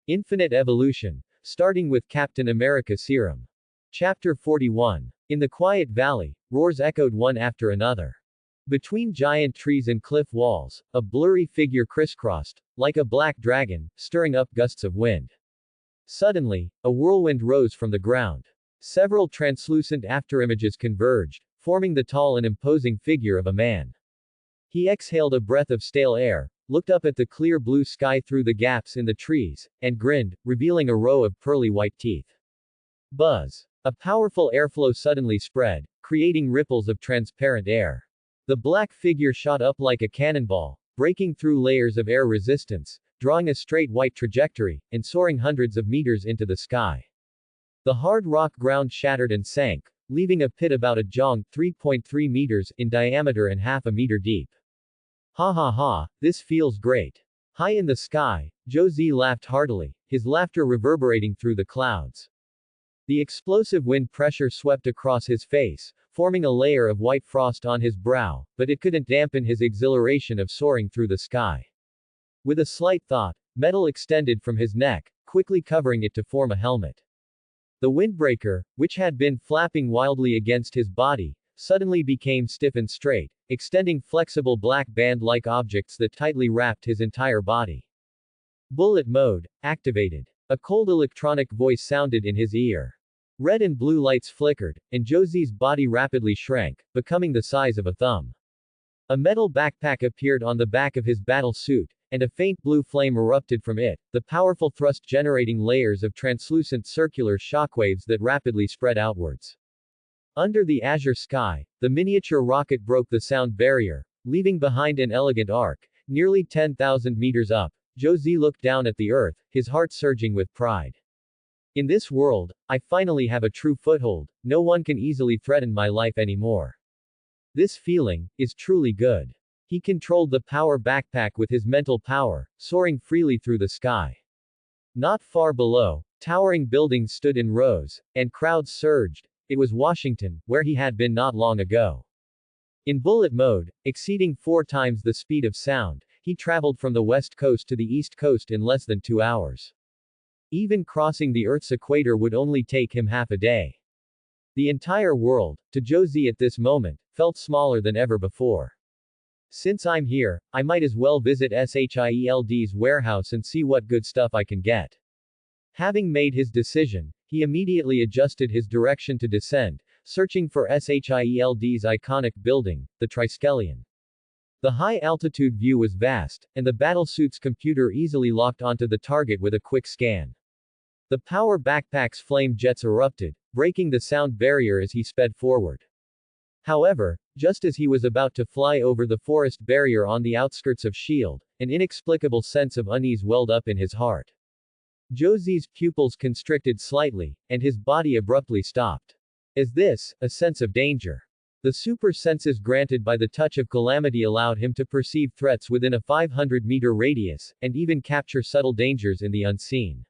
Infinite Evolution, starting with Captain America Serum. Chapter 41. In the quiet valley, roars echoed one after another. Between giant trees and cliff walls, a blurry figure crisscrossed, like a black dragon, stirring up gusts of wind. Suddenly, a whirlwind rose from the ground. Several translucent afterimages converged, forming the tall and imposing figure of a man. He exhaled a breath of stale air, looked up at the clear blue sky through the gaps in the trees, and grinned, revealing a row of pearly white teeth. Buzz. A powerful airflow suddenly spread, creating ripples of transparent air. The black figure shot up like a cannonball, breaking through layers of air resistance, drawing a straight white trajectory, and soaring hundreds of meters into the sky. The hard rock ground shattered and sank, leaving a pit about a jong 3.3 meters in diameter and half a meter deep. Ha ha ha, this feels great. High in the sky, Josie laughed heartily, his laughter reverberating through the clouds. The explosive wind pressure swept across his face, forming a layer of white frost on his brow, but it couldn't dampen his exhilaration of soaring through the sky. With a slight thought, metal extended from his neck, quickly covering it to form a helmet. The windbreaker, which had been flapping wildly against his body, suddenly became stiff and straight, extending flexible black band-like objects that tightly wrapped his entire body. Bullet mode, activated. A cold electronic voice sounded in his ear. Red and blue lights flickered, and Josie's body rapidly shrank, becoming the size of a thumb. A metal backpack appeared on the back of his battle suit, and a faint blue flame erupted from it, the powerful thrust generating layers of translucent circular shockwaves that rapidly spread outwards. Under the azure sky, the miniature rocket broke the sound barrier, leaving behind an elegant arc. Nearly 10,000 meters up, Josie looked down at the earth, his heart surging with pride. In this world, I finally have a true foothold, no one can easily threaten my life anymore. This feeling is truly good. He controlled the power backpack with his mental power, soaring freely through the sky. Not far below, towering buildings stood in rows, and crowds surged. It was Washington, where he had been not long ago. In bullet mode, exceeding 4 times the speed of sound, he traveled from the west coast to the east coast in less than 2 hours. Even crossing the Earth's equator would only take him half a day. The entire world, to Josie at this moment, felt smaller than ever before. Since I'm here, I might as well visit SHIELD's warehouse and see what good stuff I can get. Having made his decision, he immediately adjusted his direction to descend, searching for SHIELD's iconic building, the Triskelion. The high-altitude view was vast, and the battlesuit's computer easily locked onto the target with a quick scan. The power backpack's flame jets erupted, breaking the sound barrier as he sped forward. However, just as he was about to fly over the forest barrier on the outskirts of S.H.I.E.L.D., an inexplicable sense of unease welled up in his heart. Josie's pupils constricted slightly, and his body abruptly stopped. Is this a sense of danger? The super senses granted by the touch of calamity allowed him to perceive threats within a 500-meter radius, and even capture subtle dangers in the unseen.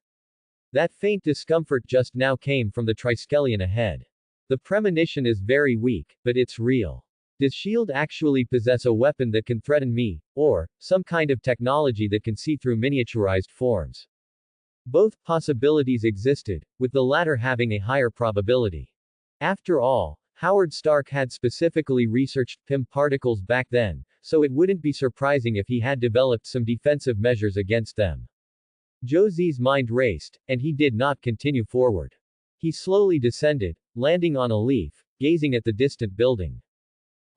That faint discomfort just now came from the Triskelion ahead. The premonition is very weak, but it's real. Does S.H.I.E.L.D. actually possess a weapon that can threaten me, or some kind of technology that can see through miniaturized forms? Both possibilities existed, with the latter having a higher probability. After all, Howard Stark had specifically researched PIM particles back then, so it wouldn't be surprising if he had developed some defensive measures against them. Josie's mind raced, and he did not continue forward. He slowly descended, landing on a leaf, gazing at the distant building.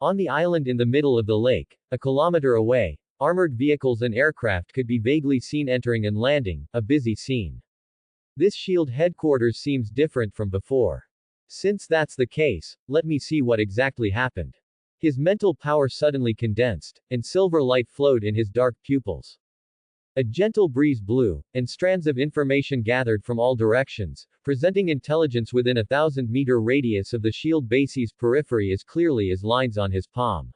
On the island in the middle of the lake, a kilometer away, armored vehicles and aircraft could be vaguely seen entering and landing, a busy scene. This S.H.I.E.L.D. headquarters seems different from before. Since that's the case, let me see what exactly happened. His mental power suddenly condensed, and silver light flowed in his dark pupils. A gentle breeze blew, and strands of information gathered from all directions, presenting intelligence within a 1,000-meter radius of the S.H.I.E.L.D. base's periphery as clearly as lines on his palm.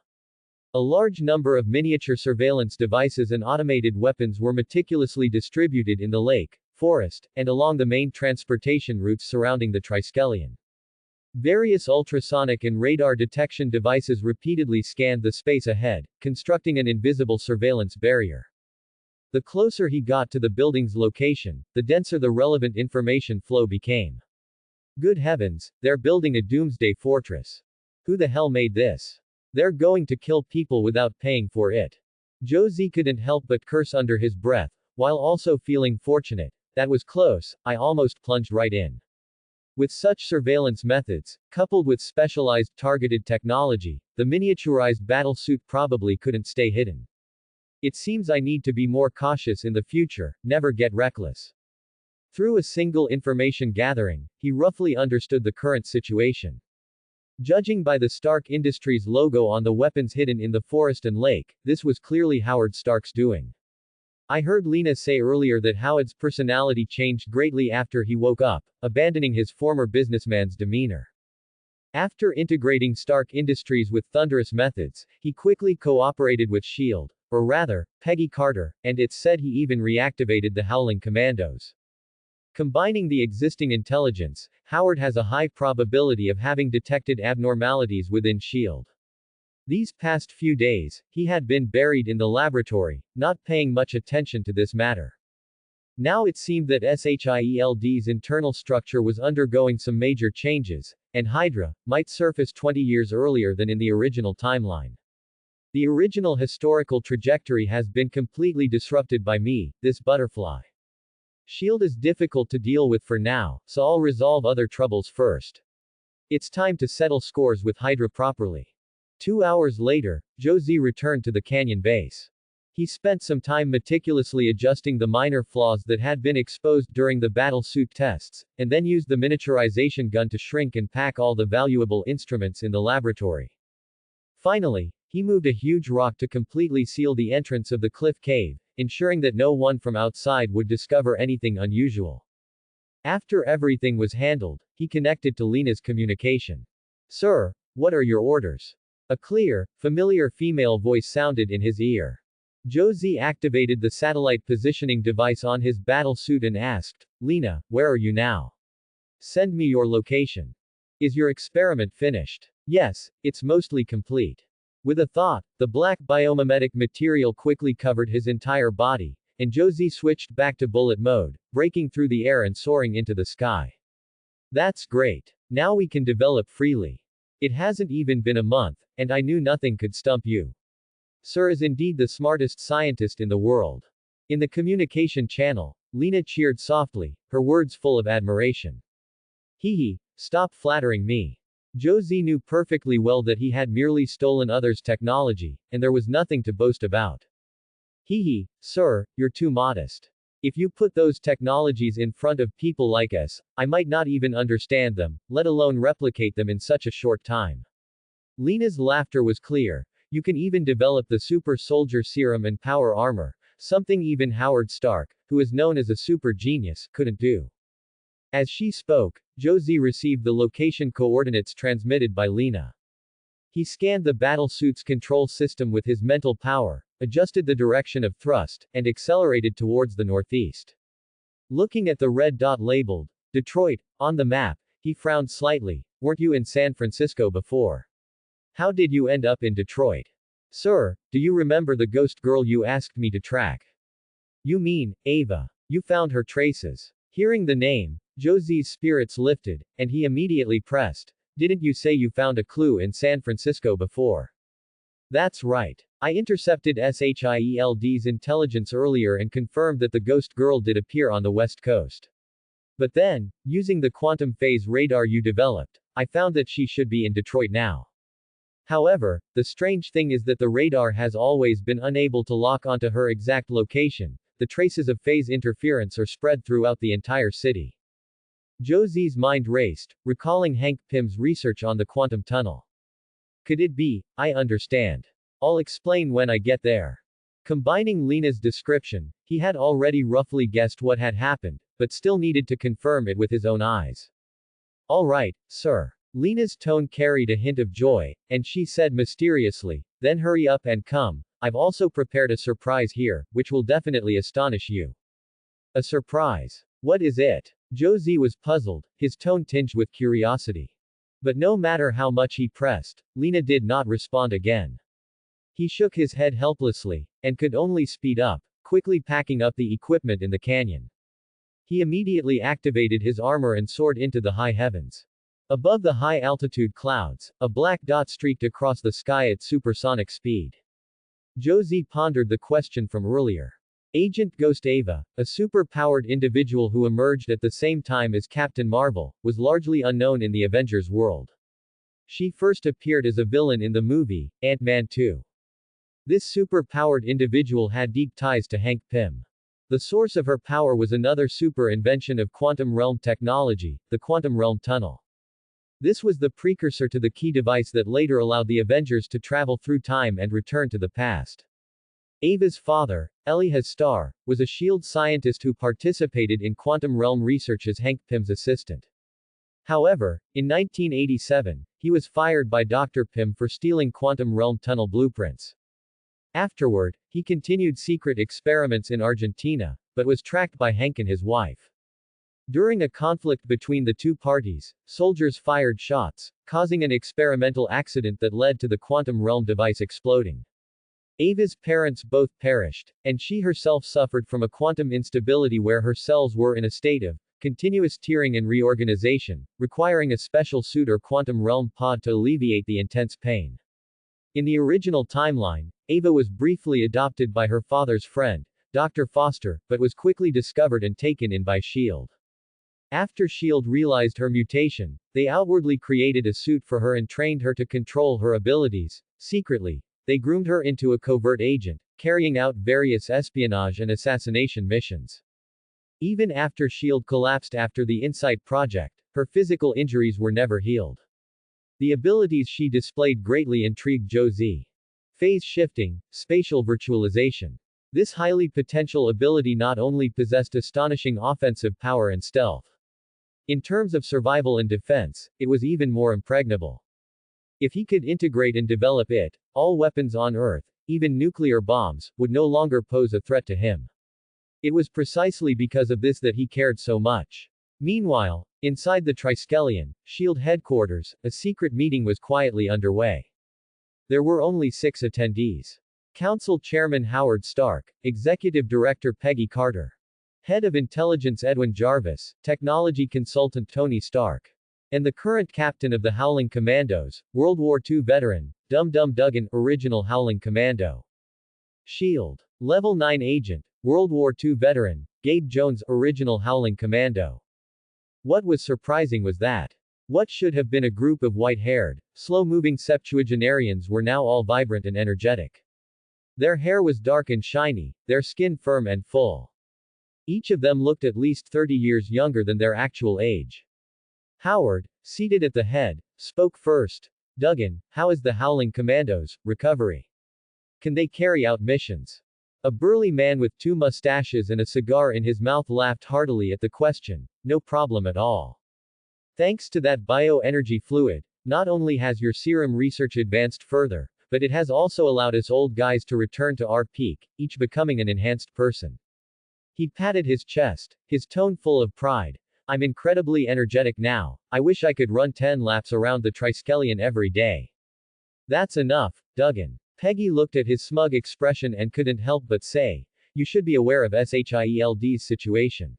A large number of miniature surveillance devices and automated weapons were meticulously distributed in the lake, forest, and along the main transportation routes surrounding the Triskelion. Various ultrasonic and radar detection devices repeatedly scanned the space ahead, constructing an invisible surveillance barrier. The closer he got to the building's location, the denser the relevant information flow became. Good heavens, they're building a doomsday fortress. Who the hell made this? They're going to kill people without paying for it. Josie couldn't help but curse under his breath, while also feeling fortunate. That was close, I almost plunged right in. With such surveillance methods, coupled with specialized targeted technology, the miniaturized battle suit probably couldn't stay hidden. It seems I need to be more cautious in the future, never get reckless. Through a single information gathering, he roughly understood the current situation. Judging by the Stark Industries logo on the weapons hidden in the forest and lake, this was clearly Howard Stark's doing. I heard Lena say earlier that Howard's personality changed greatly after he woke up, abandoning his former businessman's demeanor. After integrating Stark Industries with thunderous methods, he quickly cooperated with S.H.I.E.L.D., or rather, Peggy Carter, and it's said he even reactivated the Howling Commandos. Combining the existing intelligence, Howard has a high probability of having detected abnormalities within S.H.I.E.L.D. These past few days, he had been buried in the laboratory, not paying much attention to this matter. Now it seemed that S.H.I.E.L.D.'s internal structure was undergoing some major changes, and Hydra might surface 20 years earlier than in the original timeline. The original historical trajectory has been completely disrupted by me, this butterfly. S.H.I.E.L.D. is difficult to deal with for now, so I'll resolve other troubles first. It's time to settle scores with Hydra properly. 2 hours later, Josie returned to the canyon base. He spent some time meticulously adjusting the minor flaws that had been exposed during the battle suit tests, and then used the miniaturization gun to shrink and pack all the valuable instruments in the laboratory. Finally, he moved a huge rock to completely seal the entrance of the cliff cave, ensuring that no one from outside would discover anything unusual. After everything was handled, he connected to Lena's communication. "Sir, what are your orders?" A clear, familiar female voice sounded in his ear. Josie activated the satellite positioning device on his battle suit and asked, "Lena, where are you now? Send me your location. Is your experiment finished?" "Yes, it's mostly complete." With a thought, the black biomimetic material quickly covered his entire body, and Josie switched back to bullet mode, breaking through the air and soaring into the sky. "That's great. Now we can develop freely. It hasn't even been a month, and I knew nothing could stump you. Sir is indeed the smartest scientist in the world." In the communication channel, Lena cheered softly, her words full of admiration. "Hee, stop flattering me." Josie knew perfectly well that he had merely stolen others' technology, and there was nothing to boast about. "Hee, sir, you're too modest. If you put those technologies in front of people like us, I might not even understand them, let alone replicate them in such a short time." Lena's laughter was clear. "You can even develop the super soldier serum and power armor, something even Howard Stark, who is known as a super genius, couldn't do." As she spoke, Josie received the location coordinates transmitted by Lena. He scanned the battle suit's control system with his mental power, adjusted the direction of thrust, and accelerated towards the northeast. Looking at the red dot labeled Detroit on the map, he frowned slightly. "Weren't you in San Francisco before? How did you end up in Detroit?" "Sir, do you remember the ghost girl you asked me to track?" "You mean, Ava. You found her traces." Hearing the name, Josie's spirits lifted, and he immediately pressed, "Didn't you say you found a clue in San Francisco before?" "That's right. I intercepted SHIELD's intelligence earlier and confirmed that the ghost girl did appear on the West Coast. But then, using the quantum phase radar you developed, I found that she should be in Detroit now. However, the strange thing is that the radar has always been unable to lock onto her exact location. The traces of phase interference are spread throughout the entire city." Josie's mind raced, recalling Hank Pym's research on the quantum tunnel. "Could it be? I understand. I'll explain when I get there." Combining Lena's description, he had already roughly guessed what had happened, but still needed to confirm it with his own eyes. "All right, sir." Lena's tone carried a hint of joy, and she said mysteriously, "Then hurry up and come. I've also prepared a surprise here, which will definitely astonish you." "A surprise? What is it?" Josie was puzzled, his tone tinged with curiosity. But no matter how much he pressed, Lena did not respond again. He shook his head helplessly, and could only speed up, quickly packing up the equipment in the canyon. He immediately activated his armor and soared into the high heavens. Above the high-altitude clouds, a black dot streaked across the sky at supersonic speed. Josie pondered the question from earlier. Agent Ghost Ava, a super-powered individual who emerged at the same time as Captain Marvel, was largely unknown in the Avengers world. She first appeared as a villain in the movie, Ant-Man 2. This super-powered individual had deep ties to Hank Pym. The source of her power was another super invention of quantum realm technology, the quantum realm tunnel. This was the precursor to the key device that later allowed the Avengers to travel through time and return to the past. Ava's father, Elias Starr, was a S.H.I.E.L.D. scientist who participated in quantum realm research as Hank Pym's assistant. However, in 1987, he was fired by Dr. Pym for stealing quantum realm tunnel blueprints. Afterward, he continued secret experiments in Argentina, but was tracked by Hank and his wife. During a conflict between the two parties, soldiers fired shots, causing an experimental accident that led to the quantum realm device exploding. Ava's parents both perished, and she herself suffered from a quantum instability where her cells were in a state of continuous tearing and reorganization, requiring a special suit or quantum realm pod to alleviate the intense pain. In the original timeline, Ava was briefly adopted by her father's friend, Dr. Foster, but was quickly discovered and taken in by S.H.I.E.L.D. After S.H.I.E.L.D. realized her mutation, they outwardly created a suit for her and trained her to control her abilities. Secretly, they groomed her into a covert agent, carrying out various espionage and assassination missions. Even after S.H.I.E.L.D. collapsed after the Insight project, her physical injuries were never healed. The abilities she displayed greatly intrigued Josie. Phase shifting, spatial virtualization. This highly potential ability not only possessed astonishing offensive power and stealth. In terms of survival and defense, it was even more impregnable. If he could integrate and develop it, all weapons on Earth, even nuclear bombs, would no longer pose a threat to him. It was precisely because of this that he cared so much. Meanwhile, inside the Triskelion, S.H.I.E.L.D. headquarters, a secret meeting was quietly underway. There were only 6 attendees. Council Chairman Howard Stark, Executive Director Peggy Carter, Head of Intelligence Edwin Jarvis, Technology Consultant Tony Stark, and the current Captain of the Howling Commandos, World War II veteran, Dum Dum Dugan, Original Howling Commando. S.H.I.E.L.D. Level 9 Agent, World War II veteran, Gabe Jones, Original Howling Commando. What was surprising was that what should have been a group of white-haired, slow-moving septuagenarians were now all vibrant and energetic. Their hair was dark and shiny, their skin firm and full. Each of them looked at least 30 years younger than their actual age. Howard, seated at the head, spoke first. Dugan, how is the Howling Commandos' recovery? Can they carry out missions? A burly man with 2 mustaches and a cigar in his mouth laughed heartily at the question. No problem at all. Thanks to that bioenergy fluid, not only has your serum research advanced further, but it has also allowed us old guys to return to our peak, each becoming an enhanced person. He patted his chest, his tone full of pride. I'm incredibly energetic now, I wish I could run 10 laps around the Triskelion every day. That's enough, Dugan. Peggy looked at his smug expression and couldn't help but say, you should be aware of S.H.I.E.L.D.'s situation.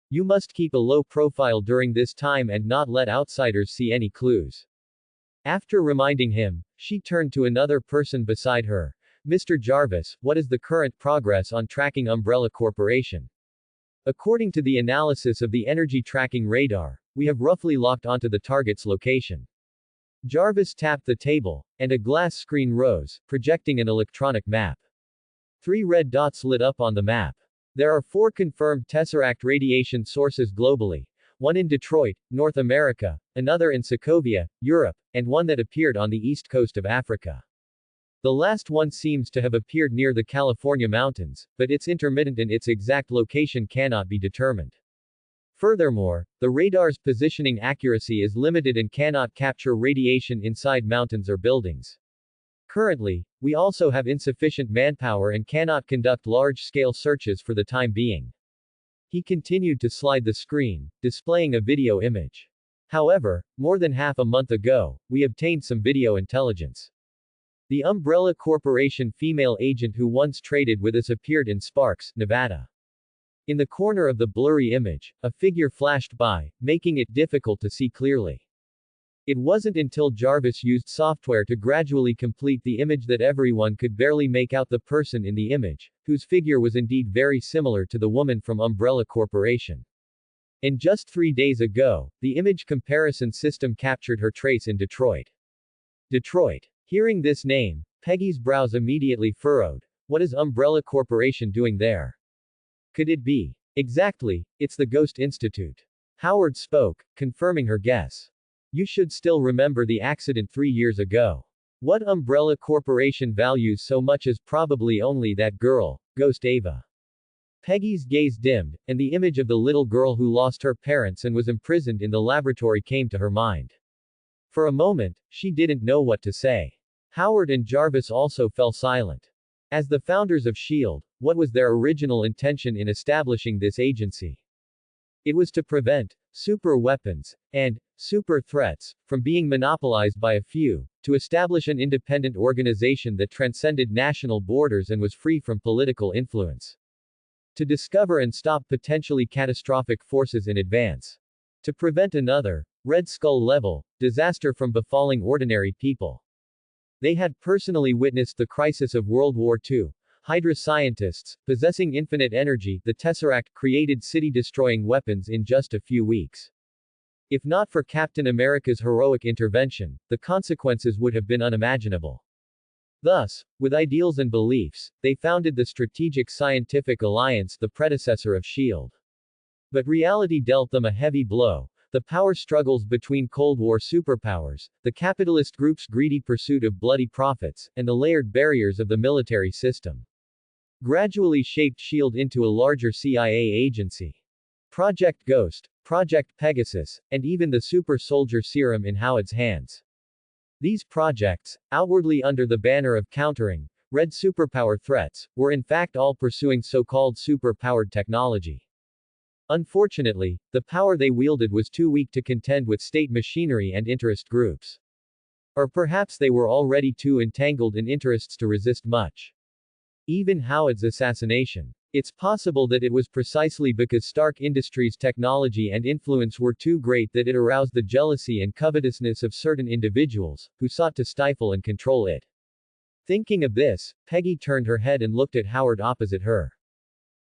You must keep a low profile during this time and not let outsiders see any clues. After reminding him, she turned to another person beside her. Mr. Jarvis, what is the current progress on tracking Umbrella Corporation? According to the analysis of the energy tracking radar, we have roughly locked onto the target's location. Jarvis tapped the table, and a glass screen rose, projecting an electronic map. 3 red dots lit up on the map. There are 4 confirmed Tesseract radiation sources globally, one in Detroit, North America, another in Sokovia, Europe, and one that appeared on the east coast of Africa. The last one seems to have appeared near the California mountains, but it's intermittent and its exact location cannot be determined. Furthermore, the radar's positioning accuracy is limited and cannot capture radiation inside mountains or buildings. Currently, we also have insufficient manpower and cannot conduct large-scale searches for the time being. He continued to slide the screen, displaying a video image. However, more than half a month ago, we obtained some video intelligence. The Umbrella Corporation female agent who once traded with us appeared in Sparks, Nevada. In the corner of the blurry image, a figure flashed by, making it difficult to see clearly. It wasn't until Jarvis used software to gradually complete the image that everyone could barely make out the person in the image, whose figure was indeed very similar to the woman from Umbrella Corporation. And just 3 days ago, the image comparison system captured her trace in Detroit. Detroit. Hearing this name, Peggy's brows immediately furrowed. What is Umbrella Corporation doing there? Could it be? Exactly, it's the Ghost Institute. Howard spoke, confirming her guess. You should still remember the accident 3 years ago. What Umbrella Corporation values so much is probably only that girl, Ghost Ava. Peggy's gaze dimmed, and the image of the little girl who lost her parents and was imprisoned in the laboratory came to her mind. For a moment, she didn't know what to say. Howard and Jarvis also fell silent. As the founders of S.H.I.E.L.D., what was their original intention in establishing this agency? It was to prevent super weapons and super threats from being monopolized by a few, to establish an independent organization that transcended national borders and was free from political influence. To discover and stop potentially catastrophic forces in advance. To prevent another, Red Skull-level, disaster from befalling ordinary people. They had personally witnessed the crisis of World War II. Hydra scientists, possessing infinite energy, the Tesseract, created city-destroying weapons in just a few weeks. If not for Captain America's heroic intervention, the consequences would have been unimaginable. Thus, with ideals and beliefs, they founded the Strategic Scientific Alliance, the predecessor of S.H.I.E.L.D. But reality dealt them a heavy blow. The power struggles between Cold War superpowers, the capitalist group's greedy pursuit of bloody profits, and the layered barriers of the military system gradually shaped S.H.I.E.L.D. into a larger CIA agency. Project Ghost, Project Pegasus, and even the super soldier Serum in Howard's hands. These projects, outwardly under the banner of countering red superpower threats, were in fact all pursuing so-called super-powered technology. Unfortunately, the power they wielded was too weak to contend with state machinery and interest groups. Or perhaps they were already too entangled in interests to resist much. Even Howard's assassination. It's possible that it was precisely because Stark Industries' technology and influence were too great that it aroused the jealousy and covetousness of certain individuals, who sought to stifle and control it. Thinking of this, Peggy turned her head and looked at Howard opposite her.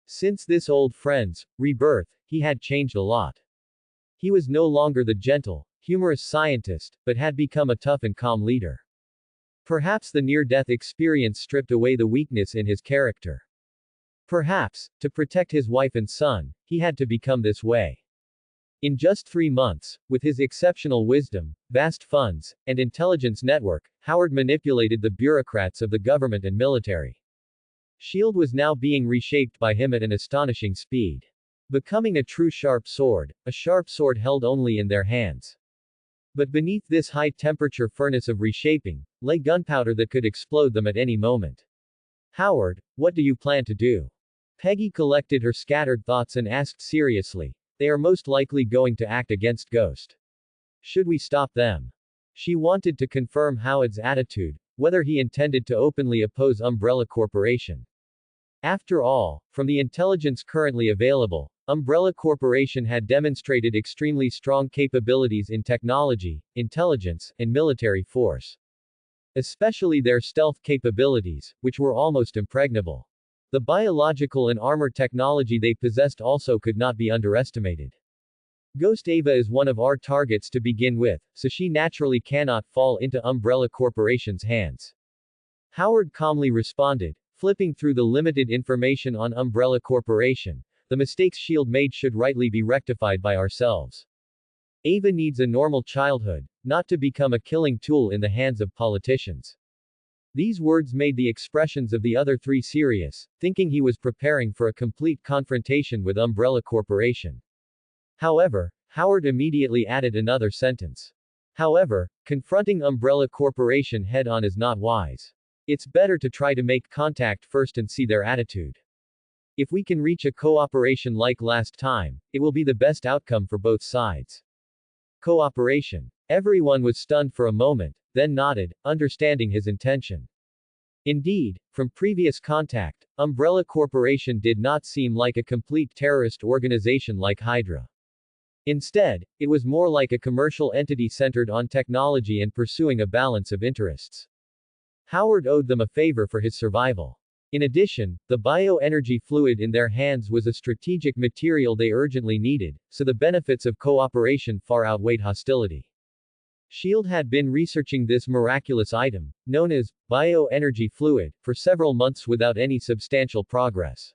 Since this old friend's rebirth, he had changed a lot. He was no longer the gentle, humorous scientist, but had become a tough and calm leader. Perhaps the near-death experience stripped away the weakness in his character. Perhaps, to protect his wife and son, he had to become this way. In just 3 months, with his exceptional wisdom, vast funds, and intelligence network, Howard manipulated the bureaucrats of the government and military. S.H.I.E.L.D. was now being reshaped by him at an astonishing speed. Becoming a true sharp sword, a sharp sword held only in their hands. But beneath this high-temperature furnace of reshaping, lay gunpowder that could explode them at any moment. Howard, what do you plan to do? Peggy collected her scattered thoughts and asked seriously. They are most likely going to act against Ghost. Should we stop them? She wanted to confirm Howard's attitude, whether he intended to openly oppose Umbrella Corporation. After all, from the intelligence currently available, Umbrella Corporation had demonstrated extremely strong capabilities in technology, intelligence, and military force. Especially their stealth capabilities, which were almost impregnable. The biological and armor technology they possessed also could not be underestimated. Ghost Ava is one of our targets to begin with, so she naturally cannot fall into Umbrella Corporation's hands. Howard calmly responded, flipping through the limited information on Umbrella Corporation. The mistakes S.H.I.E.L.D. made should rightly be rectified by ourselves. Ava needs a normal childhood, not to become a killing tool in the hands of politicians. These words made the expressions of the other three serious, thinking he was preparing for a complete confrontation with Umbrella Corporation. However, Howard immediately added another sentence. However, confronting Umbrella Corporation head-on is not wise. It's better to try to make contact first and see their attitude. If we can reach a cooperation like last time, it will be the best outcome for both sides. Cooperation. Everyone was stunned for a moment, then nodded, understanding his intention. Indeed, from previous contact, Umbrella Corporation did not seem like a complete terrorist organization like Hydra. Instead, it was more like a commercial entity centered on technology and pursuing a balance of interests. Howard owed them a favor for his survival. In addition, the bioenergy fluid in their hands was a strategic material they urgently needed, so the benefits of cooperation far outweighed hostility. SHIELD had been researching this miraculous item, known as bioenergy fluid, for several months without any substantial progress.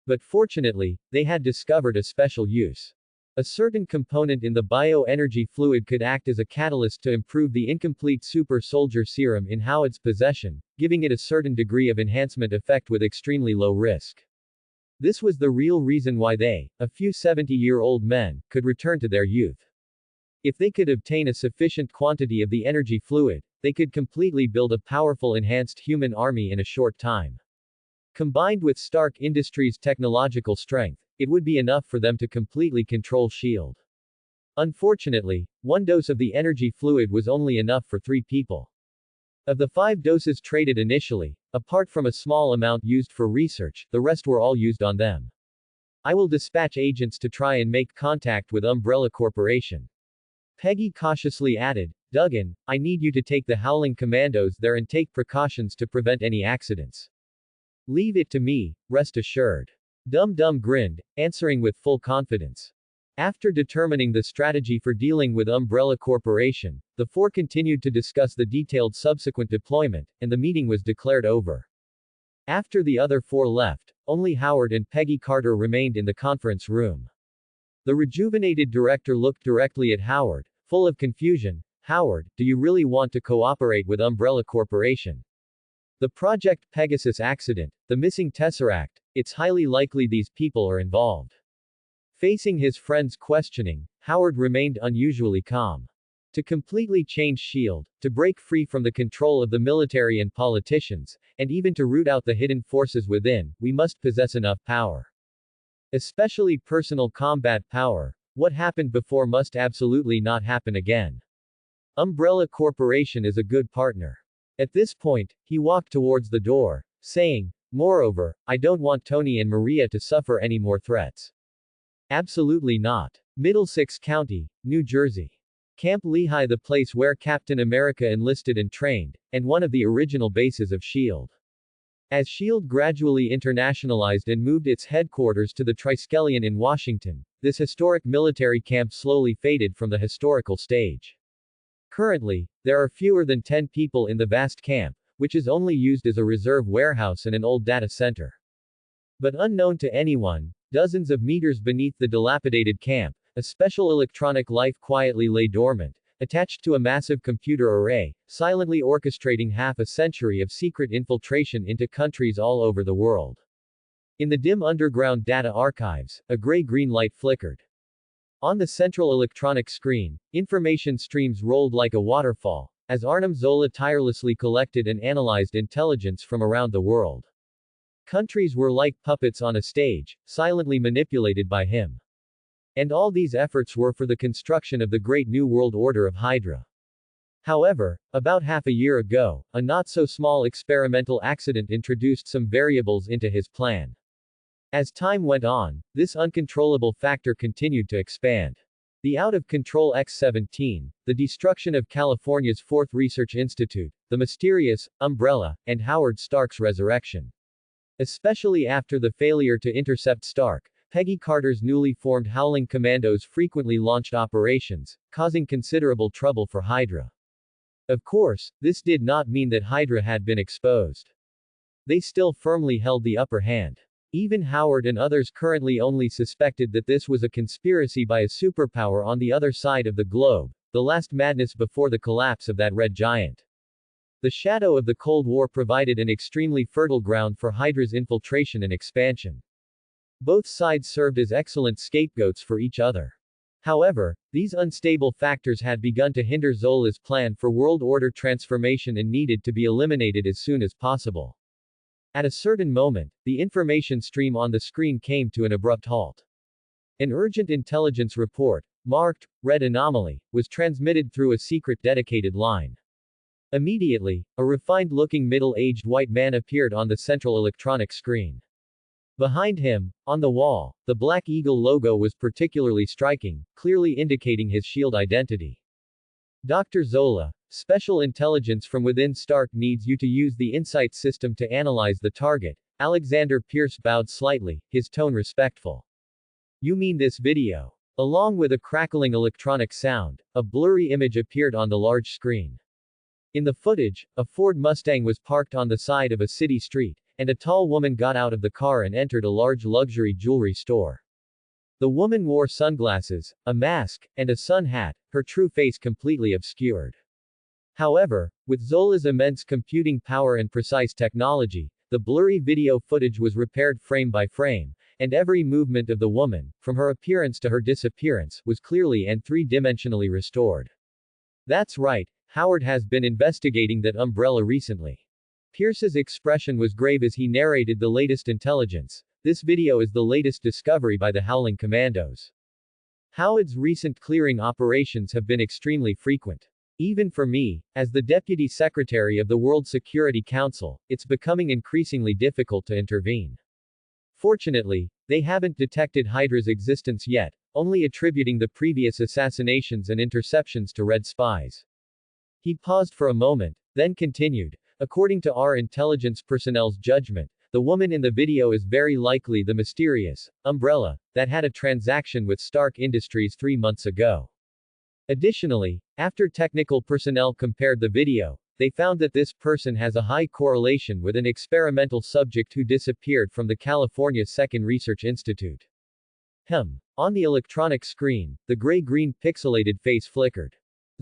But fortunately, they had discovered a special use. A certain component in the bioenergy fluid could act as a catalyst to improve the incomplete super soldier serum in Howard's possession, giving it a certain degree of enhancement effect with extremely low risk. This was the real reason why they, a few 70-year-old men, could return to their youth. If they could obtain a sufficient quantity of the energy fluid, they could completely build a powerful enhanced human army in a short time. Combined with Stark Industries' technological strength, it would be enough for them to completely control SHIELD. Unfortunately, one dose of the energy fluid was only enough for 3 people. Of the 5 doses traded initially, apart from a small amount used for research, the rest were all used on them. I will dispatch agents to try and make contact with Umbrella Corporation. Peggy cautiously added, Duggan, I need you to take the Howling Commandos there and take precautions to prevent any accidents. Leave it to me, rest assured. Dum Dum grinned, answering with full confidence. After determining the strategy for dealing with Umbrella Corporation, the 4 continued to discuss the detailed subsequent deployment, and the meeting was declared over. After the other 4 left, only Howard and Peggy Carter remained in the conference room. The rejuvenated director looked directly at Howard, full of confusion. Howard, do you really want to cooperate with Umbrella Corporation? The Project Pegasus accident, the missing Tesseract, it's highly likely these people are involved. Facing his friend's questioning, Howard remained unusually calm. To completely change SHIELD, to break free from the control of the military and politicians, and even to root out the hidden forces within, we must possess enough power. Especially personal combat power. What happened before must absolutely not happen again. Umbrella Corporation is a good partner. At this point, he walked towards the door, saying, moreover, I don't want Tony and Maria to suffer any more threats. Absolutely not. Middlesex County, New Jersey. Camp Lehigh, the place where Captain America enlisted and trained, and one of the original bases of SHIELD. As SHIELD gradually internationalized and moved its headquarters to the Triskelion in Washington, this historic military camp slowly faded from the historical stage. Currently, there are fewer than 10 people in the vast camp, which is only used as a reserve warehouse and an old data center. But unknown to anyone, dozens of meters beneath the dilapidated camp, a special electronic life quietly lay dormant, attached to a massive computer array, silently orchestrating half a century of secret infiltration into countries all over the world. In the dim underground data archives, a gray-green light flickered. On the central electronic screen, information streams rolled like a waterfall, as Arnim Zola tirelessly collected and analyzed intelligence from around the world. Countries were like puppets on a stage, silently manipulated by him. And all these efforts were for the construction of the Great New World Order of Hydra. However, about half a year ago, a not-so-small experimental accident introduced some variables into his plan. As time went on, this uncontrollable factor continued to expand. The out-of-control X-17, the destruction of California's 4th Research Institute, the mysterious Umbrella, and Howard Stark's resurrection. Especially after the failure to intercept Stark, Peggy Carter's newly formed Howling Commandos frequently launched operations, causing considerable trouble for Hydra. Of course, this did not mean that Hydra had been exposed. They still firmly held the upper hand. Even Howard and others currently only suspected that this was a conspiracy by a superpower on the other side of the globe, the last madness before the collapse of that red giant. The shadow of the Cold War provided an extremely fertile ground for Hydra's infiltration and expansion. Both sides served as excellent scapegoats for each other. However, these unstable factors had begun to hinder Zola's plan for world order transformation and needed to be eliminated as soon as possible. At a certain moment, the information stream on the screen came to an abrupt halt. An urgent intelligence report, marked Red Anomaly, was transmitted through a secret dedicated line. Immediately, a refined-looking middle-aged white man appeared on the central electronic screen. Behind him, on the wall, the Black Eagle logo was particularly striking, clearly indicating his SHIELD identity. Dr. Zola, special intelligence from within Stark needs you to use the Insight system to analyze the target. Alexander Pierce bowed slightly, his tone respectful. You mean this video? Along with a crackling electronic sound, a blurry image appeared on the large screen. In the footage, a Ford Mustang was parked on the side of a city street, and a tall woman got out of the car and entered a large luxury jewelry store. The woman wore sunglasses, a mask, and a sun hat, her true face completely obscured. However, with Zola's immense computing power and precise technology, the blurry video footage was repaired frame by frame, and every movement of the woman, from her appearance to her disappearance, was clearly and three-dimensionally restored. That's right, Howard has been investigating that umbrella recently. Pierce's expression was grave as he narrated the latest intelligence. This video is the latest discovery by the Howling Commandos. Howard's recent clearing operations have been extremely frequent. Even for me, as the Deputy Secretary of the World Security Council, it's becoming increasingly difficult to intervene. Fortunately, they haven't detected Hydra's existence yet, only attributing the previous assassinations and interceptions to Red spies. He paused for a moment, then continued. According to our intelligence personnel's judgment, the woman in the video is very likely the mysterious umbrella that had a transaction with Stark Industries 3 months ago. Additionally, after technical personnel compared the video, they found that this person has a high correlation with an experimental subject who disappeared from the California Second Research Institute. On the electronic screen, the gray-green pixelated face flickered.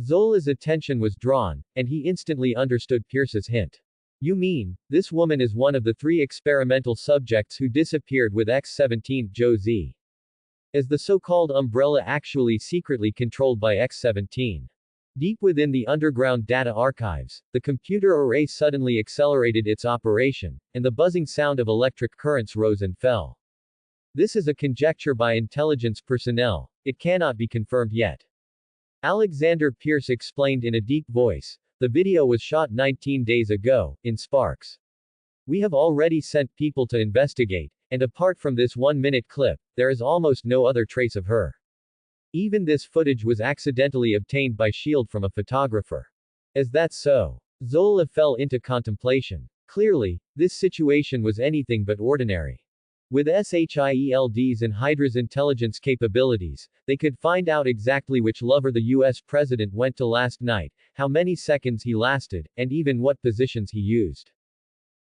Zola's attention was drawn, and he instantly understood Pierce's hint. You mean, this woman is one of the 3 experimental subjects who disappeared with X-17 Joe Z. Is the so-called umbrella actually secretly controlled by X-17? Deep within the underground data archives, the computer array suddenly accelerated its operation, and the buzzing sound of electric currents rose and fell. This is a conjecture by intelligence personnel, it cannot be confirmed yet. Alexander Pierce explained in a deep voice, the video was shot 19 days ago, in Sparks. We have already sent people to investigate, and apart from this 1-minute clip, there is almost no other trace of her. Even this footage was accidentally obtained by SHIELD from a photographer. Is that so? Zola fell into contemplation. Clearly, this situation was anything but ordinary. With SHIELD's and Hydra's intelligence capabilities, they could find out exactly which lover the US president went to last night, how many seconds he lasted, and even what positions he used.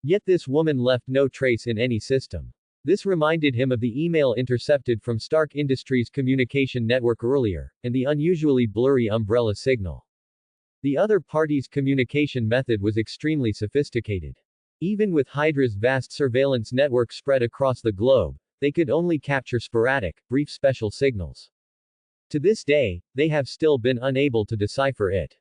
Yet this woman left no trace in any system. This reminded him of the email intercepted from Stark Industries' communication network earlier, and the unusually blurry umbrella signal. The other party's communication method was extremely sophisticated. Even with Hydra's vast surveillance network spread across the globe, they could only capture sporadic, brief special signals. To this day, they have still been unable to decipher it.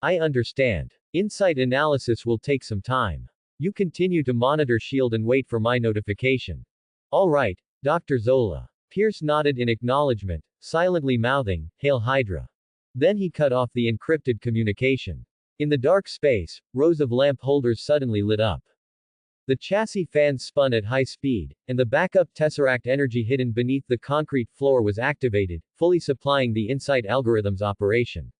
I understand. Insight analysis will take some time. You continue to monitor SHIELD and wait for my notification. All right, Dr. Zola. Pierce nodded in acknowledgement, silently mouthing, Hail Hydra. Then he cut off the encrypted communication. In the dark space, rows of lamp holders suddenly lit up. The chassis fans spun at high speed, and the backup Tesseract energy hidden beneath the concrete floor was activated, fully supplying the Insight algorithm's operation.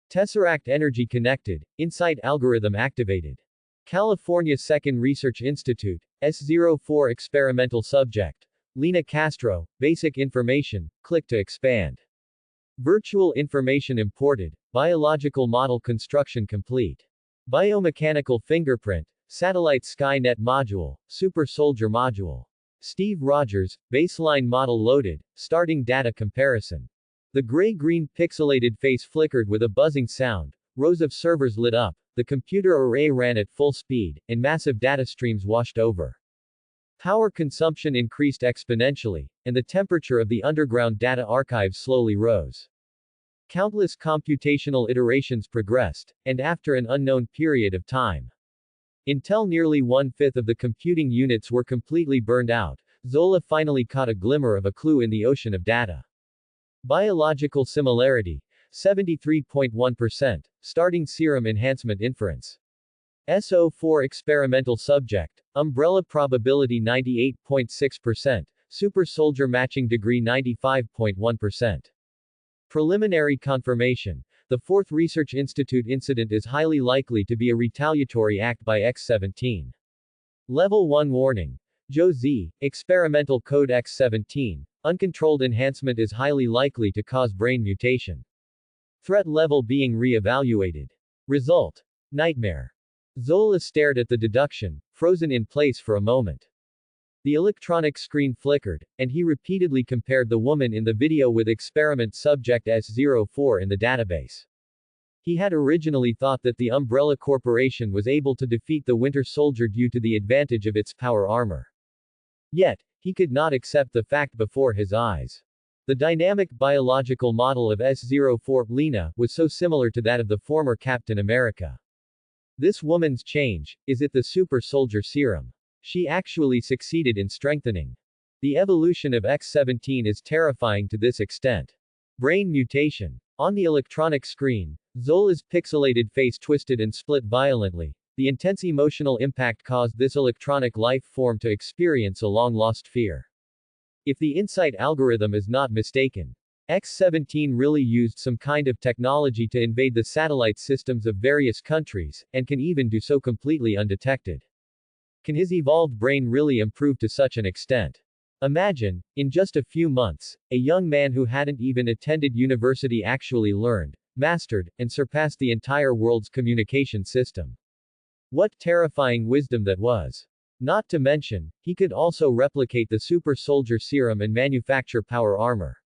Tesseract energy connected, Insight algorithm activated. California Second Research Institute, S04 Experimental Subject. Lena Castro, Basic Information, click to expand. Virtual information imported, biological model construction complete. Biomechanical fingerprint, satellite Skynet module, super soldier module. Steve Rogers, baseline model loaded, starting data comparison. The gray-green pixelated face flickered with a buzzing sound, rows of servers lit up, the computer array ran at full speed, and massive data streams washed over. Power consumption increased exponentially, and the temperature of the underground data archives slowly rose. Countless computational iterations progressed, and after an unknown period of time, until nearly 1/5 of the computing units were completely burned out, Zola finally caught a glimmer of a clue in the ocean of data. Biological similarity, 73.1%, starting serum enhancement inference. SO4 experimental subject, umbrella probability 98.6%, super soldier matching degree 95.1%. Preliminary confirmation. The fourth Research Institute incident is highly likely to be a retaliatory act by X-17. Level 1 warning. Joe Z, experimental code X-17, uncontrolled enhancement is highly likely to cause brain mutation. Threat level being re-evaluated. Result. Nightmare. Zola stared at the deduction, frozen in place for a moment. The electronic screen flickered, and he repeatedly compared the woman in the video with experiment subject S04 in the database. He had originally thought that the Umbrella Corporation was able to defeat the Winter Soldier due to the advantage of its power armor. Yet, he could not accept the fact before his eyes. The dynamic biological model of S04, Lena, was so similar to that of the former Captain America. This woman's change, is it the super soldier serum? She actually succeeded in strengthening. The evolution of X-17 is terrifying to this extent. Brain mutation. On the electronic screen, Zola's pixelated face twisted and split violently. The intense emotional impact caused this electronic life form to experience a long-lost fear. If the Insight algorithm is not mistaken, X-17 really used some kind of technology to invade the satellite systems of various countries, and can even do so completely undetected. Can his evolved brain really improve to such an extent? Imagine, in just a few months, a young man who hadn't even attended university actually learned, mastered, and surpassed the entire world's communication system. What terrifying wisdom that was. Not to mention, he could also replicate the super soldier serum and manufacture power armor.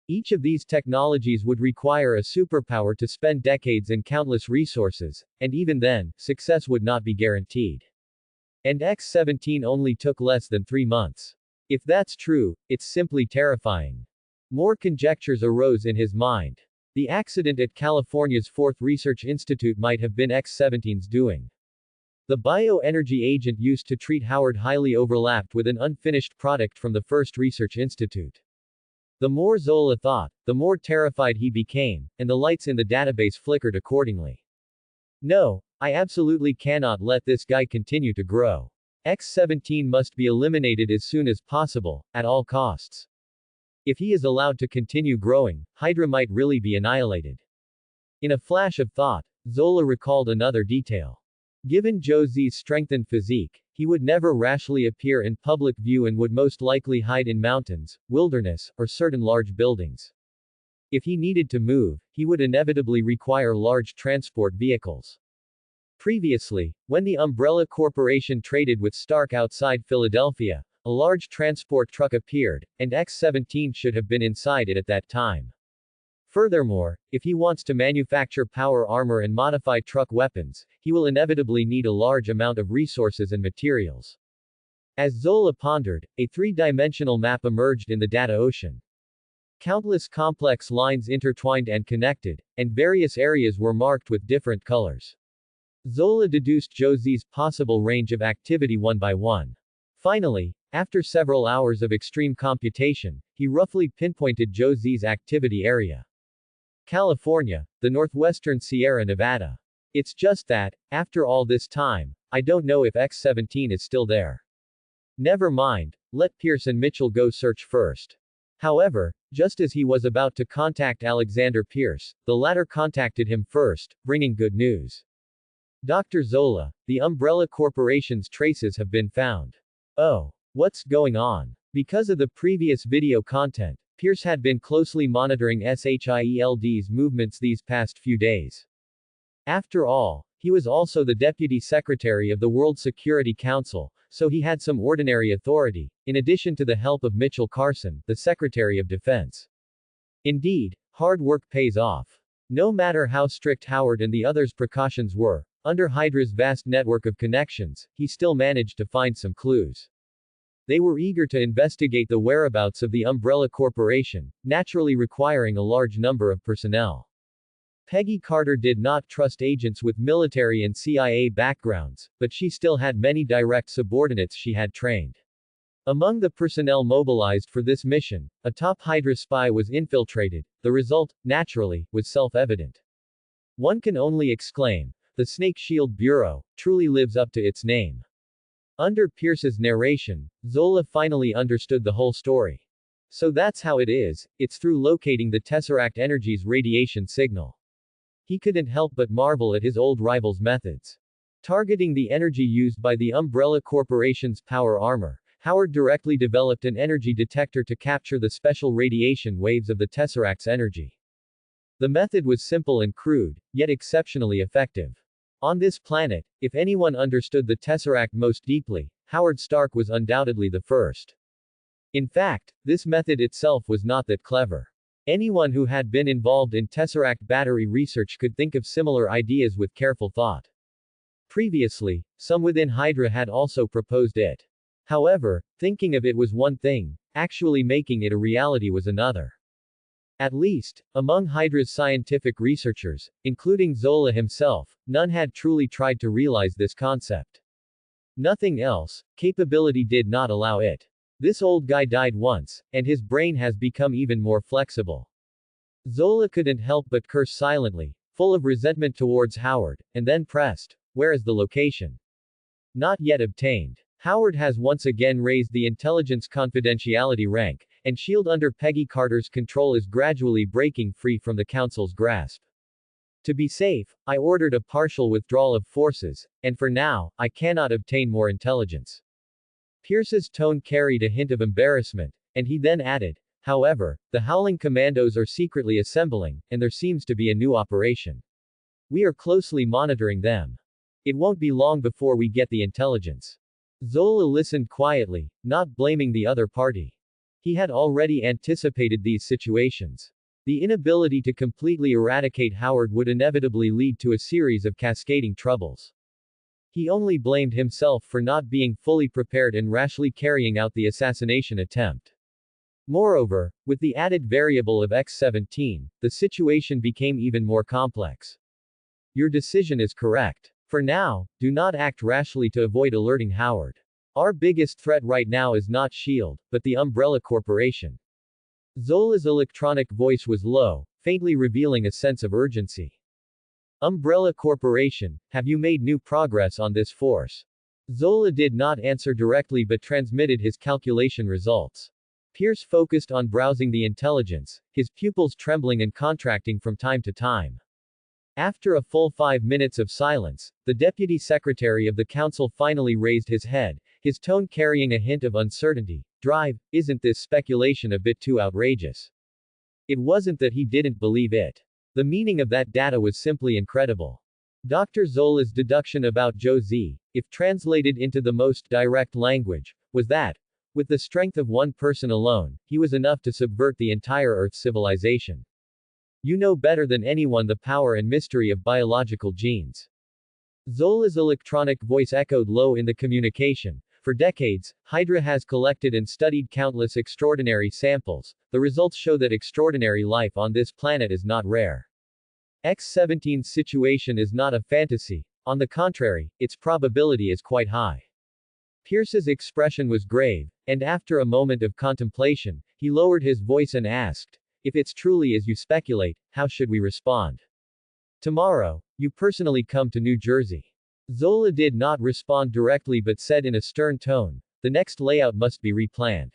Each of these technologies would require a superpower to spend decades and countless resources, and even then, success would not be guaranteed. And X-17 only took less than 3 months. If that's true, it's simply terrifying. More conjectures arose in his mind. The accident at California's Fourth Research Institute might have been X-17's doing. The bioenergy agent used to treat Howard highly overlapped with an unfinished product from the First Research Institute. The more Zola thought, the more terrified he became, and the lights in the database flickered accordingly. No, I absolutely cannot let this guy continue to grow. X-17 must be eliminated as soon as possible, at all costs. If he is allowed to continue growing, Hydra might really be annihilated. In a flash of thought, Zola recalled another detail. Given Joe Z's strengthened physique, he would never rashly appear in public view and would most likely hide in mountains, wilderness, or certain large buildings. If he needed to move, he would inevitably require large transport vehicles. Previously, when the Umbrella Corporation traded with Stark outside Philadelphia, a large transport truck appeared, and X-17 should have been inside it at that time. Furthermore, if he wants to manufacture power armor and modify truck weapons, he will inevitably need a large amount of resources and materials. As Zola pondered, a three-dimensional map emerged in the data ocean. Countless complex lines intertwined and connected, and various areas were marked with different colors. Zola deduced Joe Z's possible range of activity one by one. Finally, after several hours of extreme computation, he roughly pinpointed Joe Z's activity area. California, the northwestern Sierra Nevada. It's just that, after all this time, I don't know if X-17 is still there. Never mind, let Pierce and Mitchell go search first. However, just as he was about to contact Alexander Pierce, the latter contacted him first, bringing good news. Dr. Zola, the Umbrella Corporation's traces have been found. Oh, what's going on? Because of the previous video content, Pierce had been closely monitoring SHIELD's movements these past few days. After all, he was also the Deputy Secretary of the World Security Council, so he had some ordinary authority, in addition to the help of Mitchell Carson, the Secretary of Defense. Indeed, hard work pays off. No matter how strict Howard and the others' precautions were, under Hydra's vast network of connections, he still managed to find some clues. They were eager to investigate the whereabouts of the Umbrella Corporation, naturally requiring a large number of personnel. Peggy Carter did not trust agents with military and CIA backgrounds, but she still had many direct subordinates she had trained. Among the personnel mobilized for this mission, a top Hydra spy was infiltrated. The result, naturally, was self-evident. One can only exclaim, the Snake Shield Bureau truly lives up to its name. Under Pierce's narration, Zola finally understood the whole story. So that's how it is, it's through locating the Tesseract Energy's radiation signal. He couldn't help but marvel at his old rival's methods. Targeting the energy used by the Umbrella Corporation's power armor, Howard directly developed an energy detector to capture the special radiation waves of the Tesseract's energy. The method was simple and crude, yet exceptionally effective. On this planet, if anyone understood the Tesseract most deeply, Howard Stark was undoubtedly the first. In fact, this method itself was not that clever. Anyone who had been involved in Tesseract battery research could think of similar ideas with careful thought. Previously, some within Hydra had also proposed it. However, thinking of it was one thing, actually making it a reality was another. At least, among Hydra's scientific researchers, including Zola himself, none had truly tried to realize this concept. Nothing else, capability did not allow it. This old guy died once, and his brain has become even more flexible. Zola couldn't help but curse silently, full of resentment towards Howard, and then pressed, "Where is the location?" Not yet obtained. Howard has once again raised the intelligence confidentiality rank, and S.H.I.E.L.D. under Peggy Carter's control is gradually breaking free from the Council's grasp. To be safe, I ordered a partial withdrawal of forces, and for now, I cannot obtain more intelligence. Pierce's tone carried a hint of embarrassment, and he then added, "However, the Howling Commandos are secretly assembling, and there seems to be a new operation. We are closely monitoring them. It won't be long before we get the intelligence." Zola listened quietly, not blaming the other party. He had already anticipated these situations. The inability to completely eradicate Howard would inevitably lead to a series of cascading troubles. He only blamed himself for not being fully prepared and rashly carrying out the assassination attempt. Moreover, with the added variable of X-17, the situation became even more complex. Your decision is correct. For now, do not act rashly to avoid alerting Howard. Our biggest threat right now is not S.H.I.E.L.D., but the Umbrella Corporation. Zola's electronic voice was low, faintly revealing a sense of urgency. Umbrella Corporation, have you made new progress on this force? Zola did not answer directly but transmitted his calculation results. Pierce focused on browsing the intelligence, his pupils trembling and contracting from time to time. After a full 5 minutes of silence, the Deputy Secretary of the Council finally raised his head, his tone carrying a hint of uncertainty. "Drive, isn't this speculation a bit too outrageous?" It wasn't that he didn't believe it. The meaning of that data was simply incredible. Dr. Zola's deduction about Joe Z, if translated into the most direct language, was that, with the strength of one person alone, he was enough to subvert the entire Earth civilization. You know better than anyone the power and mystery of biological genes. Zola's electronic voice echoed low in the communication. For decades, Hydra has collected and studied countless extraordinary samples. The results show that extraordinary life on this planet is not rare. X-17's situation is not a fantasy. On the contrary, its probability is quite high. Pierce's expression was grave, and after a moment of contemplation, he lowered his voice and asked, "If it's truly as you speculate, how should we respond?" "Tomorrow, you personally come to New Jersey." Zola did not respond directly but said in a stern tone, "The next layout must be replanned.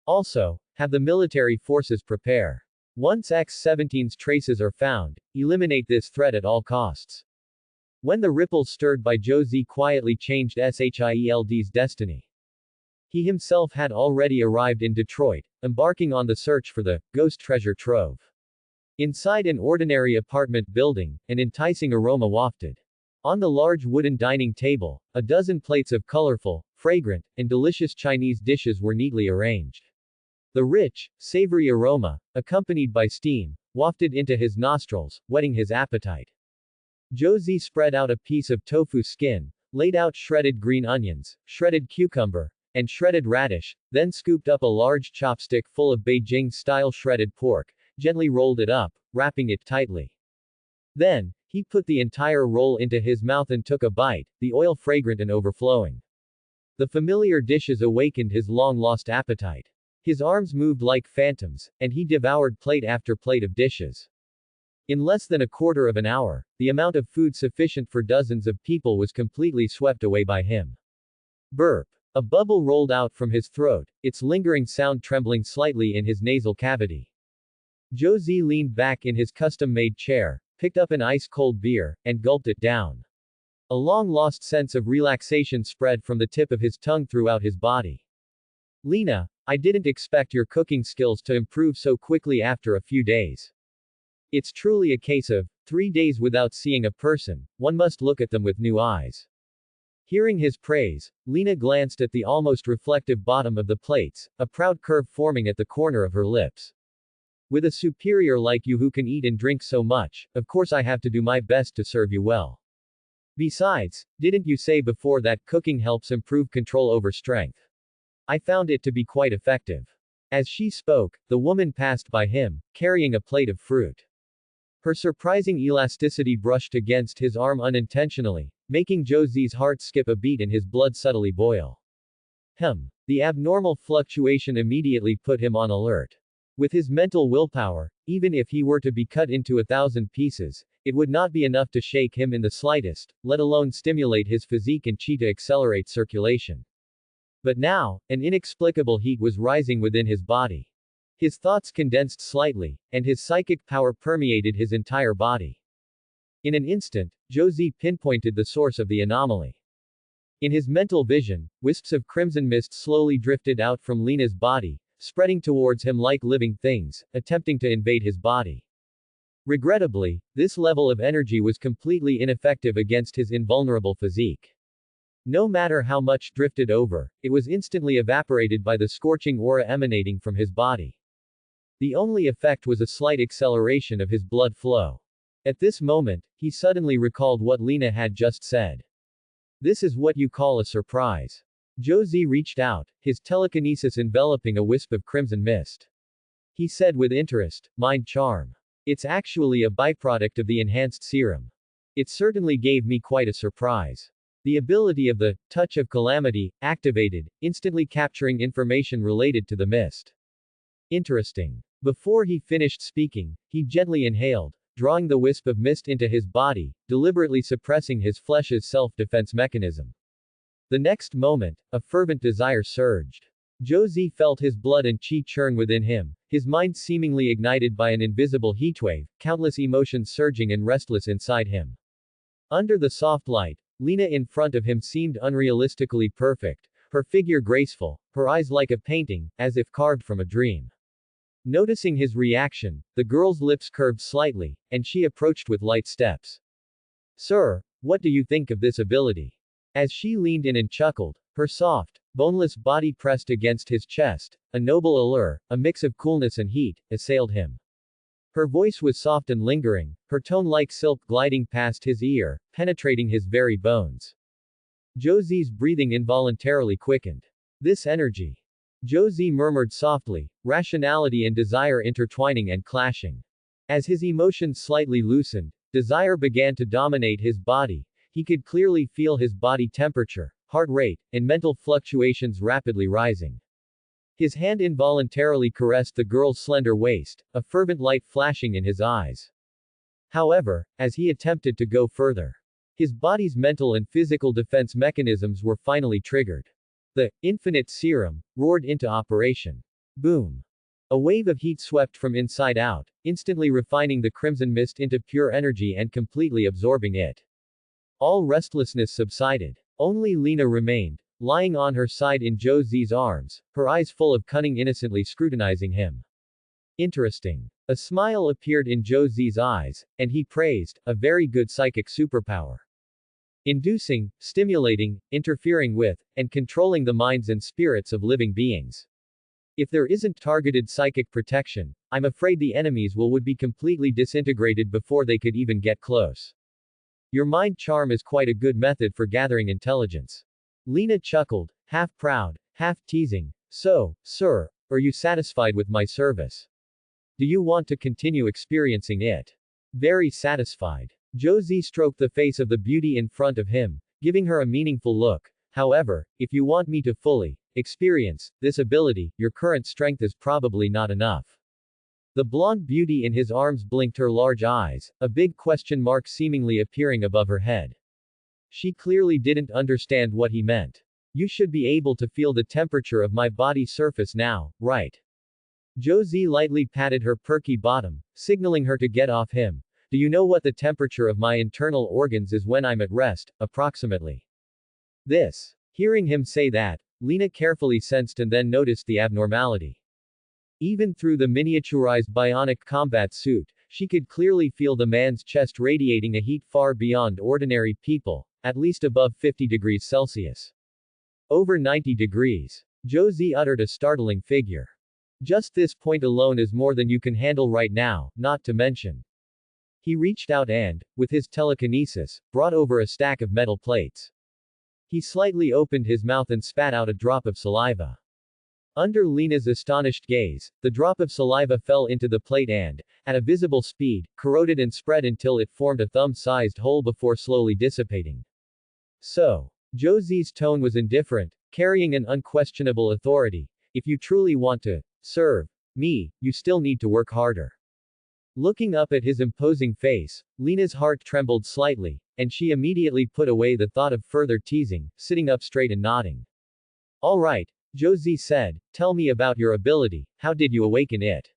Also, have the military forces prepare. Once X-17's traces are found, eliminate this threat at all costs." When the ripples stirred by Joe Z quietly changed S.H.I.E.L.D.'s destiny. He himself had already arrived in Detroit, embarking on the search for the ghost treasure trove. Inside an ordinary apartment building, an enticing aroma wafted. On the large wooden dining table, a dozen plates of colorful, fragrant, and delicious Chinese dishes were neatly arranged. The rich, savory aroma, accompanied by steam, wafted into his nostrils, whetting his appetite. Josie spread out a piece of tofu skin, laid out shredded green onions, shredded cucumber, and shredded radish, then scooped up a large chopstick full of Beijing-style shredded pork, gently rolled it up, wrapping it tightly. Then, he put the entire roll into his mouth and took a bite, the oil fragrant and overflowing. The familiar dishes awakened his long-lost appetite. His arms moved like phantoms, and he devoured plate after plate of dishes. In less than a quarter of an hour, the amount of food sufficient for dozens of people was completely swept away by him. Burp. A bubble rolled out from his throat, its lingering sound trembling slightly in his nasal cavity. Josie leaned back in his custom-made chair, picked up an ice-cold beer, and gulped it down. A long-lost sense of relaxation spread from the tip of his tongue throughout his body. Lena, I didn't expect your cooking skills to improve so quickly after a few days. It's truly a case of 3 days without seeing a person, one must look at them with new eyes. Hearing his praise, Lena glanced at the almost reflective bottom of the plates, a proud curve forming at the corner of her lips. With a superior like you who can eat and drink so much, of course I have to do my best to serve you well. Besides, didn't you say before that cooking helps improve control over strength? I found it to be quite effective. As she spoke, the woman passed by him, carrying a plate of fruit. Her surprising elasticity brushed against his arm unintentionally, making Josie's heart skip a beat and his blood subtly boil. The abnormal fluctuation immediately put him on alert. With his mental willpower, even if he were to be cut into 1,000 pieces, it would not be enough to shake him in the slightest, let alone stimulate his physique and chi to accelerate circulation. But now, an inexplicable heat was rising within his body. His thoughts condensed slightly, and his psychic power permeated his entire body. In an instant, Josie pinpointed the source of the anomaly. In his mental vision, wisps of crimson mist slowly drifted out from Lena's body, spreading towards him like living things, attempting to invade his body. Regrettably, this level of energy was completely ineffective against his invulnerable physique. No matter how much drifted over, it was instantly evaporated by the scorching aura emanating from his body. The only effect was a slight acceleration of his blood flow. At this moment, he suddenly recalled what Lena had just said. This is what you call a surprise. Josie reached out, his telekinesis enveloping a wisp of crimson mist. He said with interest, mind charm. It's actually a byproduct of the enhanced serum. It certainly gave me quite a surprise. The ability of the touch of calamity activated, instantly capturing information related to the mist. Interesting. Before he finished speaking, he gently inhaled, drawing the wisp of mist into his body, deliberately suppressing his flesh's self-defense mechanism. The next moment, a fervent desire surged. Josie felt his blood and chi churn within him, his mind seemingly ignited by an invisible heatwave, countless emotions surging and restless inside him. Under the soft light, Lena in front of him seemed unrealistically perfect, her figure graceful, her eyes like a painting, as if carved from a dream. Noticing his reaction, the girl's lips curved slightly, and she approached with light steps. Sir, what do you think of this ability? As she leaned in and chuckled, her soft, boneless body pressed against his chest, a noble allure, a mix of coolness and heat, assailed him. Her voice was soft and lingering, her tone like silk gliding past his ear, penetrating his very bones. Josie's breathing involuntarily quickened. This energy. Josie murmured softly, rationality and desire intertwining and clashing. As his emotions slightly loosened, desire began to dominate his body. He could clearly feel his body temperature, heart rate, and mental fluctuations rapidly rising. His hand involuntarily caressed the girl's slender waist, a fervent light flashing in his eyes. However, as he attempted to go further, his body's mental and physical defense mechanisms were finally triggered. The infinite serum roared into operation. Boom! A wave of heat swept from inside out, instantly refining the crimson mist into pure energy and completely absorbing it. All restlessness subsided. Only Lena remained, lying on her side in Josie's arms, her eyes full of cunning innocently scrutinizing him. Interesting. A smile appeared in Josie's eyes, and he praised, a very good psychic superpower. Inducing, stimulating, interfering with, and controlling the minds and spirits of living beings. If there isn't targeted psychic protection, I'm afraid the enemies would be completely disintegrated before they could even get close. Your mind charm is quite a good method for gathering intelligence. Lena chuckled, half proud, half teasing. So, sir, are you satisfied with my service? Do you want to continue experiencing it? Very satisfied. Josie stroked the face of the beauty in front of him, giving her a meaningful look. However, if you want me to fully experience this ability, your current strength is probably not enough. The blonde beauty in his arms blinked her large eyes, a big question mark seemingly appearing above her head. She clearly didn't understand what he meant. You should be able to feel the temperature of my body surface now, right? Josie lightly patted her perky bottom, signaling her to get off him. Do you know what the temperature of my internal organs is when I'm at rest, approximately? This. Hearing him say that, Lena carefully sensed and then noticed the abnormality. Even through the miniaturized bionic combat suit, she could clearly feel the man's chest radiating a heat far beyond ordinary people, at least above 50 degrees Celsius. Over 90 degrees. Josie uttered a startling figure. Just this point alone is more than you can handle right now, not to mention. He reached out and, with his telekinesis, brought over a stack of metal plates. He slightly opened his mouth and spat out a drop of saliva. Under Lena's astonished gaze, the drop of saliva fell into the plate and, at a visible speed, corroded and spread until it formed a thumb-sized hole before slowly dissipating. So. Josie's tone was indifferent, carrying an unquestionable authority. If you truly want to serve me, you still need to work harder. Looking up at his imposing face, Lena's heart trembled slightly, and she immediately put away the thought of further teasing, sitting up straight and nodding. All right, Josie said, tell me about your ability, how did you awaken it?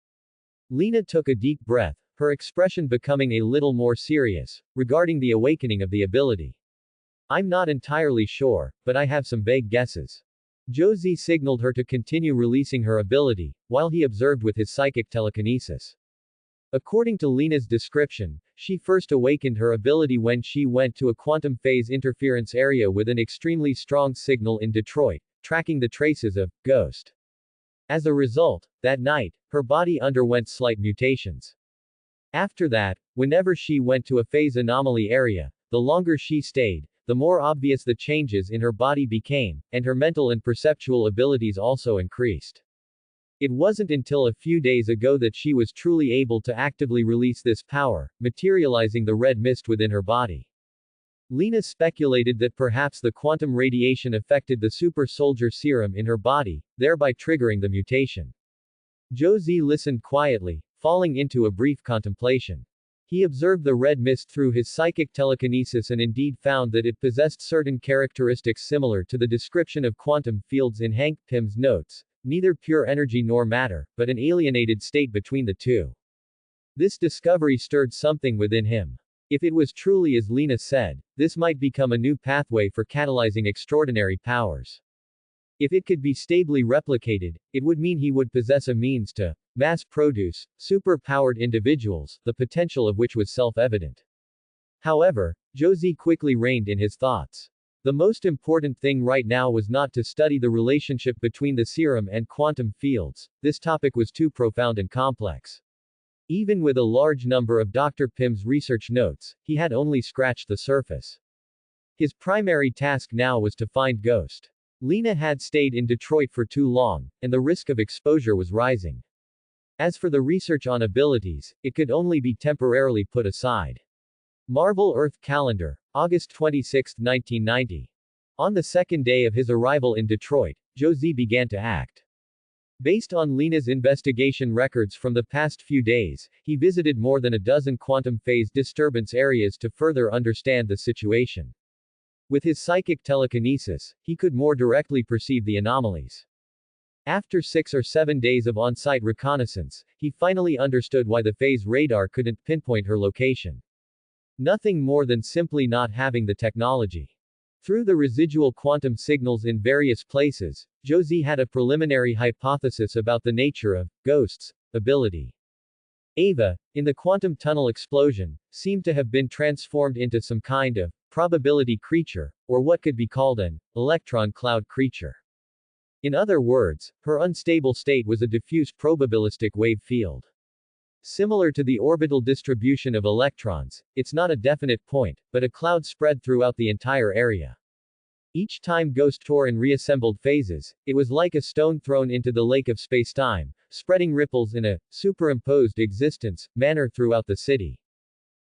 Lena took a deep breath, her expression becoming a little more serious, regarding the awakening of the ability. I'm not entirely sure, but I have some vague guesses. Josie signaled her to continue releasing her ability, while he observed with his psychic telekinesis. According to Lena's description, she first awakened her ability when she went to a quantum phase interference area with an extremely strong signal in Detroit, tracking the traces of ghost. As a result, that night, her body underwent slight mutations. After that, whenever she went to a phase anomaly area, the longer she stayed, the more obvious the changes in her body became, and her mental and perceptual abilities also increased. It wasn't until a few days ago that she was truly able to actively release this power, materializing the red mist within her body. Lena speculated that perhaps the quantum radiation affected the super soldier serum in her body, thereby triggering the mutation. Josie listened quietly, falling into a brief contemplation. He observed the red mist through his psychic telekinesis and indeed found that it possessed certain characteristics similar to the description of quantum fields in Hank Pym's notes. Neither pure energy nor matter, but an alienated state between the two. This discovery stirred something within him. If it was truly as Lena said, this might become a new pathway for catalyzing extraordinary powers. If it could be stably replicated, it would mean he would possess a means to mass-produce super-powered individuals, the potential of which was self-evident. However, Josie quickly reined in his thoughts. The most important thing right now was not to study the relationship between the serum and quantum fields. This topic was too profound and complex. Even with a large number of Dr. Pym's research notes, he had only scratched the surface. His primary task now was to find Ghost. Lena had stayed in Detroit for too long, and the risk of exposure was rising. As for the research on abilities, it could only be temporarily put aside. Marvel Earth Calendar, August 26, 1990. On the second day of his arrival in Detroit, Josie began to act. Based on Lena's investigation records from the past few days, he visited more than a dozen quantum phase disturbance areas to further understand the situation. With his psychic telekinesis, he could more directly perceive the anomalies. After 6 or 7 days of on-site reconnaissance, he finally understood why the phase radar couldn't pinpoint her location. Nothing more than simply not having the technology. Through the residual quantum signals in various places, Josie had a preliminary hypothesis about the nature of Ghost's ability. Ava, in the quantum tunnel explosion, seemed to have been transformed into some kind of probability creature, or what could be called an electron cloud creature. In other words, her unstable state was a diffuse probabilistic wave field. Similar to the orbital distribution of electrons, it's not a definite point, but a cloud spread throughout the entire area. Each time Ghost tore in reassembled phases, it was like a stone thrown into the lake of spacetime, spreading ripples in a superimposed existence manner throughout the city.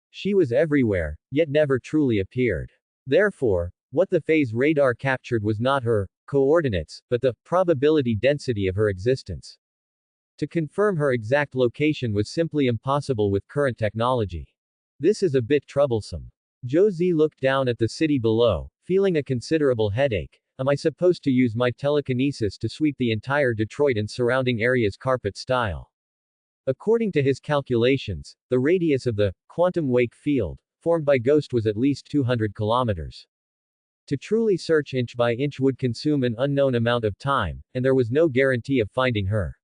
She was everywhere, yet never truly appeared. Therefore, what the phase radar captured was not her coordinates, but the probability density of her existence. To confirm her exact location was simply impossible with current technology. This is a bit troublesome. Josie looked down at the city below, feeling a considerable headache. Am I supposed to use my telekinesis to sweep the entire Detroit and surrounding areas carpet style? According to his calculations, the radius of the quantum wake field formed by Ghost was at least 200 kilometers. To truly search inch by inch would consume an unknown amount of time, and there was no guarantee of finding her.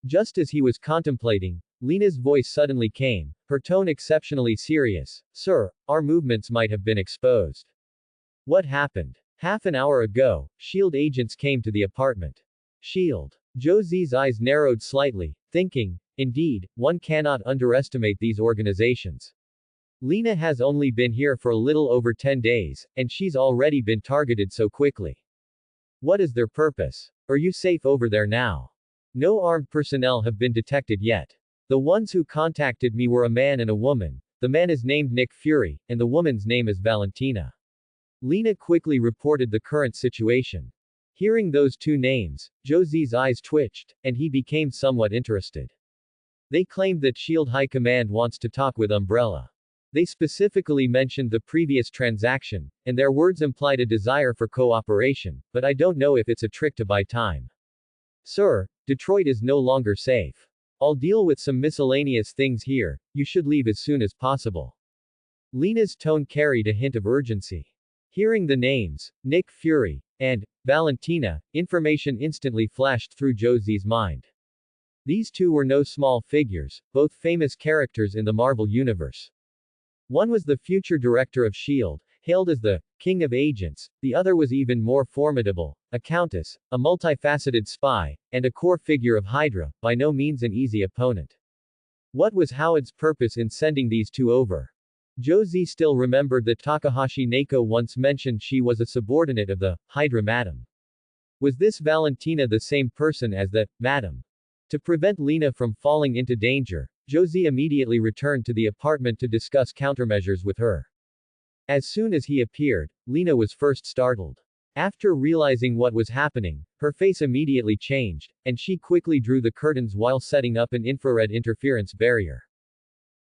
Just as he was contemplating, Lena's voice suddenly came, her tone exceptionally serious. Sir, our movements might have been exposed. What happened? Half an hour ago, SHIELD agents came to the apartment. SHIELD. Josie's eyes narrowed slightly, thinking, indeed, one cannot underestimate these organizations. Lena has only been here for a little over 10 days, and she's already been targeted so quickly. What is their purpose? Are you safe over there now? No armed personnel have been detected yet. The ones who contacted me were a man and a woman. The man is named Nick Fury, and the woman's name is Valentina. Lena quickly reported the current situation. Hearing those two names, Josie's eyes twitched, and he became somewhat interested. They claimed that SHIELD High Command wants to talk with Umbrella. They specifically mentioned the previous transaction, and their words implied a desire for cooperation, but I don't know if it's a trick to buy time. Sir, Detroit is no longer safe. I'll deal with some miscellaneous things here, you should leave as soon as possible. Lena's tone carried a hint of urgency. Hearing the names, Nick Fury, and Valentina, information instantly flashed through Josie's mind. These two were no small figures, both famous characters in the Marvel Universe. One was the future director of SHIELD, hailed as the King of Agents, the other was even more formidable, a countess, a multifaceted spy, and a core figure of Hydra, by no means an easy opponent. What was Howard's purpose in sending these two over? Josie still remembered that Takahashi Neko once mentioned she was a subordinate of the Hydra Madam. Was this Valentina the same person as the Madam? To prevent Lena from falling into danger, Josie immediately returned to the apartment to discuss countermeasures with her. As soon as he appeared, Lena was first startled. After realizing what was happening, her face immediately changed, and she quickly drew the curtains while setting up an infrared interference barrier.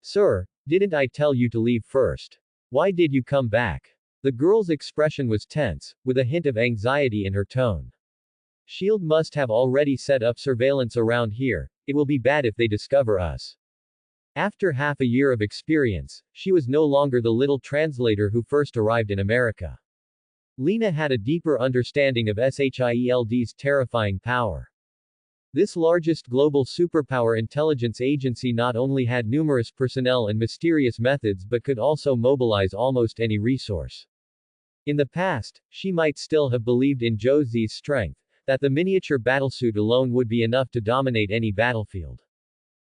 Sir, didn't I tell you to leave first? Why did you come back? The girl's expression was tense, with a hint of anxiety in her tone. SHIELD must have already set up surveillance around here, it will be bad if they discover us. After half a year of experience, she was no longer the little translator who first arrived in America. Lena had a deeper understanding of SHIELD's terrifying power. This largest global superpower intelligence agency not only had numerous personnel and mysterious methods but could also mobilize almost any resource. In the past, she might still have believed in Josie's strength, that the miniature battlesuit alone would be enough to dominate any battlefield.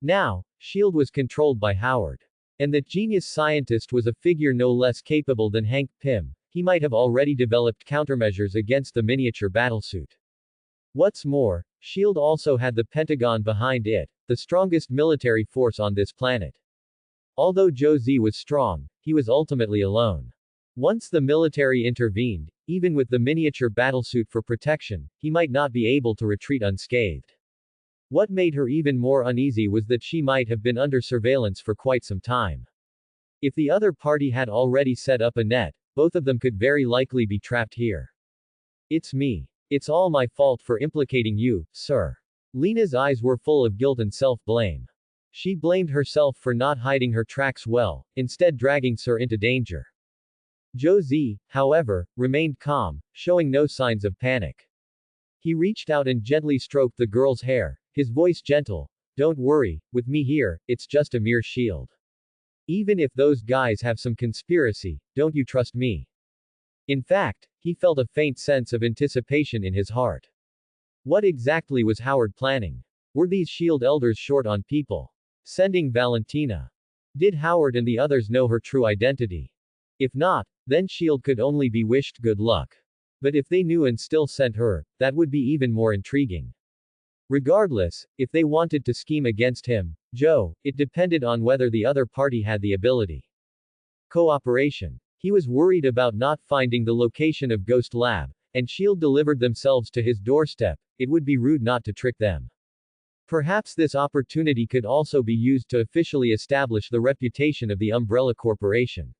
Now, SHIELD was controlled by Howard. And that genius scientist was a figure no less capable than Hank Pym. He might have already developed countermeasures against the miniature battlesuit. What's more, SHIELD also had the Pentagon behind it, the strongest military force on this planet. Although Josie was strong, he was ultimately alone. Once the military intervened, even with the miniature battlesuit for protection, he might not be able to retreat unscathed. What made her even more uneasy was that she might have been under surveillance for quite some time. If the other party had already set up a net, both of them could very likely be trapped here. It's me. It's all my fault for implicating you, sir. Lena's eyes were full of guilt and self-blame. She blamed herself for not hiding her tracks well, instead dragging Sir into danger. Josie, however, remained calm, showing no signs of panic. He reached out and gently stroked the girl's hair, his voice gentle. Don't worry, with me here, it's just a mere shield. Even if those guys have some conspiracy, don't you trust me? In fact, he felt a faint sense of anticipation in his heart. What exactly was Howard planning? Were these SHIELD elders short on people? Sending Valentina? Did Howard and the others know her true identity? If not, then SHIELD could only be wished good luck. But if they knew and still sent her, that would be even more intriguing. Regardless, if they wanted to scheme against him, Joe, it depended on whether the other party had the ability. Cooperation. He was worried about not finding the location of Ghost Lab, and SHIELD delivered themselves to his doorstep, it would be rude not to trick them. Perhaps this opportunity could also be used to officially establish the reputation of the Umbrella Corporation.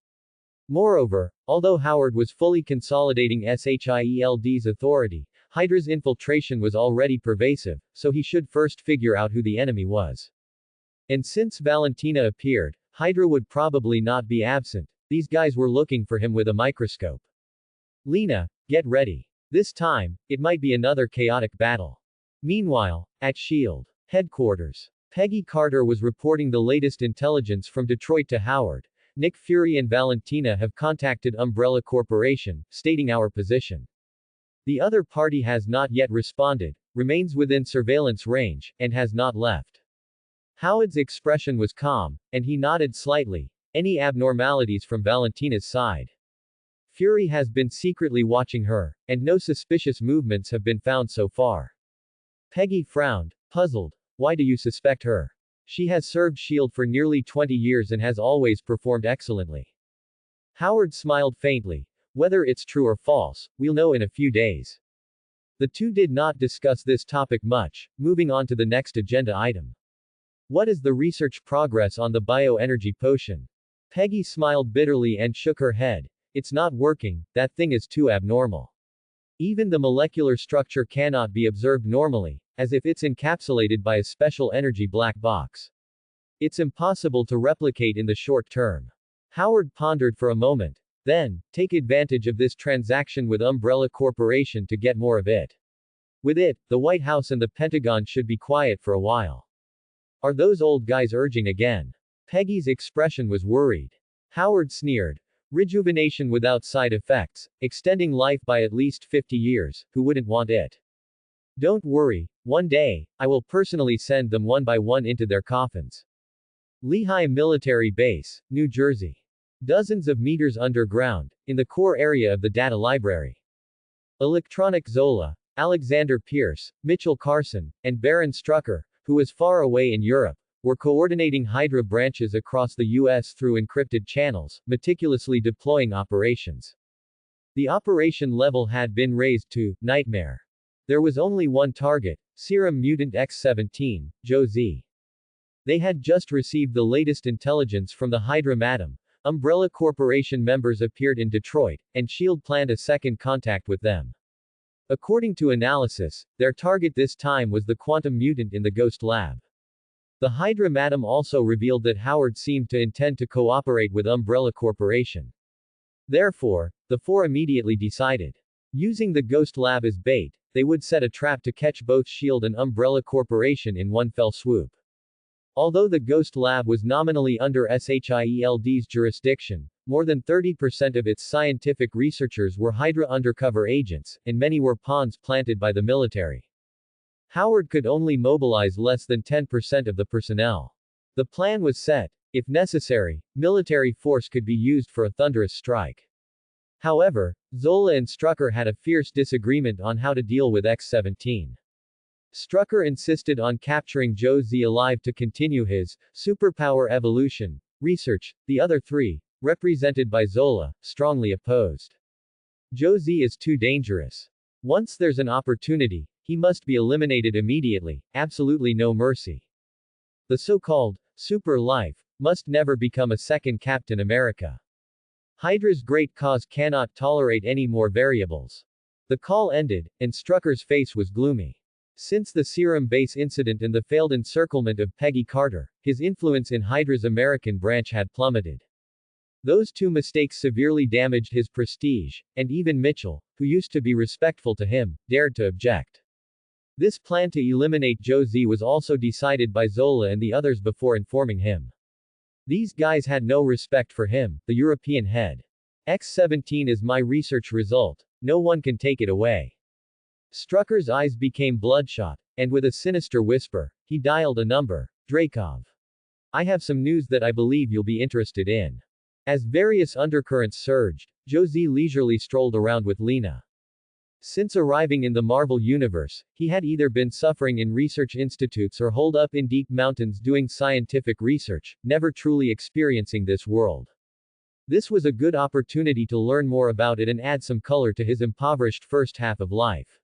Moreover, although Howard was fully consolidating SHIELD's authority, Hydra's infiltration was already pervasive, so he should first figure out who the enemy was. And since Valentina appeared, Hydra would probably not be absent. These guys were looking for him with a microscope. Lena, get ready. This time, it might be another chaotic battle. Meanwhile, at SHIELD headquarters, Peggy Carter was reporting the latest intelligence from Detroit to Howard. Nick Fury and Valentina have contacted Umbrella Corporation, stating our position. The other party has not yet responded, remains within surveillance range, and has not left. Howard's expression was calm, and he nodded slightly. Any abnormalities from Valentina's side? Fury has been secretly watching her, and no suspicious movements have been found so far. Peggy frowned, puzzled. Why do you suspect her? She has served SHIELD for nearly 20 years and has always performed excellently. Howard smiled faintly. Whether it's true or false, we'll know in a few days. The two did not discuss this topic much, moving on to the next agenda item. What is the research progress on the bioenergy potion? Peggy smiled bitterly and shook her head. It's not working, that thing is too abnormal. Even the molecular structure cannot be observed normally, as if it's encapsulated by a special energy black box. It's impossible to replicate in the short term. Howard pondered for a moment. Then, take advantage of this transaction with Umbrella Corporation to get more of it. With it, the White House and the Pentagon should be quiet for a while. Are those old guys urging again? Peggy's expression was worried. Howard sneered. Rejuvenation without side effects, extending life by at least 50 years, who wouldn't want it? Don't worry, one day, I will personally send them one by one into their coffins. Lehigh Military Base, New Jersey. Dozens of meters underground, in the core area of the data library. Electronic Zola, Alexander Pierce, Mitchell Carson, and Baron Strucker, who was far away in Europe, were coordinating Hydra branches across the U.S. through encrypted channels, meticulously deploying operations. The operation level had been raised to nightmare. There was only one target, Serum Mutant X-17, Joe Z. They had just received the latest intelligence from the Hydra Madam. Umbrella Corporation members appeared in Detroit, and SHIELD planned a second contact with them. According to analysis, their target this time was the quantum mutant in the Ghost Lab. The Hydra Madam also revealed that Howard seemed to intend to cooperate with Umbrella Corporation. Therefore, the four immediately decided. Using the Ghost Lab as bait, they would set a trap to catch both SHIELD and Umbrella Corporation in one fell swoop. Although the Ghost Lab was nominally under SHIELD's jurisdiction, more than 30% of its scientific researchers were Hydra undercover agents, and many were pawns planted by the military. Howard could only mobilize less than 10% of the personnel. The plan was set. If necessary, military force could be used for a thunderous strike. However, Zola and Strucker had a fierce disagreement on how to deal with X-17. Strucker insisted on capturing Joe Z alive to continue his superpower evolution research. The other three, represented by Zola, strongly opposed. Joe Z is too dangerous. Once there's an opportunity, he must be eliminated immediately, absolutely no mercy. The so-called super life must never become a second Captain America. Hydra's great cause cannot tolerate any more variables. The call ended, and Strucker's face was gloomy. Since the Serum base incident and the failed encirclement of Peggy Carter, his influence in Hydra's American branch had plummeted. Those two mistakes severely damaged his prestige, and even Mitchell, who used to be respectful to him, dared to object. This plan to eliminate Joe Z was also decided by Zola and the others before informing him. These guys had no respect for him, the European head. X-17 is my research result. No one can take it away. Strucker's eyes became bloodshot, and with a sinister whisper, he dialed a number. Drakov. I have some news that I believe you'll be interested in. As various undercurrents surged, Joe Z leisurely strolled around with Lena. Since arriving in the Marvel Universe, he had either been suffering in research institutes or holed up in deep mountains doing scientific research, never truly experiencing this world. This was a good opportunity to learn more about it and add some color to his impoverished first half of life.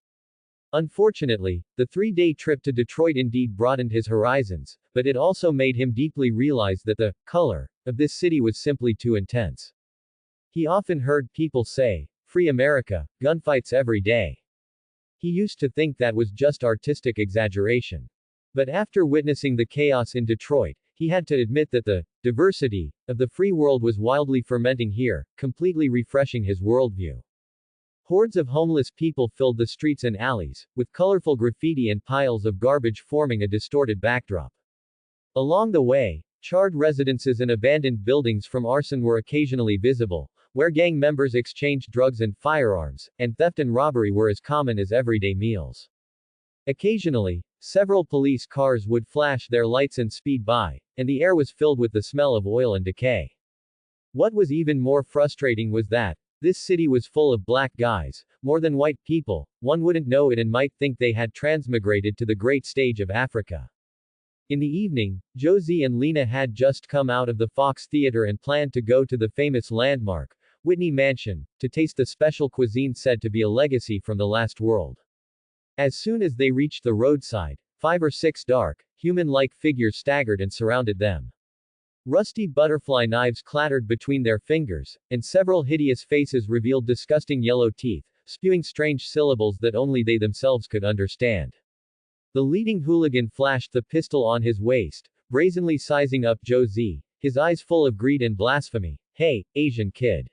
Unfortunately, the 3-day trip to Detroit indeed broadened his horizons, but it also made him deeply realize that the color of this city was simply too intense. He often heard people say, "Free America, gunfights every day." He used to think that was just artistic exaggeration. But after witnessing the chaos in Detroit, he had to admit that the diversity of the free world was wildly fermenting here, completely refreshing his worldview. Hordes of homeless people filled the streets and alleys, with colorful graffiti and piles of garbage forming a distorted backdrop. Along the way, charred residences and abandoned buildings from arson were occasionally visible, where gang members exchanged drugs and firearms, and theft and robbery were as common as everyday meals. Occasionally, several police cars would flash their lights and speed by, and the air was filled with the smell of oil and decay. What was even more frustrating was that, this city was full of black guys, more than white people. One wouldn't know it and might think they had transmigrated to the great stage of Africa. In the evening, Josie and Lena had just come out of the Fox Theater and planned to go to the famous landmark, Whitney Mansion, to taste the special cuisine said to be a legacy from the last world. As soon as they reached the roadside, 5 or 6 dark, human-like figures staggered and surrounded them. Rusty butterfly knives clattered between their fingers, and several hideous faces revealed disgusting yellow teeth, spewing strange syllables that only they themselves could understand. The leading hooligan flashed the pistol on his waist, brazenly sizing up Josie, his eyes full of greed and blasphemy. "Hey, Asian kid."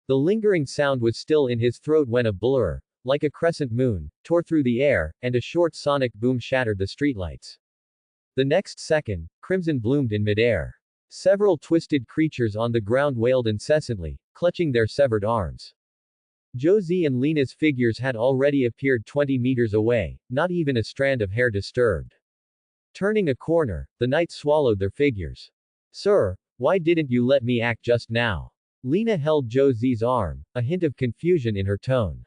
The lingering sound was still in his throat when a blur, like a crescent moon, tore through the air, and a short sonic boom shattered the streetlights. The next second, crimson bloomed in midair. Several twisted creatures on the ground wailed incessantly, clutching their severed arms. Josie and Lena's figures had already appeared 20 meters away, not even a strand of hair disturbed. Turning a corner, the knight swallowed their figures. "Sir, why didn't you let me act just now?" Lena held Josie's arm, a hint of confusion in her tone.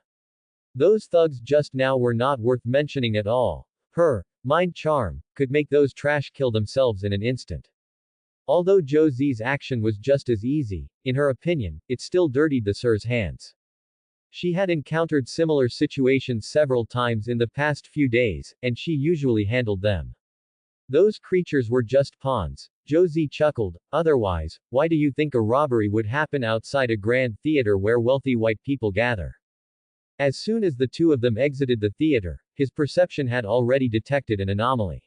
"Those thugs just now were not worth mentioning at all. Her mind charm could make those trash kill themselves in an instant." Although Josie's action was just as easy, in her opinion, it still dirtied the sir's hands. She had encountered similar situations several times in the past few days, and she usually handled them. "Those creatures were just pawns," Josie chuckled. "Otherwise, why do you think a robbery would happen outside a grand theater where wealthy white people gather?" As soon as the two of them exited the theater, his perception had already detected an anomaly.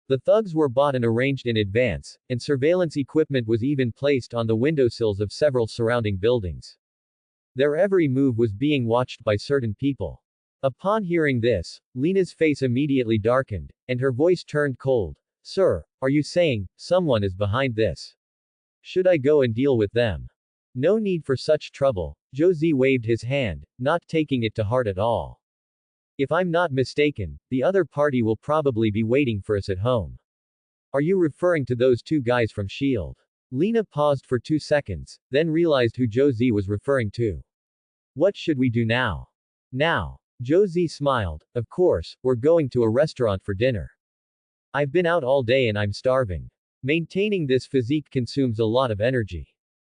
The thugs were bought and arranged in advance, and surveillance equipment was even placed on the windowsills of several surrounding buildings. Their every move was being watched by certain people. Upon hearing this, Lena's face immediately darkened, and her voice turned cold. "Sir, are you saying someone is behind this? Should I go and deal with them?" "No need for such trouble," Josie waved his hand, not taking it to heart at all. "If I'm not mistaken, the other party will probably be waiting for us at home." "Are you referring to those 2 guys from S.H.I.E.L.D.? Lena paused for 2 seconds, then realized who Josie was referring to. "What should we do now?" "Now?" Josie smiled. "Of course, we're going to a restaurant for dinner. I've been out all day and I'm starving. Maintaining this physique consumes a lot of energy."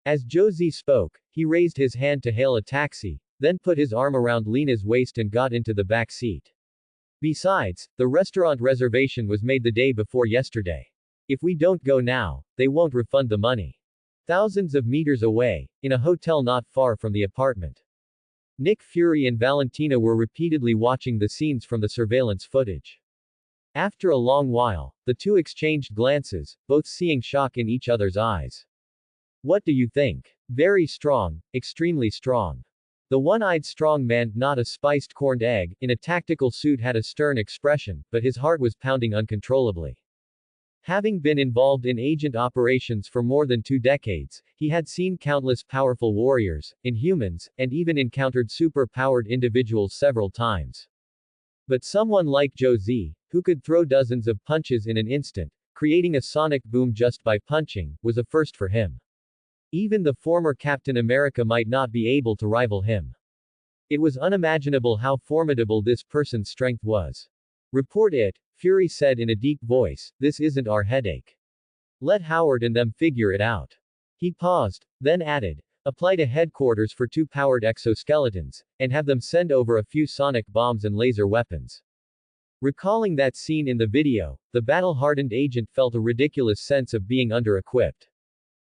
As Josie spoke, he raised his hand to hail a taxi, then put his arm around Lena's waist and got into the back seat. "Besides, the restaurant reservation was made the day before yesterday. If we don't go now, they won't refund the money." Thousands of meters away, in a hotel not far from the apartment, Nick Fury and Valentina were repeatedly watching the scenes from the surveillance footage. After a long while, the two exchanged glances, both seeing shock in each other's eyes. "What do you think?" "Very strong, extremely strong." The one-eyed strong man, not a spiced corned egg, in a tactical suit had a stern expression, but his heart was pounding uncontrollably. Having been involved in agent operations for more than 2 decades, he had seen countless powerful warriors, Inhumans, and even encountered super-powered individuals several times. But someone like Josie, who could throw dozens of punches in an instant, creating a sonic boom just by punching, was a first for him. Even the former Captain America might not be able to rival him. It was unimaginable how formidable this person's strength was. "Report it," Fury said in a deep voice, "this isn't our headache. Let Howard and them figure it out." He paused, then added, apply to headquarters for 2 powered exoskeletons, and have them send over a few sonic bombs and laser weapons. Recalling that scene in the video, the battle-hardened agent felt a ridiculous sense of being under-equipped.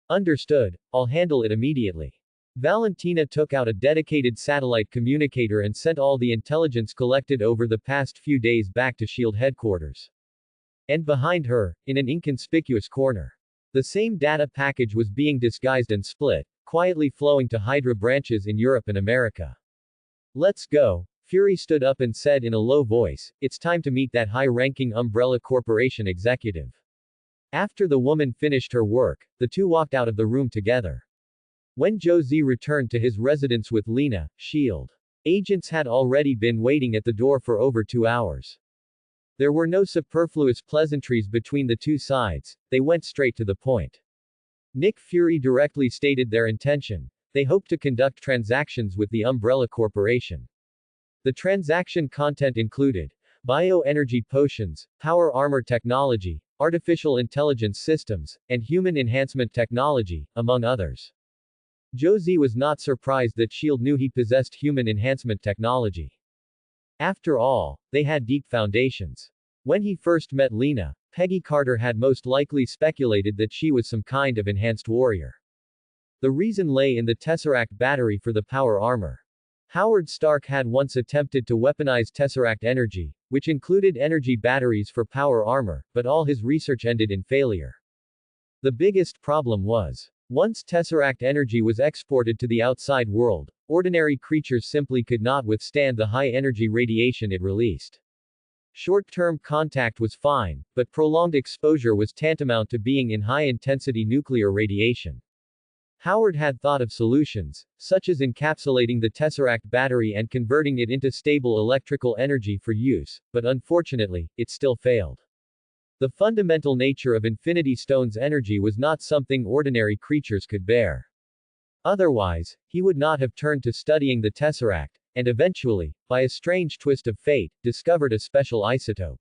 Understood, I'll handle it immediately. Valentina took out a dedicated satellite communicator and sent all the intelligence collected over the past few days back to SHIELD headquarters. And behind her, in an inconspicuous corner, the same data package was being disguised and split, quietly flowing to Hydra branches in Europe and America. Let's go. Fury stood up and said in a low voice, it's time to meet that high-ranking Umbrella Corporation executive. After the woman finished her work, the two walked out of the room together. When Josie returned to his residence with Lena, SHIELD agents had already been waiting at the door for over 2 hours. There were no superfluous pleasantries between the two sides, they went straight to the point. Nick Fury directly stated their intention. They hoped to conduct transactions with the Umbrella Corporation. The transaction content included bioenergy potions, power armor technology, artificial intelligence systems, and human enhancement technology, among others. Josie was not surprised that SHIELD knew he possessed human enhancement technology. After all, they had deep foundations. When he first met Lena, Peggy Carter had most likely speculated that she was some kind of enhanced warrior. The reason lay in the Tesseract battery for the power armor. Howard Stark had once attempted to weaponize Tesseract energy, which included energy batteries for power armor, but all his research ended in failure. The biggest problem was, once Tesseract energy was exported to the outside world, ordinary creatures simply could not withstand the high-energy radiation it released. Short-term contact was fine, but prolonged exposure was tantamount to being in high-intensity nuclear radiation. Howard had thought of solutions, such as encapsulating the Tesseract battery and converting it into stable electrical energy for use, but unfortunately, it still failed. The fundamental nature of Infinity Stone's energy was not something ordinary creatures could bear. Otherwise, he would not have turned to studying the Tesseract, and eventually, by a strange twist of fate, discovered a special isotope.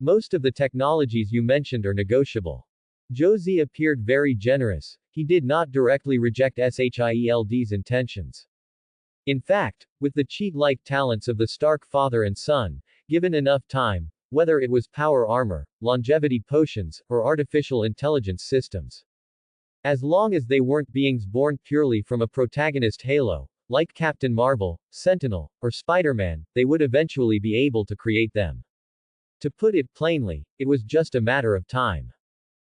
Most of the technologies you mentioned are negotiable. Josie appeared very generous. He did not directly reject SHIELD's intentions. In fact, with the cheat-like talents of the Stark father and son, given enough time, whether it was power armor, longevity potions, or artificial intelligence systems. As long as they weren't beings born purely from a protagonist halo, like Captain Marvel, Sentinel, or Spider-Man, they would eventually be able to create them. To put it plainly, it was just a matter of time.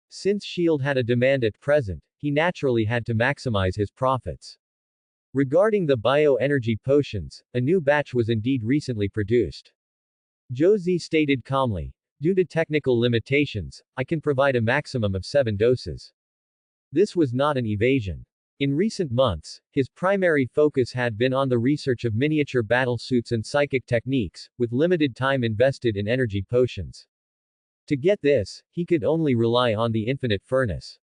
Since SHIELD had a demand at present, he naturally had to maximize his profits. Regarding the bioenergy potions, a new batch was indeed recently produced. Josie stated calmly, due to technical limitations, I can provide a maximum of 7 doses. This was not an evasion. In recent months, his primary focus had been on the research of miniature battle suits and psychic techniques, with limited time invested in energy potions. To get this, he could only rely on the infinite furnace.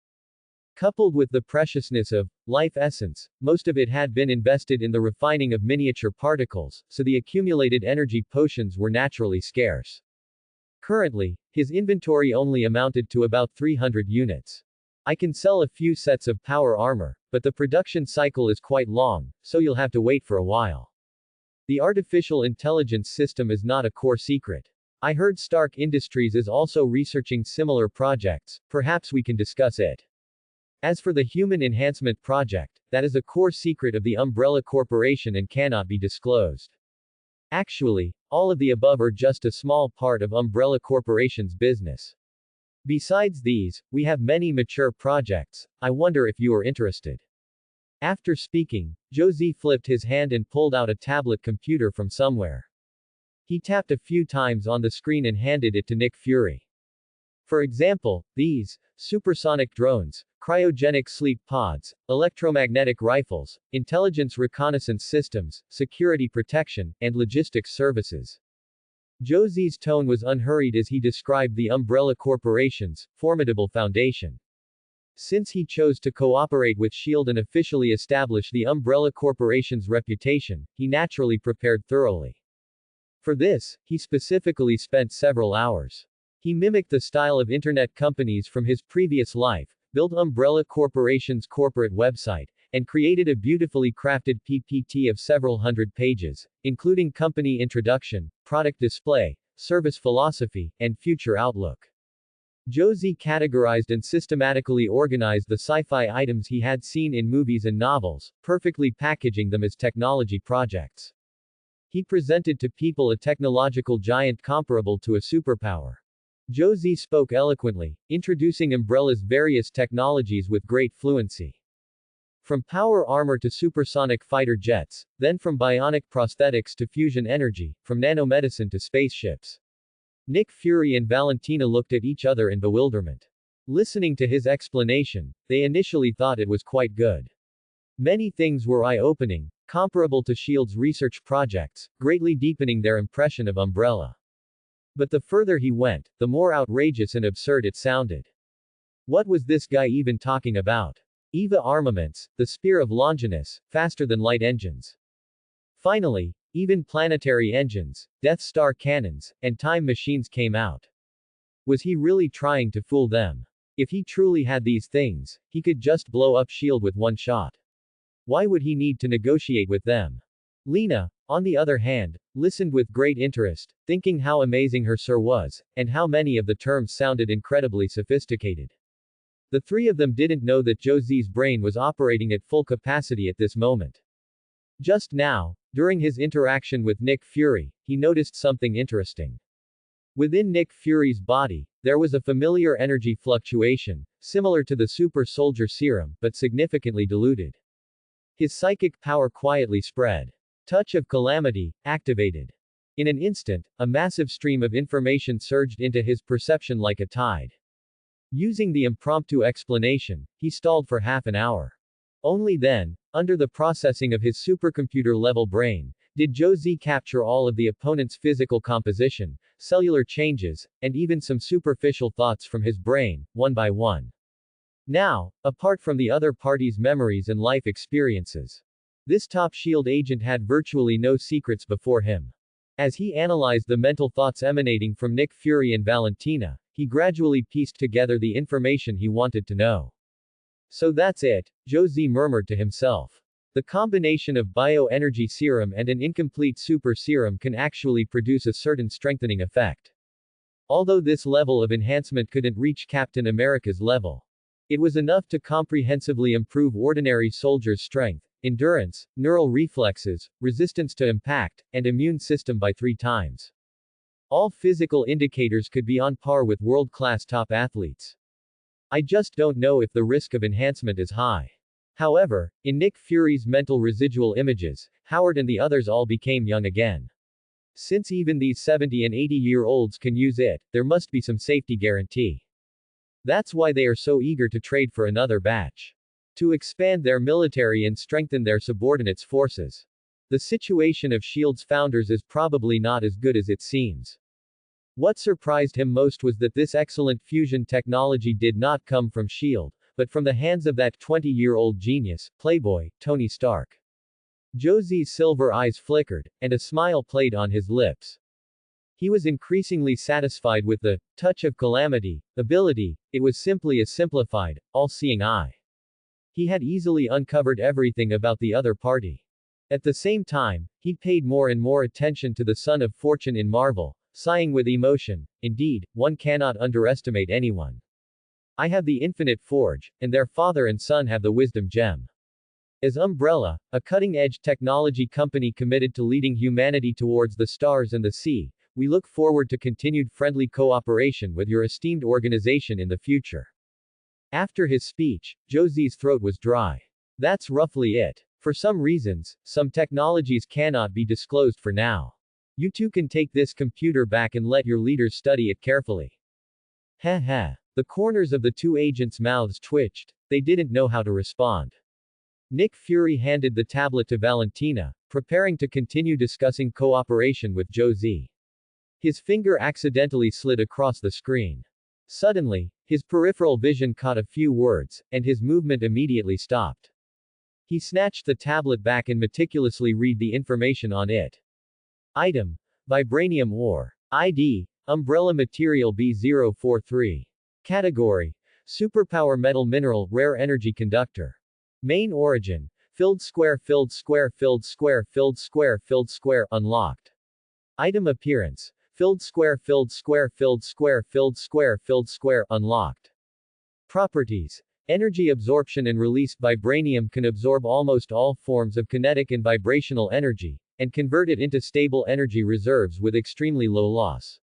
Coupled with the preciousness of life essence, most of it had been invested in the refining of miniature particles, so the accumulated energy potions were naturally scarce. Currently, his inventory only amounted to about 300 units. I can sell a few sets of power armor, but the production cycle is quite long, so you'll have to wait for a while. The artificial intelligence system is not a core secret. I heard Stark Industries is also researching similar projects, perhaps we can discuss it. As for the Human Enhancement Project, that is a core secret of the Umbrella Corporation and cannot be disclosed. Actually, all of the above are just a small part of Umbrella Corporation's business. Besides these, we have many mature projects. I wonder if you are interested. After speaking, Josie flipped his hand and pulled out a tablet computer from somewhere. He tapped a few times on the screen and handed it to Nick Fury. For example, these supersonic drones, cryogenic sleep pods, electromagnetic rifles, intelligence reconnaissance systems, security protection, and logistics services. Josie's tone was unhurried as he described the Umbrella Corporation's formidable foundation. Since he chose to cooperate with SHIELD and officially establish the Umbrella Corporation's reputation, he naturally prepared thoroughly. For this, he specifically spent several hours. He mimicked the style of internet companies from his previous life, built Umbrella Corporation's corporate website, and created a beautifully crafted PPT of several hundred pages, including company introduction, product display, service philosophy, and future outlook. Josie categorized and systematically organized the sci-fi items he had seen in movies and novels, perfectly packaging them as technology projects. He presented to people a technological giant comparable to a superpower. Josie spoke eloquently, introducing Umbrella's various technologies with great fluency. From power armor to supersonic fighter jets, then from bionic prosthetics to fusion energy, from nanomedicine to spaceships. Nick Fury and Valentina looked at each other in bewilderment. Listening to his explanation, they initially thought it was quite good. Many things were eye-opening, comparable to S.H.I.E.L.D.'s research projects, greatly deepening their impression of Umbrella. But the further he went, the more outrageous and absurd it sounded. What was this guy even talking about? EVA armaments, the spear of Longinus, faster than light engines. Finally, even planetary engines, Death Star cannons, and time machines came out. Was he really trying to fool them? If he truly had these things, he could just blow up S.H.I.E.L.D. with one shot. Why would he need to negotiate with them? Lena, on the other hand, listened with great interest, thinking how amazing her sir was, and how many of the terms sounded incredibly sophisticated. The three of them didn't know that Josie's brain was operating at full capacity at this moment. Just now, during his interaction with Nick Fury, he noticed something interesting. Within Nick Fury's body, there was a familiar energy fluctuation, similar to the super soldier serum, but significantly diluted. His psychic power quietly spread. Touch of Calamity, activated. In an instant, a massive stream of information surged into his perception like a tide. Using the impromptu explanation, he stalled for half an hour. Only then, under the processing of his supercomputer-level brain, did Josie capture all of the opponent's physical composition, cellular changes, and even some superficial thoughts from his brain, one by one. Now, apart from the other party's memories and life experiences, this top S.H.I.E.L.D. agent had virtually no secrets before him. As he analyzed the mental thoughts emanating from Nick Fury and Valentina, he gradually pieced together the information he wanted to know. So that's it, Josie murmured to himself. The combination of bioenergy serum and an incomplete super serum can actually produce a certain strengthening effect. Although this level of enhancement couldn't reach Captain America's level, it was enough to comprehensively improve ordinary soldiers' strength, endurance, neural reflexes, resistance to impact, and immune system by 3 times. All physical indicators could be on par with world-class top athletes. I just don't know if the risk of enhancement is high. However, in Nick Fury's mental residual images, Howard and the others all became young again. Since even these 70 and 80-year-olds can use it, there must be some safety guarantee. That's why they are so eager to trade for another batch. To expand their military and strengthen their subordinates' forces. The situation of S.H.I.E.L.D.'s founders is probably not as good as it seems. What surprised him most was that this excellent fusion technology did not come from S.H.I.E.L.D., but from the hands of that 20-year-old genius, playboy, Tony Stark. Josie's silver eyes flickered, and a smile played on his lips. He was increasingly satisfied with the touch of calamity ability. It was simply a simplified, all-seeing eye. He had easily uncovered everything about the other party. At the same time, he paid more and more attention to the son of fortune in Marvel, sighing with emotion. Indeed, one cannot underestimate anyone. I have the Infinite Forge, and their father and son have the Wisdom Gem. As Umbrella, a cutting-edge technology company committed to leading humanity towards the stars and the sea, we look forward to continued friendly cooperation with your esteemed organization in the future. After his speech, Josie's throat was dry. That's roughly it. For some reasons, some technologies cannot be disclosed for now. You two can take this computer back and let your leaders study it carefully. Heh heh. The corners of the two agents' mouths twitched. They didn't know how to respond. Nick Fury handed the tablet to Valentina, preparing to continue discussing cooperation with Josie. His finger accidentally slid across the screen. Suddenly, his peripheral vision caught a few words, and his movement immediately stopped. He snatched the tablet back and meticulously read the information on it. Item: Vibranium ore. ID: Umbrella Material B043. Category: Superpower Metal Mineral Rare Energy Conductor. Main origin. Filled square filled square filled square filled square filled square unlocked. Item appearance. Filled square filled square filled square filled square filled square unlocked. Properties. Energy absorption and release. Vibranium can absorb almost all forms of kinetic and vibrational energy, and convert it into stable energy reserves with extremely low loss.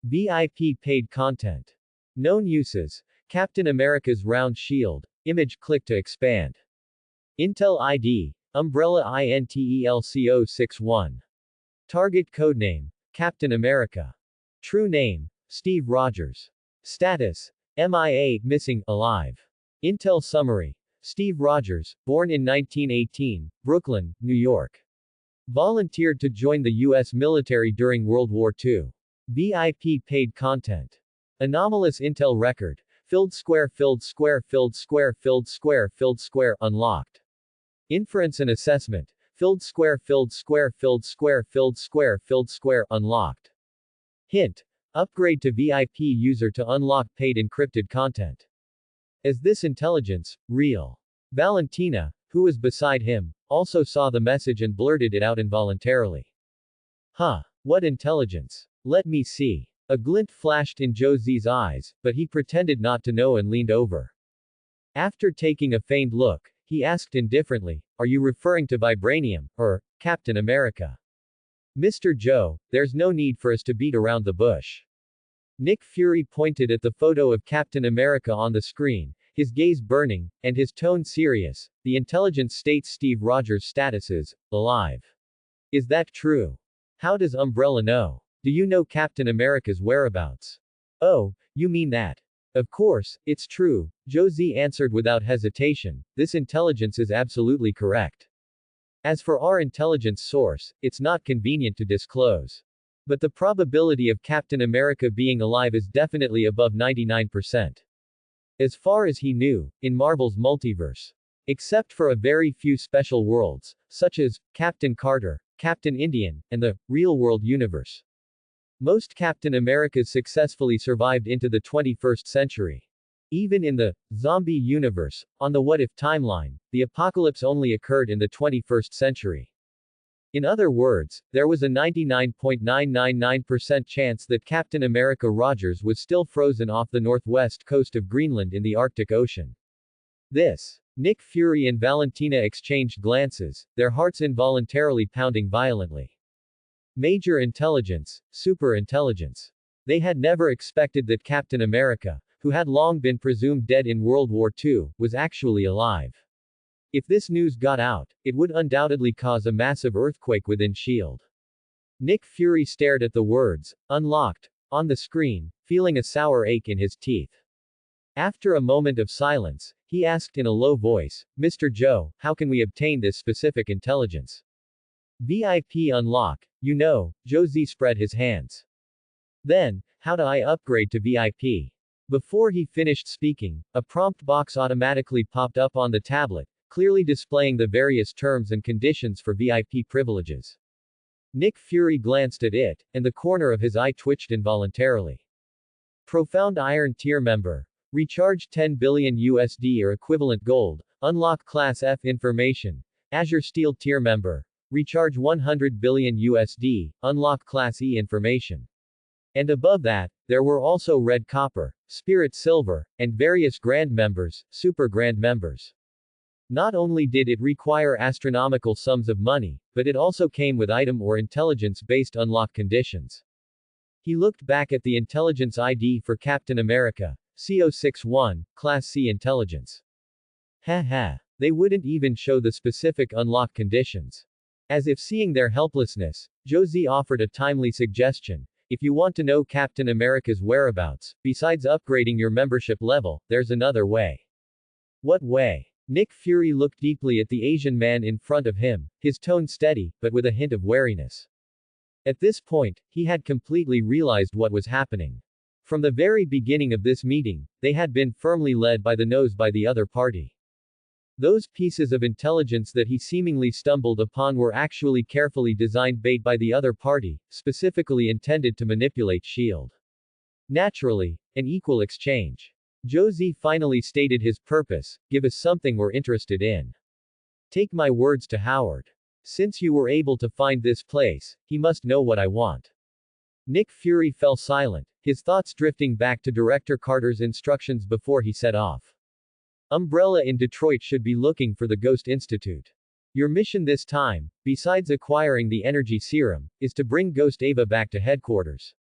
VIP paid content. Known uses. Captain America's round shield. Image click to expand. Intel ID. Umbrella INTELCO61. Target codename. Captain America. True name. Steve Rogers. Status. MIA, missing, alive. Intel summary. Steve Rogers, born in 1918, Brooklyn, New York. Volunteered to join the U.S. military during World War II. VIP paid content. Anomalous Intel record. Filled square filled square filled square filled square filled square unlocked. Inference and assessment. Filled square filled square filled square filled square filled square unlocked. Hint. Upgrade to VIP user to unlock paid encrypted content. Is this intelligence real? Valentina, who was beside him, also saw the message and blurted it out involuntarily. Huh. What intelligence? Let me see. A glint flashed in Josie's eyes, but he pretended not to know and leaned over. After taking a feigned look, he asked indifferently, "Are you referring to Vibranium, or Captain America?" "Mr. Joe, there's no need for us to beat around the bush." Nick Fury pointed at the photo of Captain America on the screen, his gaze burning, and his tone serious. The intelligence states Steve Rogers' status is alive. Is that true? How does Umbrella know? Do you know Captain America's whereabouts? Oh, you mean that? Of course, it's true, Josie answered without hesitation. This intelligence is absolutely correct. As for our intelligence source, it's not convenient to disclose. But the probability of Captain America being alive is definitely above 99%. As far as he knew, in Marvel's multiverse. Except for a very few special worlds, such as Captain Carter, Captain Indian, and the real-world universe. Most Captain Americas successfully survived into the 21st century. Even in the zombie universe, on the what-if timeline, the apocalypse only occurred in the 21st century. In other words, there was a 99.999% chance that Captain America Rogers was still frozen off the northwest coast of Greenland in the Arctic Ocean. Nick Fury and Valentina exchanged glances, their hearts involuntarily pounding violently. Major intelligence, super intelligence. They had never expected that Captain America, who had long been presumed dead in World War II, was actually alive. If this news got out, it would undoubtedly cause a massive earthquake within S.H.I.E.L.D. Nick Fury stared at the words, unlocked, on the screen, feeling a sour ache in his teeth. After a moment of silence, he asked in a low voice, "Mr. Joe, how can we obtain this specific intelligence?" VIP unlock, you know, Josie spread his hands. Then, how do I upgrade to VIP? Before he finished speaking, a prompt box automatically popped up on the tablet, clearly displaying the various terms and conditions for VIP privileges. Nick Fury glanced at it, and the corner of his eye twitched involuntarily. Profound Iron Tier member. Recharge 10 billion USD or equivalent gold. Unlock Class F information. Azure Steel Tier member. Recharge 100 billion USD. Unlock Class E information. And above that, there were also Red Copper, Spirit Silver, and various Grand Members, Super Grand Members. Not only did it require astronomical sums of money, but it also came with item or intelligence-based unlock conditions. He looked back at the intelligence ID for Captain America, CO61, Class C intelligence. Haha. They wouldn't even show the specific unlock conditions. As if seeing their helplessness, Josie offered a timely suggestion. If you want to know Captain America's whereabouts, besides upgrading your membership level, there's another way. What way? Nick Fury looked deeply at the Asian man in front of him, his tone steady, but with a hint of wariness. At this point, he had completely realized what was happening. From the very beginning of this meeting, they had been firmly led by the nose by the other party. Those pieces of intelligence that he seemingly stumbled upon were actually carefully designed bait by the other party, specifically intended to manipulate S.H.I.E.L.D. Naturally, an equal exchange. Josie finally stated his purpose: give us something we're interested in. Take my words to Howard. Since you were able to find this place, he must know what I want. Nick Fury fell silent, his thoughts drifting back to Director Carter's instructions before he set off. Umbrella in Detroit should be looking for the Ghost Institute. Your mission this time, besides acquiring the energy serum, is to bring Ghost Ava back to headquarters.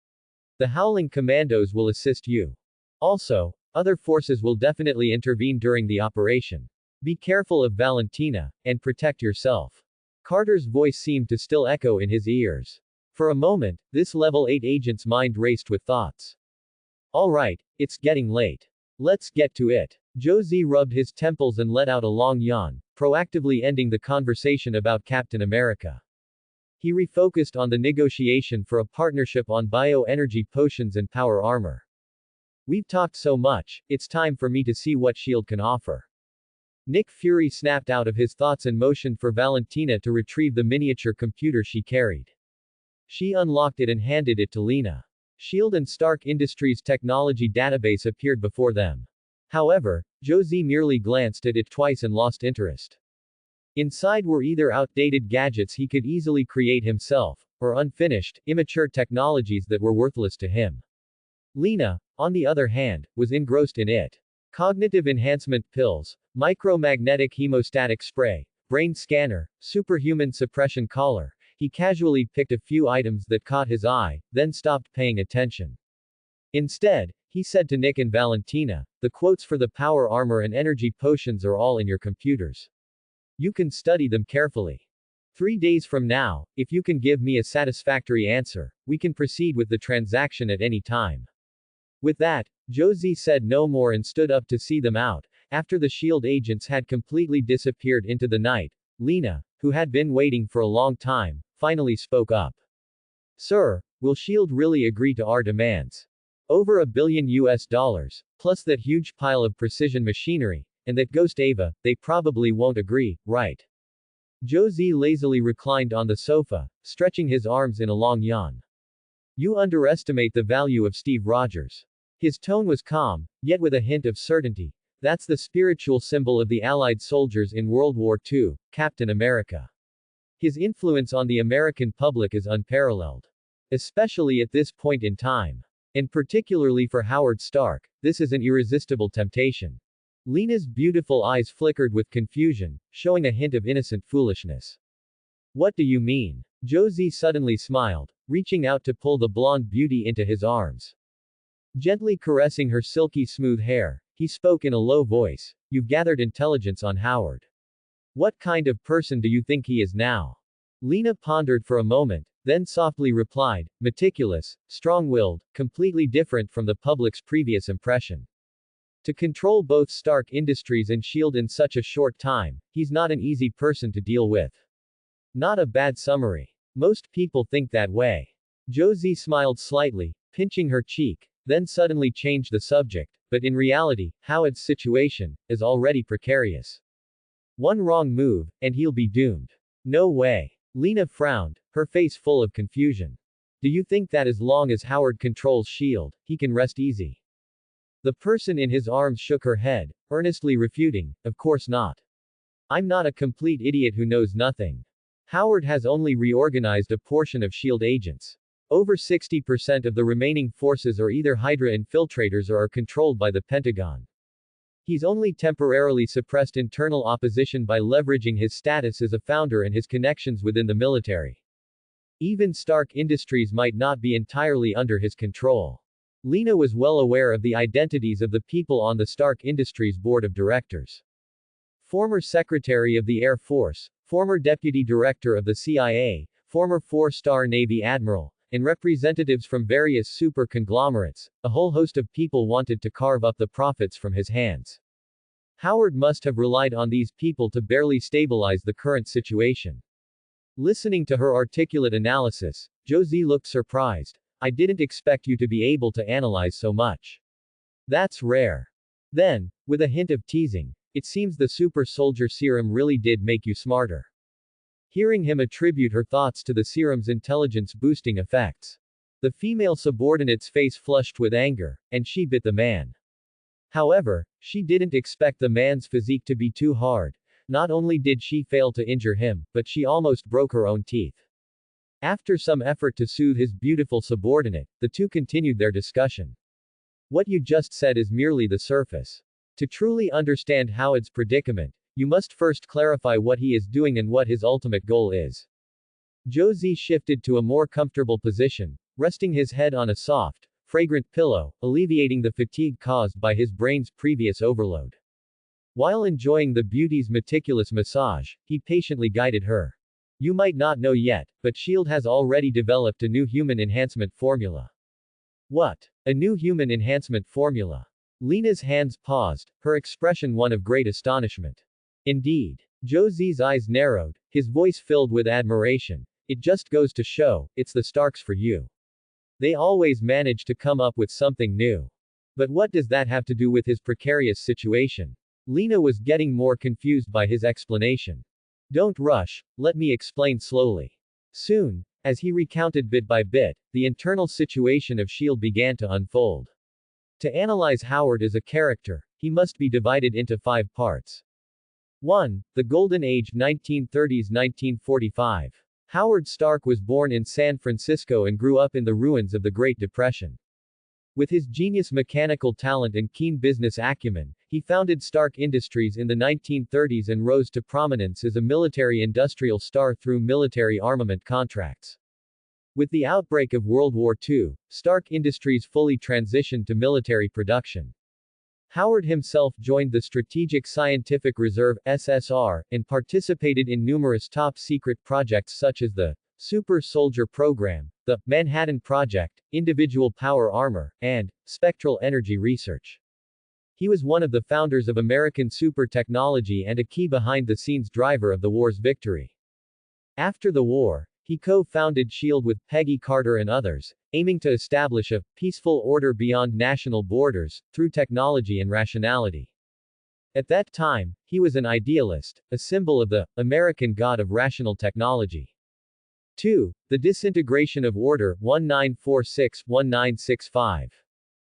The Howling Commandos will assist you. Also, other forces will definitely intervene during the operation. Be careful of Valentina, and protect yourself. Carter's voice seemed to still echo in his ears. For a moment, this level 8 agent's mind raced with thoughts. Alright, it's getting late. Let's get to it. Josie rubbed his temples and let out a long yawn, proactively ending the conversation about Captain America. He refocused on the negotiation for a partnership on bioenergy potions and power armor. We've talked so much, it's time for me to see what S.H.I.E.L.D. can offer. Nick Fury snapped out of his thoughts and motioned for Valentina to retrieve the miniature computer she carried. She unlocked it and handed it to Lena. S.H.I.E.L.D. and Stark Industries' technology database appeared before them. However, Josie merely glanced at it twice and lost interest. Inside were either outdated gadgets he could easily create himself, or unfinished, immature technologies that were worthless to him. Lena, on the other hand, was engrossed in it. Cognitive enhancement pills, micromagnetic hemostatic spray, brain scanner, superhuman suppression collar. He casually picked a few items that caught his eye, then stopped paying attention. Instead, he said to Nick and Valentina, the quotes for the power armor and energy potions are all in your computers. You can study them carefully. 3 days from now, if you can give me a satisfactory answer, we can proceed with the transaction at any time. With that, Josie said no more and stood up to see them out. After the S.H.I.E.L.D. agents had completely disappeared into the night, Lena, who had been waiting for a long time, finally spoke up. Sir, will S.H.I.E.L.D. really agree to our demands? Over $1 billion, plus that huge pile of precision machinery, and that Ghost Ava, they probably won't agree, right? Josie lazily reclined on the sofa, stretching his arms in a long yawn. You underestimate the value of Steve Rogers. His tone was calm, yet with a hint of certainty. That's the spiritual symbol of the Allied soldiers in World War II, Captain America. His influence on the American public is unparalleled. Especially at this point in time. And particularly for Howard Stark, this is an irresistible temptation. Lena's beautiful eyes flickered with confusion, showing a hint of innocent foolishness. What do you mean? Josie suddenly smiled, reaching out to pull the blonde beauty into his arms. Gently caressing her silky smooth hair, he spoke in a low voice. You've gathered intelligence on Howard. What kind of person do you think he is now? Lena pondered for a moment, then softly replied, meticulous, strong-willed, completely different from the public's previous impression. To control both Stark Industries and S.H.I.E.L.D. in such a short time, he's not an easy person to deal with. Not a bad summary. Most people think that way. Josie smiled slightly, pinching her cheek, then suddenly changed the subject, but in reality, Howard's situation is already precarious. One wrong move, and he'll be doomed. No way. Lena frowned, her face full of confusion. Do you think that as long as Howard controls S.H.I.E.L.D., he can rest easy? The person in his arms shook her head, earnestly refuting, of course not. I'm not a complete idiot who knows nothing. Howard has only reorganized a portion of S.H.I.E.L.D. agents. Over 60% of the remaining forces are either Hydra infiltrators or are controlled by the Pentagon. He's only temporarily suppressed internal opposition by leveraging his status as a founder and his connections within the military. Even Stark Industries might not be entirely under his control. Lena was well aware of the identities of the people on the Stark Industries board of directors. Former Secretary of the Air Force, former Deputy Director of the CIA, former 4-star Navy Admiral, and representatives from various super conglomerates, a whole host of people wanted to carve up the profits from his hands. Howard must have relied on these people to barely stabilize the current situation. Listening to her articulate analysis, Josie looked surprised. I didn't expect you to be able to analyze so much. That's rare. Then, with a hint of teasing, it seems the super soldier serum really did make you smarter. Hearing him attribute her thoughts to the serum's intelligence-boosting effects. The female subordinate's face flushed with anger, and she bit the man. However, she didn't expect the man's physique to be too hard. Not only did she fail to injure him, but she almost broke her own teeth. After some effort to soothe his beautiful subordinate, the two continued their discussion. What you just said is merely the surface. To truly understand Howard's predicament, you must first clarify what he is doing and what his ultimate goal is. Josie shifted to a more comfortable position, resting his head on a soft, fragrant pillow, alleviating the fatigue caused by his brain's previous overload. While enjoying the beauty's meticulous massage, he patiently guided her. You might not know yet, but S.H.I.E.L.D. has already developed a new human enhancement formula. What? A new human enhancement formula? Lena's hands paused, her expression one of great astonishment. Indeed. Josie's eyes narrowed, his voice filled with admiration. It just goes to show, it's the Starks for you. They always manage to come up with something new. But what does that have to do with his precarious situation? Lena was getting more confused by his explanation. Don't rush, let me explain slowly. Soon, as he recounted bit by bit, the internal situation of S.H.I.E.L.D. began to unfold. To analyze Howard as a character, he must be divided into 5 parts. 1. The Golden Age 1930s-1945. Howard Stark was born in San Francisco and grew up in the ruins of the Great Depression. With his genius mechanical talent and keen business acumen, he founded Stark Industries in the 1930s and rose to prominence as a military-industrial star through military armament contracts. With the outbreak of World War II, Stark Industries fully transitioned to military production. Howard himself joined the Strategic Scientific Reserve (SSR) and participated in numerous top-secret projects such as the Super Soldier Program, the Manhattan Project, Individual Power Armor, and Spectral Energy Research. He was one of the founders of American super technology and a key behind-the-scenes driver of the war's victory. After the war, he co-founded S.H.I.E.L.D. with Peggy Carter and others, aiming to establish a peaceful order beyond national borders, through technology and rationality. At that time, he was an idealist, a symbol of the American god of rational technology. 2. The disintegration of Order 1946-1965.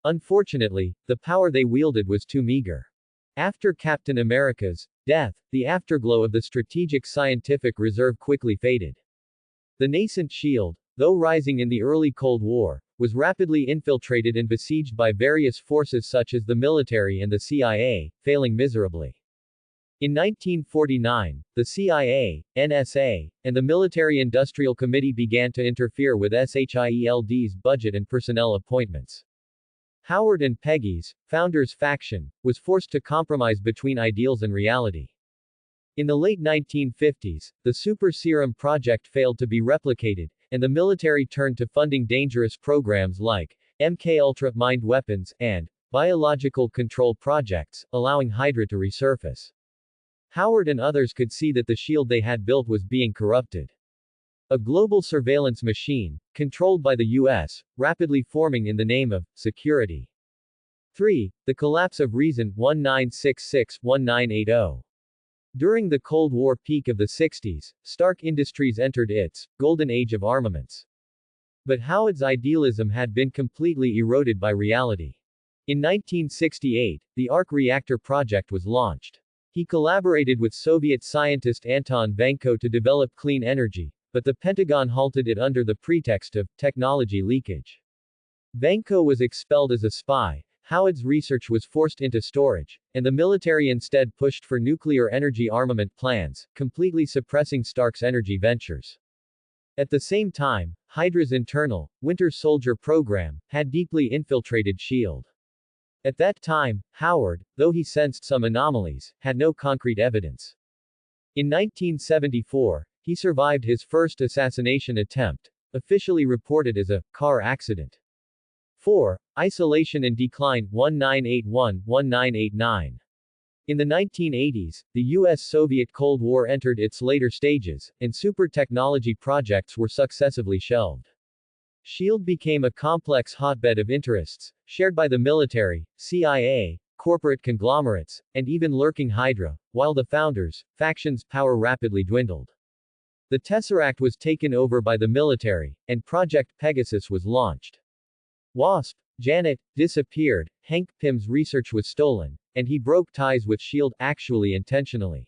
Unfortunately, the power they wielded was too meager. After Captain America's death, the afterglow of the Strategic Scientific Reserve quickly faded. The nascent S.H.I.E.L.D., though rising in the early Cold War, was rapidly infiltrated and besieged by various forces such as the military and the CIA, failing miserably. In 1949, the CIA, NSA, and the Military-Industrial Committee began to interfere with S.H.I.E.L.D.'s budget and personnel appointments. Howard and Peggy's founders' faction was forced to compromise between ideals and reality. In the late 1950s, the Super Serum project failed to be replicated, and the military turned to funding dangerous programs like MK-Ultra mind weapons and biological control projects, allowing Hydra to resurface. Howard and others could see that the S.H.I.E.L.D. they had built was being corrupted. A global surveillance machine, controlled by the U.S., rapidly forming in the name of security. 3. The collapse of Reason 1966-1980. During the Cold War peak of the 60s, Stark Industries entered its golden age of armaments. But Howard's idealism had been completely eroded by reality. In 1968, the arc reactor project was launched. He collaborated with Soviet scientist Anton Vanko to develop clean energy, but the Pentagon halted it under the pretext of technology leakage. Vanko was expelled as a spy, Howard's research was forced into storage, and the military instead pushed for nuclear energy armament plans, completely suppressing Stark's energy ventures. At the same time, Hydra's internal, Winter Soldier program, had deeply infiltrated S.H.I.E.L.D. At that time, Howard, though he sensed some anomalies, had no concrete evidence. In 1974, he survived his first assassination attempt, officially reported as a car accident. 4. Isolation and Decline 1981-1989. In the 1980s, the U.S.-Soviet Cold War entered its later stages, and super technology projects were successively shelved. S.H.I.E.L.D. became a complex hotbed of interests, shared by the military, CIA, corporate conglomerates, and even lurking Hydra, while the founders' factions' power rapidly dwindled. The Tesseract was taken over by the military, and Project Pegasus was launched. WASP, Janet disappeared, Hank Pym's research was stolen, and he broke ties with S.H.I.E.L.D., actually intentionally.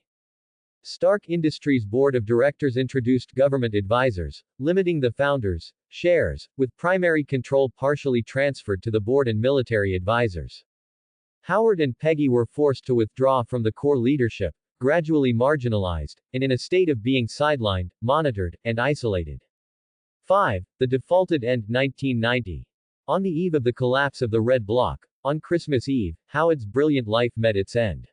Stark Industries' board of directors introduced government advisors, limiting the founders' shares, with primary control partially transferred to the board and military advisors. Howard and Peggy were forced to withdraw from the core leadership, gradually marginalized, and in a state of being sidelined, monitored, and isolated. 5. The defaulted end 1990. On the eve of the collapse of the Red Bloc, on Christmas Eve, Howard's brilliant life met its end.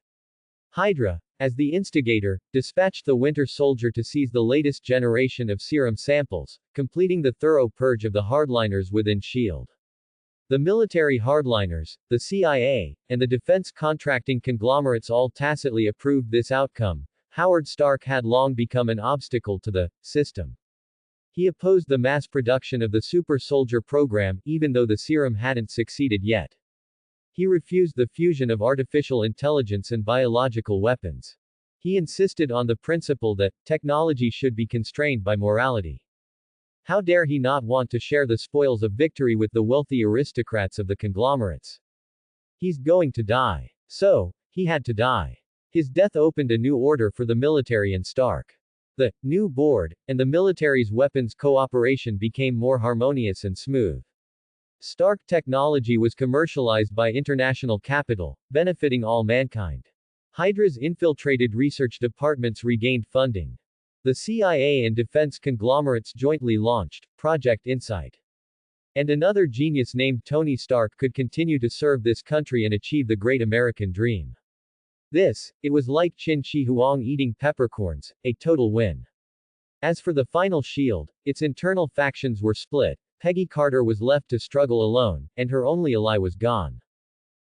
Hydra, as the instigator, dispatched the Winter Soldier to seize the latest generation of serum samples, completing the thorough purge of the hardliners within S.H.I.E.L.D. The military hardliners, the CIA, and the defense contracting conglomerates all tacitly approved this outcome. Howard Stark had long become an obstacle to the system. He opposed the mass production of the Super Soldier program, even though the serum hadn't succeeded yet. He refused the fusion of artificial intelligence and biological weapons. He insisted on the principle that technology should be constrained by morality. How dare he not want to share the spoils of victory with the wealthy aristocrats of the conglomerates? He's going to die. So, he had to die. His death opened a new order for the military and Stark. The new board, and the military's weapons cooperation became more harmonious and smooth. Stark technology was commercialized by international capital, benefiting all mankind. Hydra's infiltrated research departments regained funding. The CIA and defense conglomerates jointly launched Project Insight. And another genius named Tony Stark could continue to serve this country and achieve the great American dream. It was like Qin Shi Huang eating peppercorns, a total win. As for the final S.H.I.E.L.D., its internal factions were split, Peggy Carter was left to struggle alone, and her only ally was gone.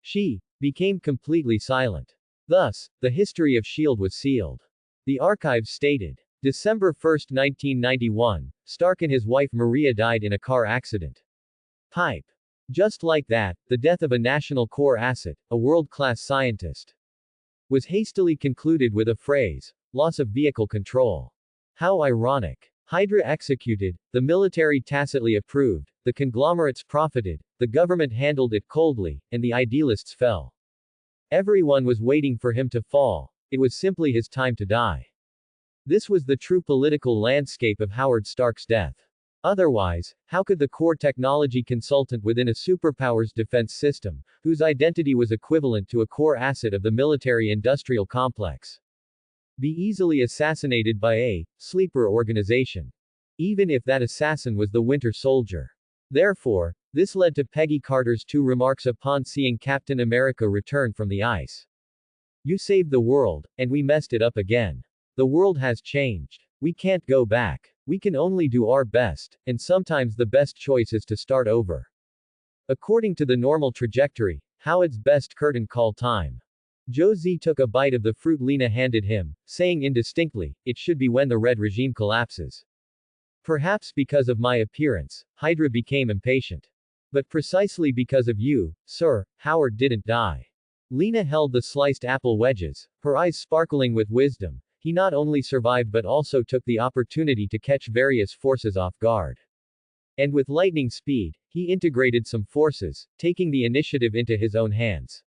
She became completely silent. Thus, the history of S.H.I.E.L.D. was sealed. The archives stated. December 1, 1991, Stark and his wife Maria died in a car accident. Pipe. Just like that, the death of a national core asset, a world-class scientist, was hastily concluded with a phrase, loss of vehicle control. How ironic. Hydra executed, the military tacitly approved, the conglomerates profited, the government handled it coldly, and the idealists fell. Everyone was waiting for him to fall. It was simply his time to die. This was the true political landscape of Howard Stark's death. Otherwise, how could the core technology consultant within a superpower's defense system, whose identity was equivalent to a core asset of the military-industrial complex, be easily assassinated by a sleeper organization? Even if that assassin was the Winter Soldier. Therefore, this led to Peggy Carter's two remarks upon seeing Captain America return from the ice. You saved the world, and we messed it up again. The world has changed. We can't go back. We can only do our best, and sometimes the best choice is to start over. According to the normal trajectory, Howard's best curtain call time. Joe Z took a bite of the fruit Lena handed him, saying indistinctly, it should be when the Red regime collapses. Perhaps because of my appearance, Hydra became impatient. But precisely because of you, sir, Howard didn't die. Lena held the sliced apple wedges, her eyes sparkling with wisdom. He not only survived but also took the opportunity to catch various forces off guard. And with lightning speed, he integrated some forces, taking the initiative into his own hands.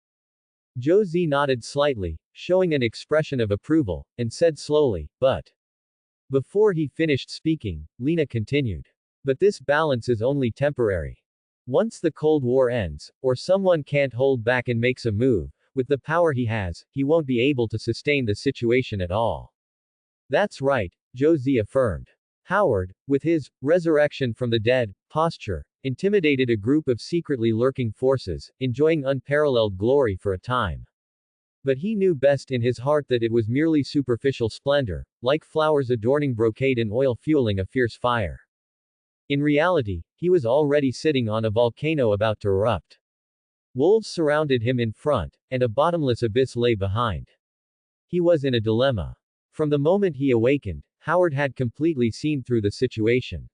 Joe Z nodded slightly, showing an expression of approval, and said slowly, but. Before he finished speaking, Lena continued. But this balance is only temporary. Once the Cold War ends, or someone can't hold back and makes a move, with the power he has, he won't be able to sustain the situation at all. That's right, Joe Z affirmed. Howard, with his resurrection from the dead posture, intimidated a group of secretly lurking forces, enjoying unparalleled glory for a time. But he knew best in his heart that it was merely superficial splendor, like flowers adorning brocade and oil fueling a fierce fire. In reality, he was already sitting on a volcano about to erupt. Wolves surrounded him in front, and a bottomless abyss lay behind. He was in a dilemma. From the moment he awakened, Howard had completely seen through the situation.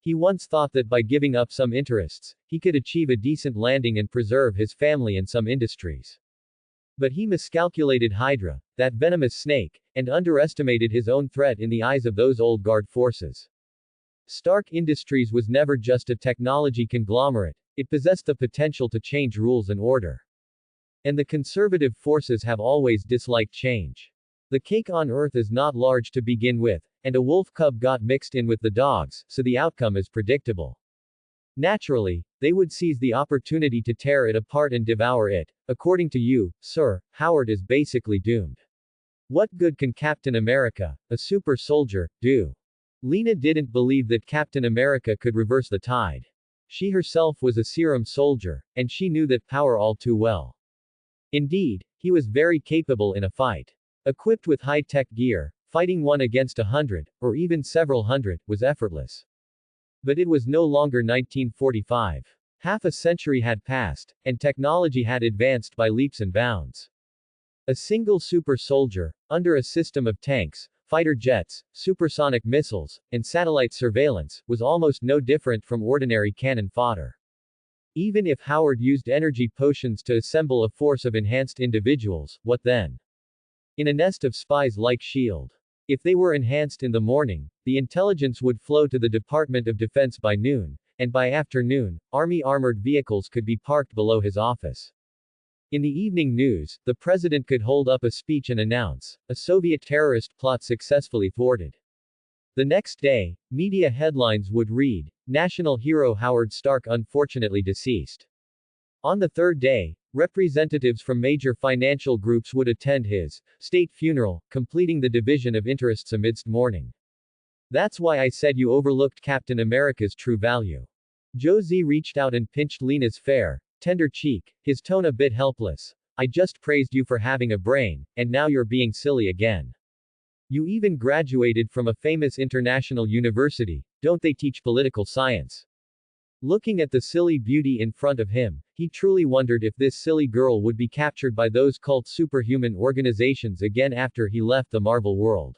He once thought that by giving up some interests, he could achieve a decent landing and preserve his family and some industries. But he miscalculated Hydra, that venomous snake, and underestimated his own threat in the eyes of those old guard forces. Stark Industries was never just a technology conglomerate, It possessed the potential to change rules and order. And the conservative forces have always disliked change. The cake on earth is not large to begin with, and a wolf cub got mixed in with the dogs, so the outcome is predictable. Naturally, they would seize the opportunity to tear it apart and devour it. According to you, sir, Howard is basically doomed. What good can Captain America, a super soldier, do? Lena didn't believe that Captain America could reverse the tide. She herself was a Serum soldier, and she knew that power all too well. Indeed, he was very capable in a fight. Equipped with high-tech gear, fighting one against 100, or even several hundred, was effortless. But it was no longer 1945. Half a century had passed, and technology had advanced by leaps and bounds. A single super soldier, under a system of tanks, fighter jets, supersonic missiles, and satellite surveillance, was almost no different from ordinary cannon fodder. Even if Howard used energy potions to assemble a force of enhanced individuals, what then? In a nest of spies like S.H.I.E.L.D. If they were enhanced in the morning, the intelligence would flow to the Department of Defense by noon, and by afternoon, Army armored vehicles could be parked below his office. In the evening news, the president could hold up a speech and announce, a Soviet terrorist plot successfully thwarted. The next day, media headlines would read, National hero Howard Stark unfortunately deceased. On the third day, representatives from major financial groups would attend his state funeral, completing the division of interests amidst mourning. That's why I said you overlooked Captain America's true value. Josie reached out and pinched Lena's fair, tender cheek, his tone a bit helpless. I just praised you for having a brain, and now you're being silly again. You even graduated from a famous international university, don't they teach political science? Looking at the silly beauty in front of him, he truly wondered if this silly girl would be captured by those cult superhuman organizations again after he left the Marvel world.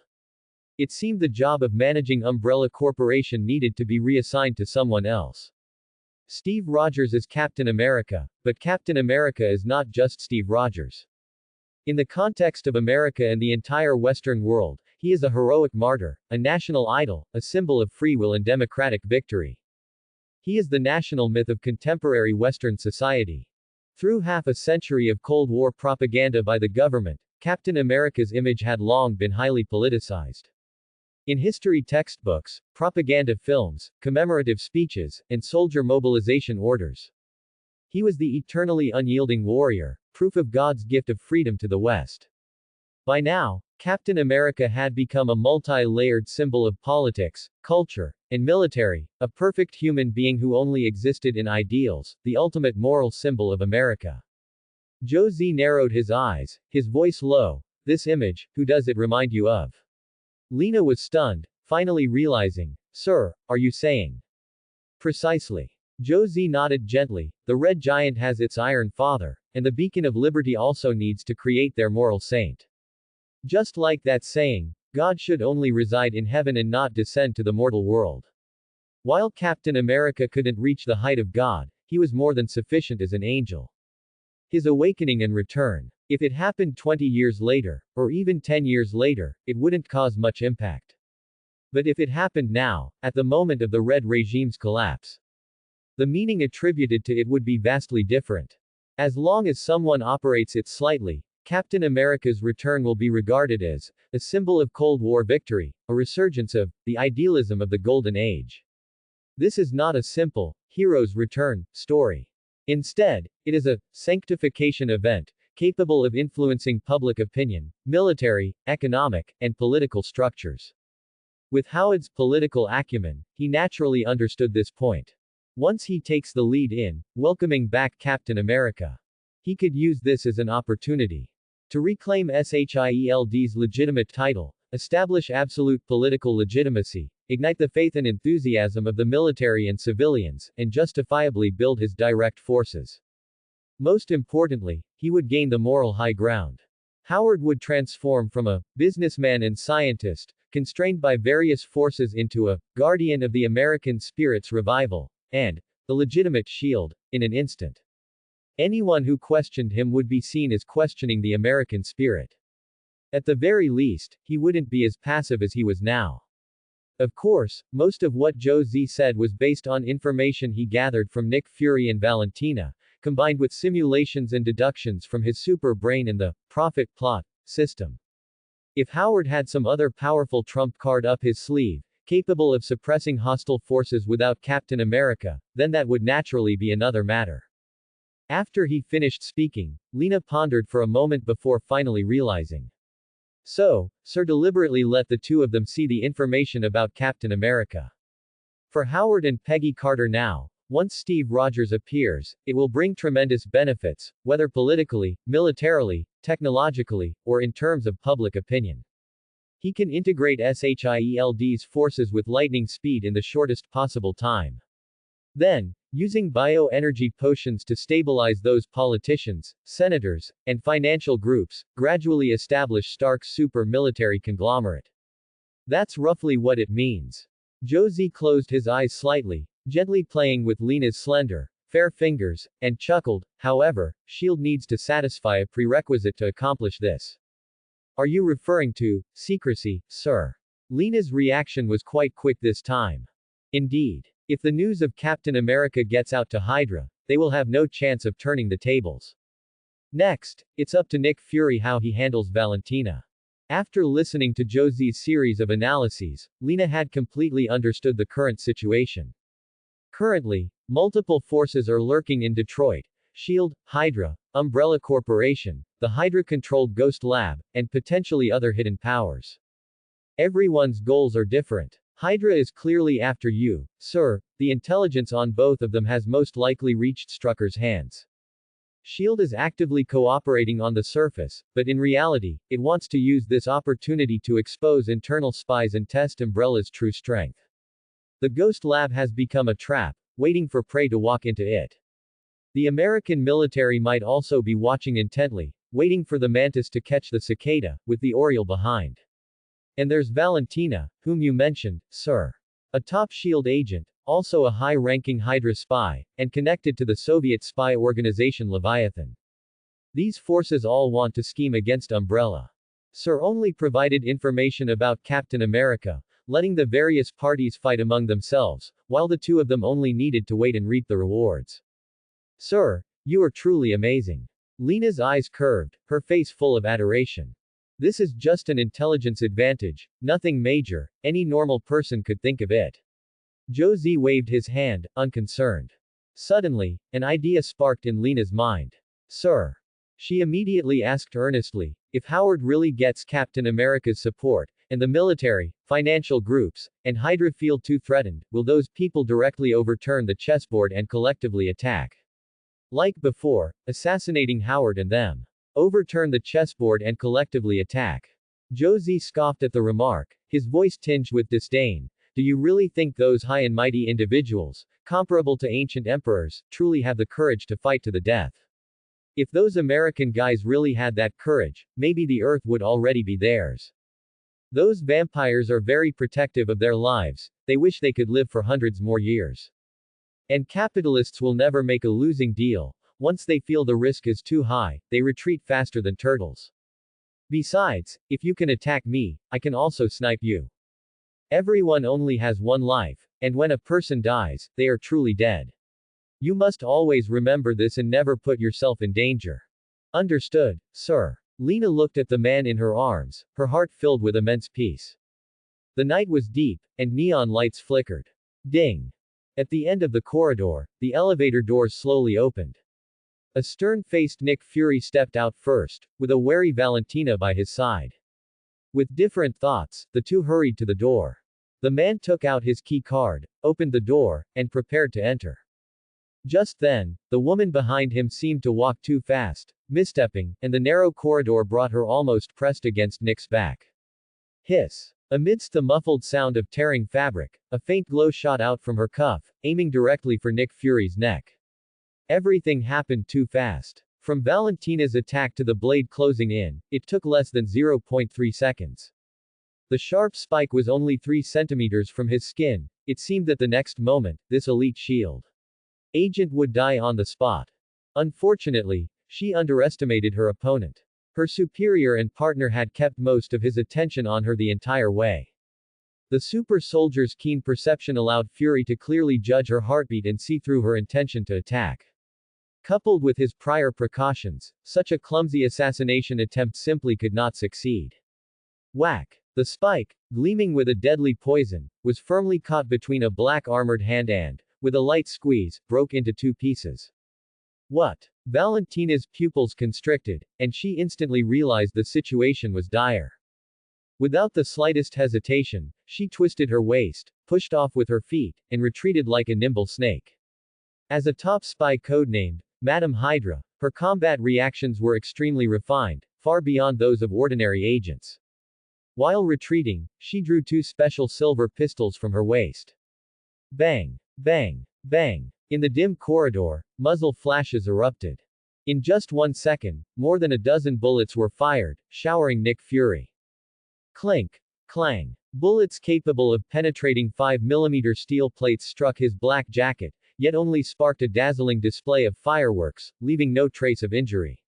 It seemed the job of managing Umbrella Corporation needed to be reassigned to someone else. Steve Rogers is Captain America, but Captain America is not just Steve Rogers. In the context of America and the entire Western world, he is a heroic martyr, a national idol, a symbol of free will and democratic victory. He is the national myth of contemporary Western society. Through half a century of Cold War propaganda by the government, Captain America's image had long been highly politicized. In history textbooks, propaganda films, commemorative speeches, and soldier mobilization orders. He was the eternally unyielding warrior, proof of God's gift of freedom to the West. By now, Captain America had become a multi-layered symbol of politics, culture, and military, a perfect human being who only existed in ideals, the ultimate moral symbol of America. Josie narrowed his eyes, his voice low. This image, who does it remind you of? Lena was stunned, finally realizing. Sir, are you saying? Precisely. Josie nodded gently. The Red Giant has its Iron Father, and the Beacon of Liberty also needs to create their moral saint. Just like that saying, God should only reside in heaven and not descend to the mortal world. While Captain America couldn't reach the height of God, he was more than sufficient as an angel. His awakening and return. If it happened 20 years later, or even 10 years later, it wouldn't cause much impact. But if it happened now, at the moment of the Red regime's collapse, the meaning attributed to it would be vastly different. As long as someone operates it slightly, Captain America's return will be regarded as a symbol of Cold War victory, a resurgence of the idealism of the Golden Age. This is not a simple hero's return story. Instead, it is a sanctification event, capable of influencing public opinion, military, economic, and political structures. With Howard's political acumen, he naturally understood this point. Once he takes the lead in welcoming back Captain America, he could use this as an opportunity to reclaim SHIELD's legitimate title, establish absolute political legitimacy, ignite the faith and enthusiasm of the military and civilians, and justifiably build his direct forces. Most importantly, he would gain the moral high ground. Howard would transform from a businessman and scientist, constrained by various forces, into a guardian of the American spirit's revival, and the legitimate shield, in an instant. Anyone who questioned him would be seen as questioning the American spirit. At the very least, he wouldn't be as passive as he was now. Of course, most of what Joe Z said was based on information he gathered from Nick Fury and Valentina, combined with simulations and deductions from his super brain and the profit plot system. If Howard had some other powerful trump card up his sleeve, capable of suppressing hostile forces without Captain America, then that would naturally be another matter. After he finished speaking, Lena pondered for a moment before finally realizing. So, Sir deliberately let the two of them see the information about Captain America. For Howard and Peggy Carter now, once Steve Rogers appears, it will bring tremendous benefits, whether politically, militarily, technologically, or in terms of public opinion. He can integrate SHIELD's forces with lightning speed in the shortest possible time. Then, using bioenergy potions to stabilize those politicians, senators, and financial groups, gradually establish Stark's super military conglomerate. That's roughly what it means. Josie closed his eyes slightly, gently playing with Lena's slender, fair fingers, and chuckled. However, S.H.I.E.L.D. needs to satisfy a prerequisite to accomplish this. Are you referring to secrecy, sir? Lena's reaction was quite quick this time. Indeed. If the news of Captain America gets out to Hydra, they will have no chance of turning the tables. Next, it's up to Nick Fury how he handles Valentina. After listening to Josie's series of analyses, Lena had completely understood the current situation. Currently, multiple forces are lurking in Detroit: S.H.I.E.L.D., Hydra, Umbrella Corporation, the Hydra-controlled Ghost Lab, and potentially other hidden powers. Everyone's goals are different. Hydra is clearly after you, sir. The intelligence on both of them has most likely reached Strucker's hands. S.H.I.E.L.D. is actively cooperating on the surface, but in reality, it wants to use this opportunity to expose internal spies and test Umbrella's true strength. The Ghost Lab has become a trap, waiting for prey to walk into it. The American military might also be watching intently, waiting for the mantis to catch the cicada, with the Oriole behind. And there's Valentina, whom you mentioned, sir. A top S.H.I.E.L.D. agent, also a high-ranking Hydra spy, and connected to the Soviet spy organization Leviathan. These forces all want to scheme against Umbrella. Sir only provided information about Captain America, letting the various parties fight among themselves, while the two of them only needed to wait and reap the rewards. Sir, you are truly amazing. Lena's eyes curved, her face full of adoration. This is just an intelligence advantage, nothing major, any normal person could think of it. Josie waved his hand, unconcerned. Suddenly, an idea sparked in Lena's mind. Sir. She immediately asked earnestly, if Howard really gets Captain America's support, and the military, financial groups, and Hydra feel too threatened, will those people directly overturn the chessboard and collectively attack? Like before, assassinating Howard and them. Overturn the chessboard and collectively attack. Josie scoffed at the remark, his voice tinged with disdain. Do you really think those high and mighty individuals, comparable to ancient emperors, truly have the courage to fight to the death? If those American guys really had that courage, maybe the Earth would already be theirs. Those vampires are very protective of their lives, they wish they could live for hundreds more years. And capitalists will never make a losing deal. Once they feel the risk is too high, they retreat faster than turtles. Besides, if you can attack me, I can also snipe you. Everyone only has one life, and when a person dies, they are truly dead. You must always remember this and never put yourself in danger. Understood, sir. Lena looked at the man in her arms, her heart filled with immense peace. The night was deep, and neon lights flickered. Ding! At the end of the corridor, the elevator doors slowly opened. A stern-faced Nick Fury stepped out first, with a wary Valentina by his side. With different thoughts, the two hurried to the door. The man took out his key card, opened the door, and prepared to enter. Just then, the woman behind him seemed to walk too fast, misstepping, and the narrow corridor brought her almost pressed against Nick's back. Hiss! Amidst the muffled sound of tearing fabric, a faint glow shot out from her cuff, aiming directly for Nick Fury's neck. Everything happened too fast. From Valentina's attack to the blade closing in, it took less than 0.3 seconds. The sharp spike was only 3 centimeters from his skin. It seemed that the next moment, this elite S.H.I.E.L.D. agent would die on the spot. Unfortunately, she underestimated her opponent. Her superior and partner had kept most of his attention on her the entire way. The super soldier's keen perception allowed Fury to clearly judge her heartbeat and see through her intention to attack. Coupled with his prior precautions, such a clumsy assassination attempt simply could not succeed. Whack! The spike, gleaming with a deadly poison, was firmly caught between a black armored hand and, with a light squeeze, broke into two pieces. What? Valentina's pupils constricted, and she instantly realized the situation was dire. Without the slightest hesitation, she twisted her waist, pushed off with her feet, and retreated like a nimble snake. As a top spy codenamed Madame Hydra, her combat reactions were extremely refined, far beyond those of ordinary agents. While retreating, she drew two special silver pistols from her waist. Bang! Bang! Bang! In the dim corridor, muzzle flashes erupted. In just 1 second, more than a dozen bullets were fired, showering Nick Fury. Clink! Clang! Bullets capable of penetrating 5mm steel plates struck his black jacket, yet only sparked a dazzling display of fireworks, leaving no trace of injury.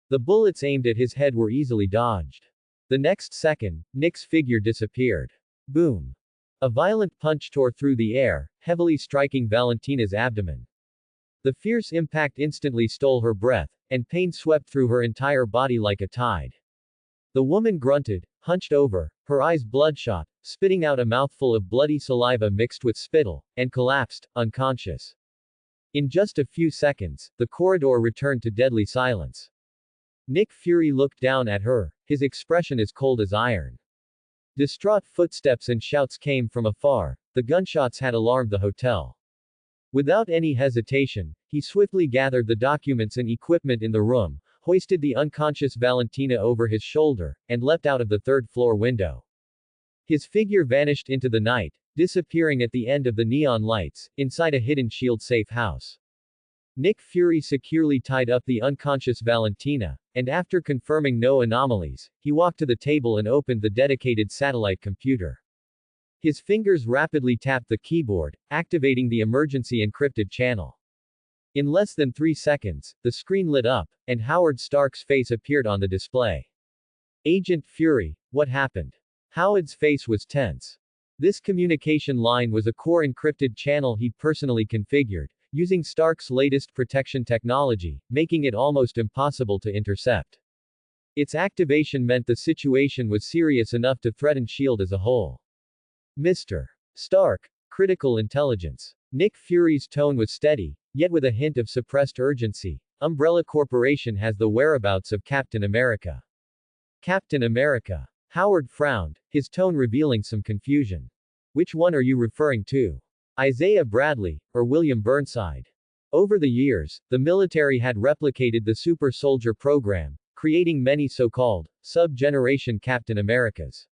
The bullets aimed at his head were easily dodged. The next second, Nick's figure disappeared. Boom! A violent punch tore through the air, heavily striking Valentina's abdomen. The fierce impact instantly stole her breath, and pain swept through her entire body like a tide. The woman grunted, hunched over, her eyes bloodshot, spitting out a mouthful of bloody saliva mixed with spittle, and collapsed, unconscious. In just a few seconds, the corridor returned to deadly silence. Nick Fury looked down at her, his expression as cold as iron. Distraught footsteps and shouts came from afar, the gunshots had alarmed the hotel. Without any hesitation, he swiftly gathered the documents and equipment in the room, hoisted the unconscious Valentina over his shoulder, and leapt out of the third-floor window. His figure vanished into the night, disappearing at the end of the neon lights, inside a hidden shield-safe house. Nick Fury securely tied up the unconscious Valentina, and after confirming no anomalies, he walked to the table and opened the dedicated satellite computer. His fingers rapidly tapped the keyboard, activating the emergency encrypted channel. In less than 3 seconds, the screen lit up, and Howard Stark's face appeared on the display. Agent Fury, what happened? Howard's face was tense. This communication line was a core encrypted channel he'd personally configured, using Stark's latest protection technology, making it almost impossible to intercept. Its activation meant the situation was serious enough to threaten S.H.I.E.L.D. as a whole. Mr. Stark, critical intelligence. Nick Fury's tone was steady, yet with a hint of suppressed urgency. Umbrella Corporation has the whereabouts of Captain America. Captain America. Howard frowned, his tone revealing some confusion. Which one are you referring to? Isaiah Bradley, or William Burnside? Over the years, the military had replicated the Super Soldier program, creating many so-called sub-generation Captain Americas.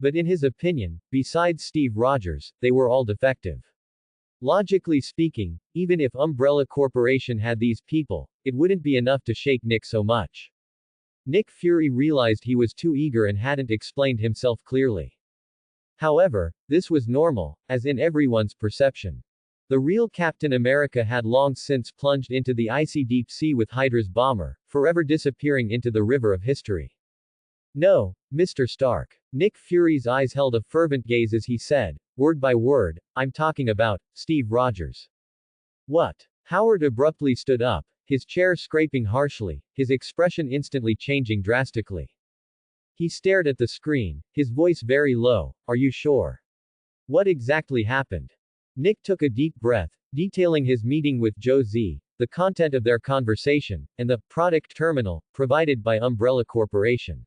But in his opinion, besides Steve Rogers, they were all defective. Logically speaking, even if Umbrella Corporation had these people, it wouldn't be enough to shake Nick so much. Nick Fury realized he was too eager and hadn't explained himself clearly. However, this was normal, as in everyone's perception. The real Captain America had long since plunged into the icy deep sea with Hydra's bomber, forever disappearing into the river of history. No, Mr. Stark. Nick Fury's eyes held a fervent gaze as he said, word by word, I'm talking about Steve Rogers. What? Howard abruptly stood up, his chair scraping harshly, his expression instantly changing drastically. He stared at the screen, his voice very low, are you sure? What exactly happened? Nick took a deep breath, detailing his meeting with Joe Z, the content of their conversation, and the product terminal provided by Umbrella Corporation.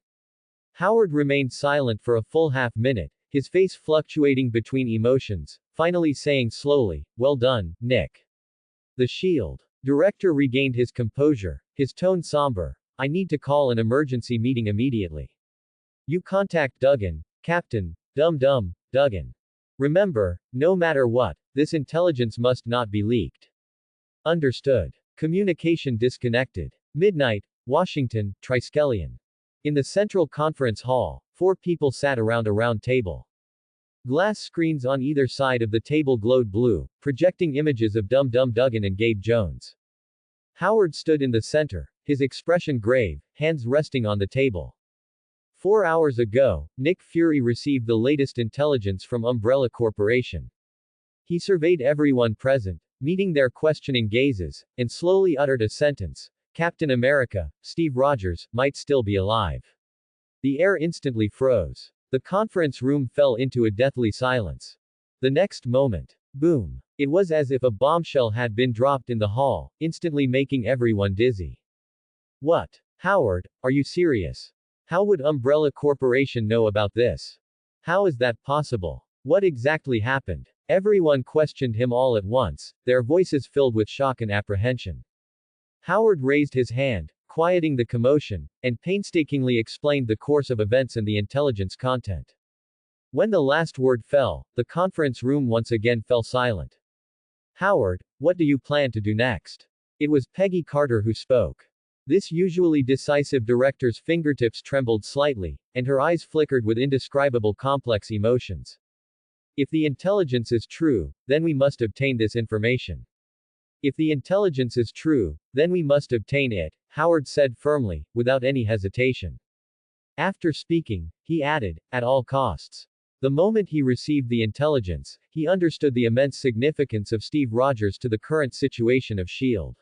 Howard remained silent for a full half-minute, his face fluctuating between emotions, finally saying slowly, well done, Nick. The S.H.I.E.L.D. director regained his composure, his tone somber. I need to call an emergency meeting immediately. You contact Duggan, Captain, Dum Duggan. Remember, no matter what, this intelligence must not be leaked. Understood. Communication disconnected. Midnight, Washington, Triskelion. In the central conference hall, 4 people sat around a round table. Glass screens on either side of the table glowed blue, projecting images of Dum Duggan and Gabe Jones. Howard stood in the center, his expression grave, hands resting on the table. 4 hours ago, Nick Fury received the latest intelligence from Umbrella Corporation. He surveyed everyone present, meeting their questioning gazes, and slowly uttered a sentence. Captain America, Steve Rogers, might still be alive. The air instantly froze. The conference room fell into a deathly silence. The next moment, boom! It was as if a bombshell had been dropped in the hall, instantly making everyone dizzy. What? Howard, are you serious? How would Umbrella Corporation know about this? How is that possible? What exactly happened? Everyone questioned him all at once, their voices filled with shock and apprehension. Howard raised his hand, quieting the commotion, and painstakingly explained the course of events and the intelligence content. When the last word fell, the conference room once again fell silent. Howard, what do you plan to do next? It was Peggy Carter who spoke. This usually decisive director's fingertips trembled slightly, and her eyes flickered with indescribable complex emotions. If the intelligence is true, then we must obtain this information. If the intelligence is true, then we must obtain it, Howard said firmly, without any hesitation. After speaking, he added, at all costs. The moment he received the intelligence, he understood the immense significance of Steve Rogers to the current situation of S.H.I.E.L.D.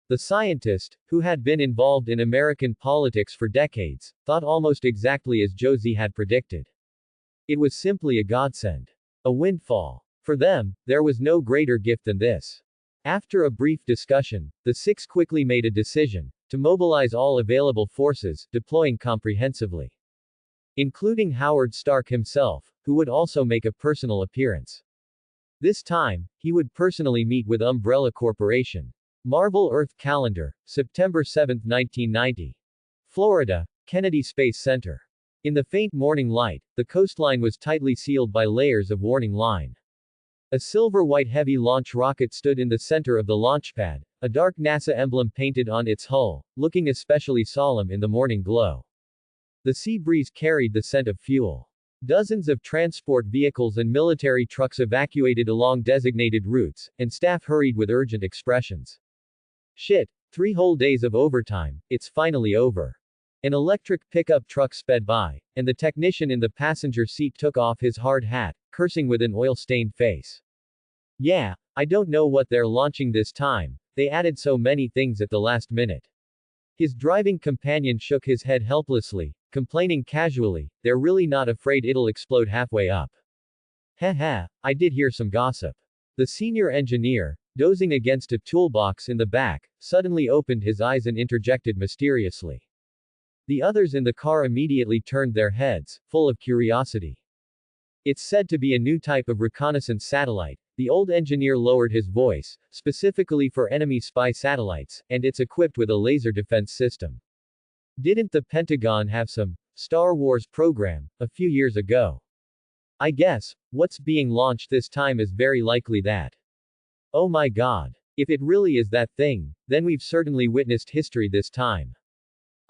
The scientist, who had been involved in American politics for decades, thought almost exactly as Josie had predicted. It was simply a godsend. A windfall. For them, there was no greater gift than this. After a brief discussion, the six quickly made a decision to mobilize all available forces, deploying comprehensively. Including Howard Stark himself, who would also make a personal appearance. This time, he would personally meet with Umbrella Corporation. Marvel Earth Calendar, September 7, 1990. Florida, Kennedy Space Center. In the faint morning light, the coastline was tightly sealed by layers of warning line. A silver-white heavy launch rocket stood in the center of the launch pad, a dark NASA emblem painted on its hull, looking especially solemn in the morning glow. The sea breeze carried the scent of fuel. Dozens of transport vehicles and military trucks evacuated along designated routes, and staff hurried with urgent expressions. Shit, 3 whole days of overtime, it's finally over. An electric pickup truck sped by, and the technician in the passenger seat took off his hard hat, cursing with an oil-stained face. Yeah, I don't know what they're launching this time, they added so many things at the last minute. His driving companion shook his head helplessly, complaining casually, they're really not afraid it'll explode halfway up. Heh, I did hear some gossip. The senior engineer, dozing against a toolbox in the back, suddenly opened his eyes and interjected mysteriously. The others in the car immediately turned their heads, full of curiosity. It's said to be a new type of reconnaissance satellite. The old engineer lowered his voice, specifically for enemy spy satellites, and it's equipped with a laser defense system. Didn't the Pentagon have some Star Wars program a few years ago? I guess what's being launched this time is very likely that. Oh my god. If it really is that thing, then we've certainly witnessed history this time.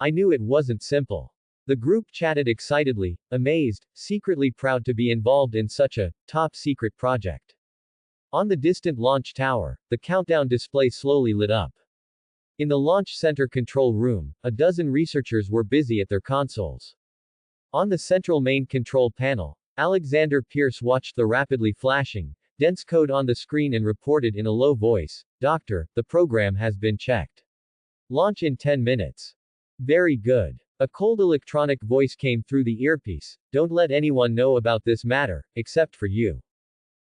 I knew it wasn't simple. The group chatted excitedly, amazed, secretly proud to be involved in such a top-secret project. On the distant launch tower, the countdown display slowly lit up. In the launch center control room, a dozen researchers were busy at their consoles. On the central main control panel, Alexander Pierce watched the rapidly flashing, dense code on the screen and reported in a low voice, "Doctor, the program has been checked. Launch in 10 minutes. Very good." A cold electronic voice came through the earpiece, "Don't let anyone know about this matter, except for you."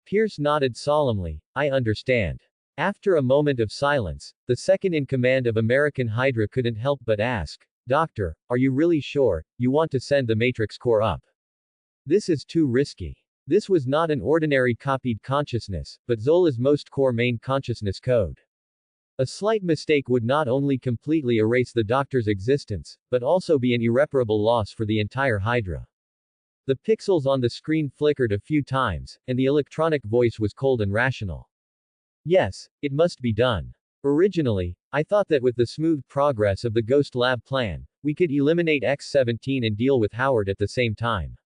Pierce nodded solemnly, "I understand." After a moment of silence, the second-in-command of American Hydra couldn't help but ask, "Doctor, are you really sure you want to send the Matrix core up? This is too risky." This was not an ordinary copied consciousness, but Zola's most core main consciousness code. A slight mistake would not only completely erase the Doctor's existence, but also be an irreparable loss for the entire Hydra. The pixels on the screen flickered a few times, and the electronic voice was cold and rational. "Yes, it must be done. Originally, I thought that with the smooth progress of the Ghost Lab plan, we could eliminate X-17 and deal with Howard at the same time.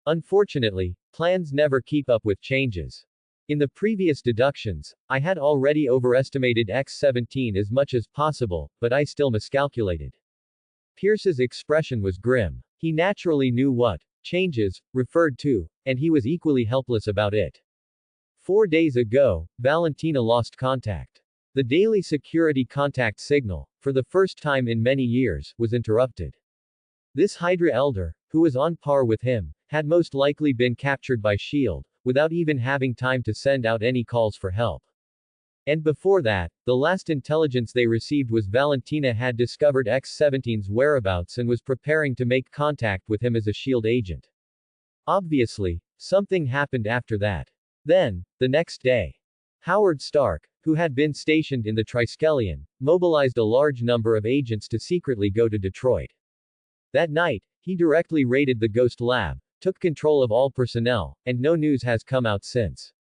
Unfortunately, plans never keep up with changes. In the previous deductions, I had already overestimated X-17 as much as possible, but I still miscalculated." Pierce's expression was grim. He naturally knew what changes referred to, and he was equally helpless about it. 4 days ago, Valentina lost contact. The daily security contact signal, for the first time in many years, was interrupted. This Hydra elder, who was on par with him, had most likely been captured by S.H.I.E.L.D., without even having time to send out any calls for help. And before that, the last intelligence they received was Valentina had discovered X-17's whereabouts and was preparing to make contact with him as a S.H.I.E.L.D. agent. Obviously, something happened after that. Then, the next day, Howard Stark, who had been stationed in the Triskelion, mobilized a large number of agents to secretly go to Detroit. That night, he directly raided the Ghost Lab, took control of all personnel, and no news has come out since.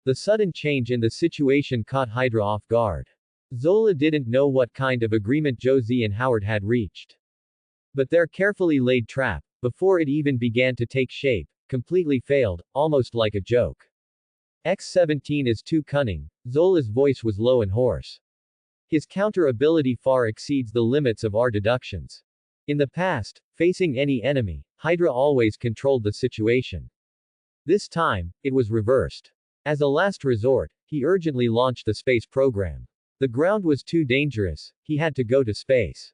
The sudden change in the situation caught Hydra off guard. Zola didn't know what kind of agreement Josie and Howard had reached. But their carefully laid trap, before it even began to take shape, completely failed, almost like a joke. X-17 is too cunning. Zola's voice was low and hoarse. His counter ability far exceeds the limits of our deductions. In the past, facing any enemy, Hydra always controlled the situation. This time, it was reversed. As a last resort, he urgently launched the space program. The ground was too dangerous, he had to go to space.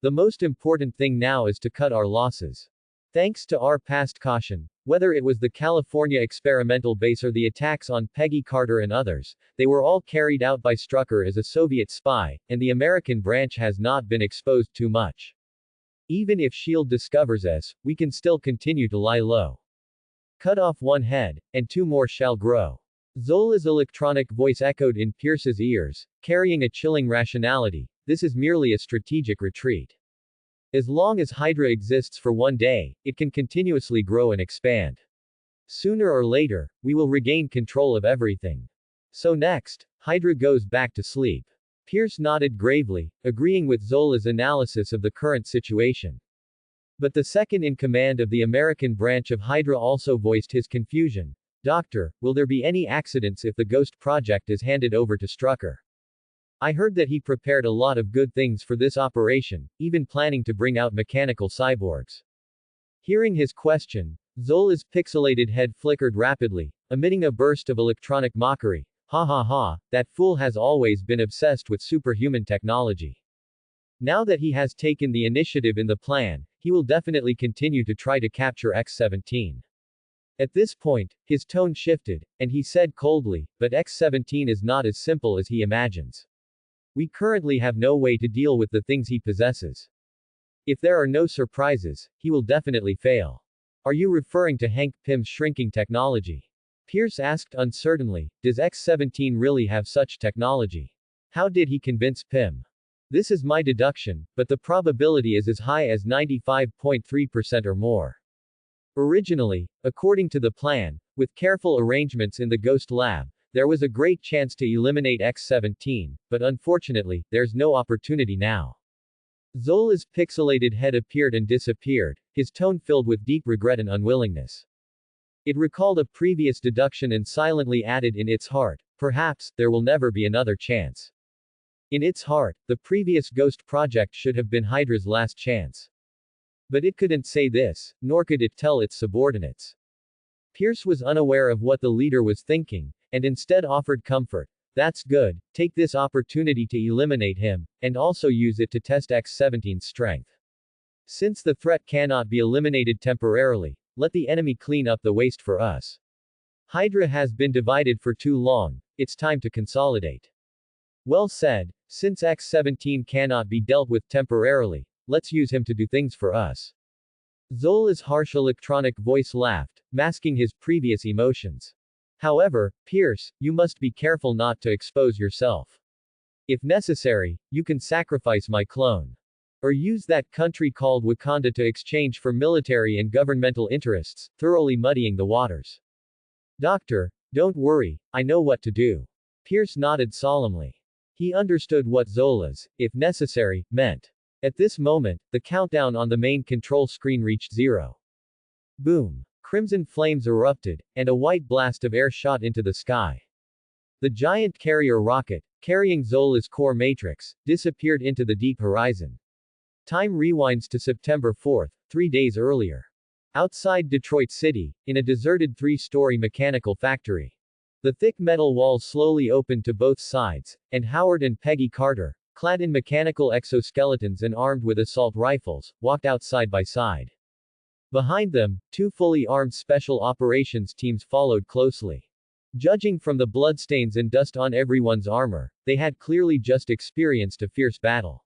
The most important thing now is to cut our losses. Thanks to our past caution, whether it was the California experimental base or the attacks on Peggy Carter and others, they were all carried out by Strucker as a Soviet spy, and the American branch has not been exposed too much. Even if S.H.I.E.L.D. discovers us, we can still continue to lie low. Cut off one head, and two more shall grow. Zola's electronic voice echoed in Pierce's ears, carrying a chilling rationality. This is merely a strategic retreat. As long as Hydra exists for one day, it can continuously grow and expand. Sooner or later, we will regain control of everything. So next, Hydra goes back to sleep. Pierce nodded gravely, agreeing with Zola's analysis of the current situation. But the second-in-command of the American branch of Hydra also voiced his confusion. Doctor, will there be any accidents if the Ghost Project is handed over to Strucker? I heard that he prepared a lot of good things for this operation, even planning to bring out mechanical cyborgs. Hearing his question, Zola's pixelated head flickered rapidly, emitting a burst of electronic mockery. Ha ha ha, that fool has always been obsessed with superhuman technology. Now that he has taken the initiative in the plan, he will definitely continue to try to capture X-17. At this point, his tone shifted, and he said coldly, but X-17 is not as simple as he imagines. We currently have no way to deal with the things he possesses. If there are no surprises, he will definitely fail. Are you referring to Hank Pym's shrinking technology? Pierce asked uncertainly, does X-17 really have such technology? How did he convince Pym? This is my deduction, but the probability is as high as 95.3% or more. Originally, according to the plan, with careful arrangements in the Ghost Lab, there was a great chance to eliminate X-17, but unfortunately, there's no opportunity now. Zola's pixelated head appeared and disappeared, his tone filled with deep regret and unwillingness. It recalled a previous deduction and silently added in its heart, perhaps, there will never be another chance. In its heart, the previous Ghost Project should have been Hydra's last chance. But it couldn't say this, nor could it tell its subordinates. Pierce was unaware of what the leader was thinking, and instead offered comfort. That's good, take this opportunity to eliminate him, and also use it to test X-17's strength. Since the threat cannot be eliminated temporarily, let the enemy clean up the waste for us. Hydra has been divided for too long, it's time to consolidate. Well said, since X-17 cannot be dealt with temporarily, let's use him to do things for us. Zola's harsh electronic voice laughed, masking his previous emotions. However, Pierce, you must be careful not to expose yourself. If necessary, you can sacrifice my clone. Or use that country called Wakanda to exchange for military and governmental interests, thoroughly muddying the waters. Doctor, don't worry, I know what to do. Pierce nodded solemnly. He understood what Zola's, if necessary, meant. At this moment, the countdown on the main control screen reached 0. Boom. Crimson flames erupted, and a white blast of air shot into the sky. The giant carrier rocket, carrying Zola's core matrix, disappeared into the deep horizon. Time rewinds to September 4, 3 days earlier. Outside Detroit City, in a deserted three-story mechanical factory. The thick metal walls slowly opened to both sides, and Howard and Peggy Carter, clad in mechanical exoskeletons and armed with assault rifles, walked out side by side. Behind them, two fully armed special operations teams followed closely. Judging from the bloodstains and dust on everyone's armor, they had clearly just experienced a fierce battle.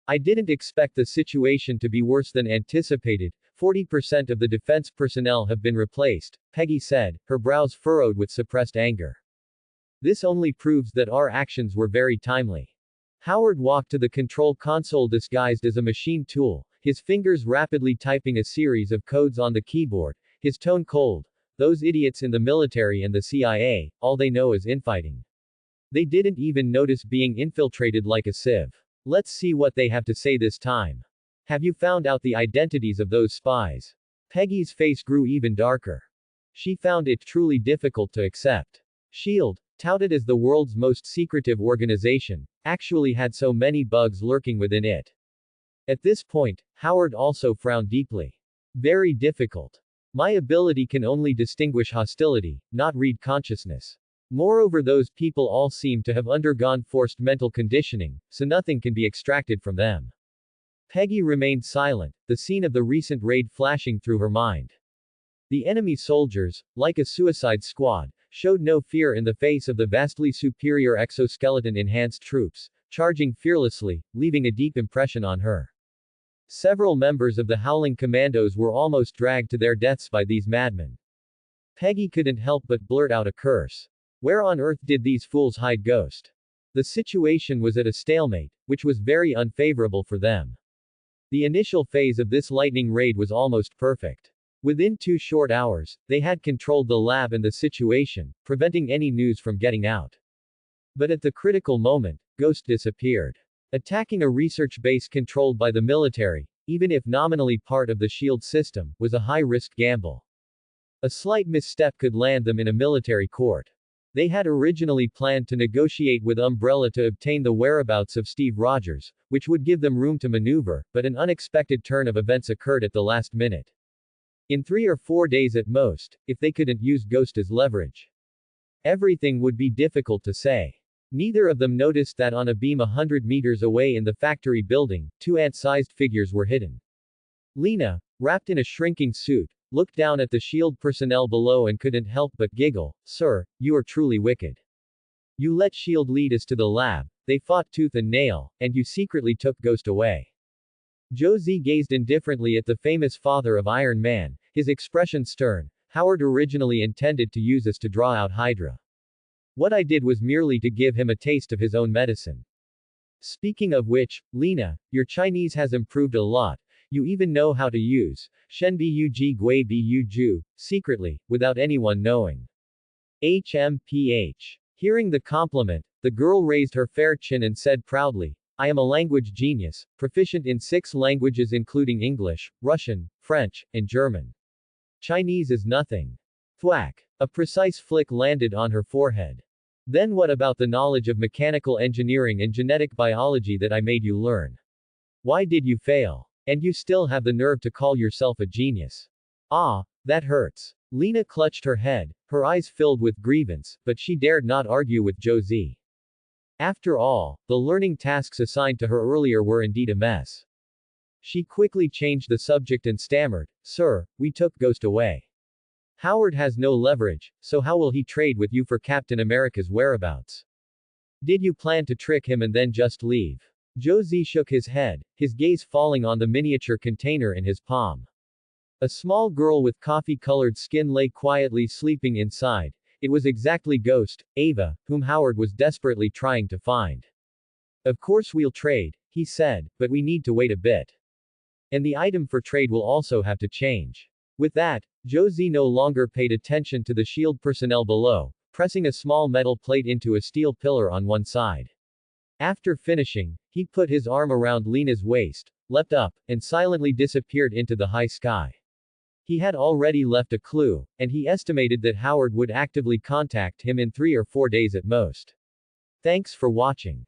I didn't expect the situation to be worse than anticipated. 40% of the defense personnel have been replaced, Peggy said, her brows furrowed with suppressed anger. This only proves that our actions were very timely. Howard walked to the control console disguised as a machine tool, his fingers rapidly typing a series of codes on the keyboard, his tone cold. Those idiots in the military and the CIA, all they know is infighting. They didn't even notice being infiltrated like a sieve. Let's see what they have to say this time. Have you found out the identities of those spies? Peggy's face grew even darker. She found it truly difficult to accept. SHIELD, touted as the world's most secretive organization, actually had so many bugs lurking within it. At this point, Howard also frowned deeply. Very difficult. My ability can only distinguish hostility, not read consciousness. Moreover, those people all seem to have undergone forced mental conditioning, so nothing can be extracted from them. Peggy remained silent, the scene of the recent raid flashing through her mind. The enemy soldiers, like a suicide squad, showed no fear in the face of the vastly superior exoskeleton-enhanced troops, charging fearlessly, leaving a deep impression on her. Several members of the Howling Commandos were almost dragged to their deaths by these madmen. Peggy couldn't help but blurt out a curse. Where on earth did these fools hide Ghost? The situation was at a stalemate, which was very unfavorable for them. The initial phase of this lightning raid was almost perfect. Within 2 short hours, they had controlled the lab and the situation, preventing any news from getting out. But at the critical moment, Ghost disappeared. Attacking a research base controlled by the military, even if nominally part of the SHIELD system, was a high-risk gamble. A slight misstep could land them in a military court. They had originally planned to negotiate with Umbrella to obtain the whereabouts of Steve Rogers, which would give them room to maneuver, but an unexpected turn of events occurred at the last minute. In 3 or 4 days at most, if they couldn't use Ghost as leverage. Everything would be difficult to say. Neither of them noticed that on a beam 100 meters away in the factory building, 2 ant-sized figures were hidden. Lena, wrapped in a shrinking suit, looked down at the SHIELD personnel below and couldn't help but giggle. Sir, you are truly wicked. You let SHIELD lead us to the lab, they fought tooth and nail, and you secretly took Ghost away. Josie gazed indifferently at the famous father of Iron Man, his expression stern. Howard originally intended to use us to draw out Hydra. What I did was merely to give him a taste of his own medicine. Speaking of which, Lena, your Chinese has improved a lot. You even know how to use Shenbug Gui Bu Ju, secretly, without anyone knowing. HMPH. Hearing the compliment, the girl raised her fair chin and said proudly, I am a language genius, proficient in 6 languages including English, Russian, French, and German. Chinese is nothing. Thwack. A precise flick landed on her forehead. Then what about the knowledge of mechanical engineering and genetic biology that I made you learn? Why did you fail? And you still have the nerve to call yourself a genius. Ah, that hurts. Lena clutched her head, her eyes filled with grievance, but she dared not argue with Josie. After all, the learning tasks assigned to her earlier were indeed a mess. She quickly changed the subject and stammered, Sir, we took Ghost away. Howard has no leverage, so how will he trade with you for Captain America's whereabouts? Did you plan to trick him and then just leave? Josie shook his head, his gaze falling on the miniature container in his palm. A small girl with coffee-colored skin lay quietly sleeping inside. It was exactly Ghost, Ava, whom Howard was desperately trying to find. Of course we'll trade, he said, but we need to wait a bit. And the item for trade will also have to change. With that, Josie no longer paid attention to the SHIELD personnel below, pressing a small metal plate into a steel pillar on one side. After finishing, he put his arm around Lena's waist, leapt up, and silently disappeared into the high sky. He had already left a clue, and he estimated that Howard would actively contact him in 3 or 4 days at most. Thanks for watching.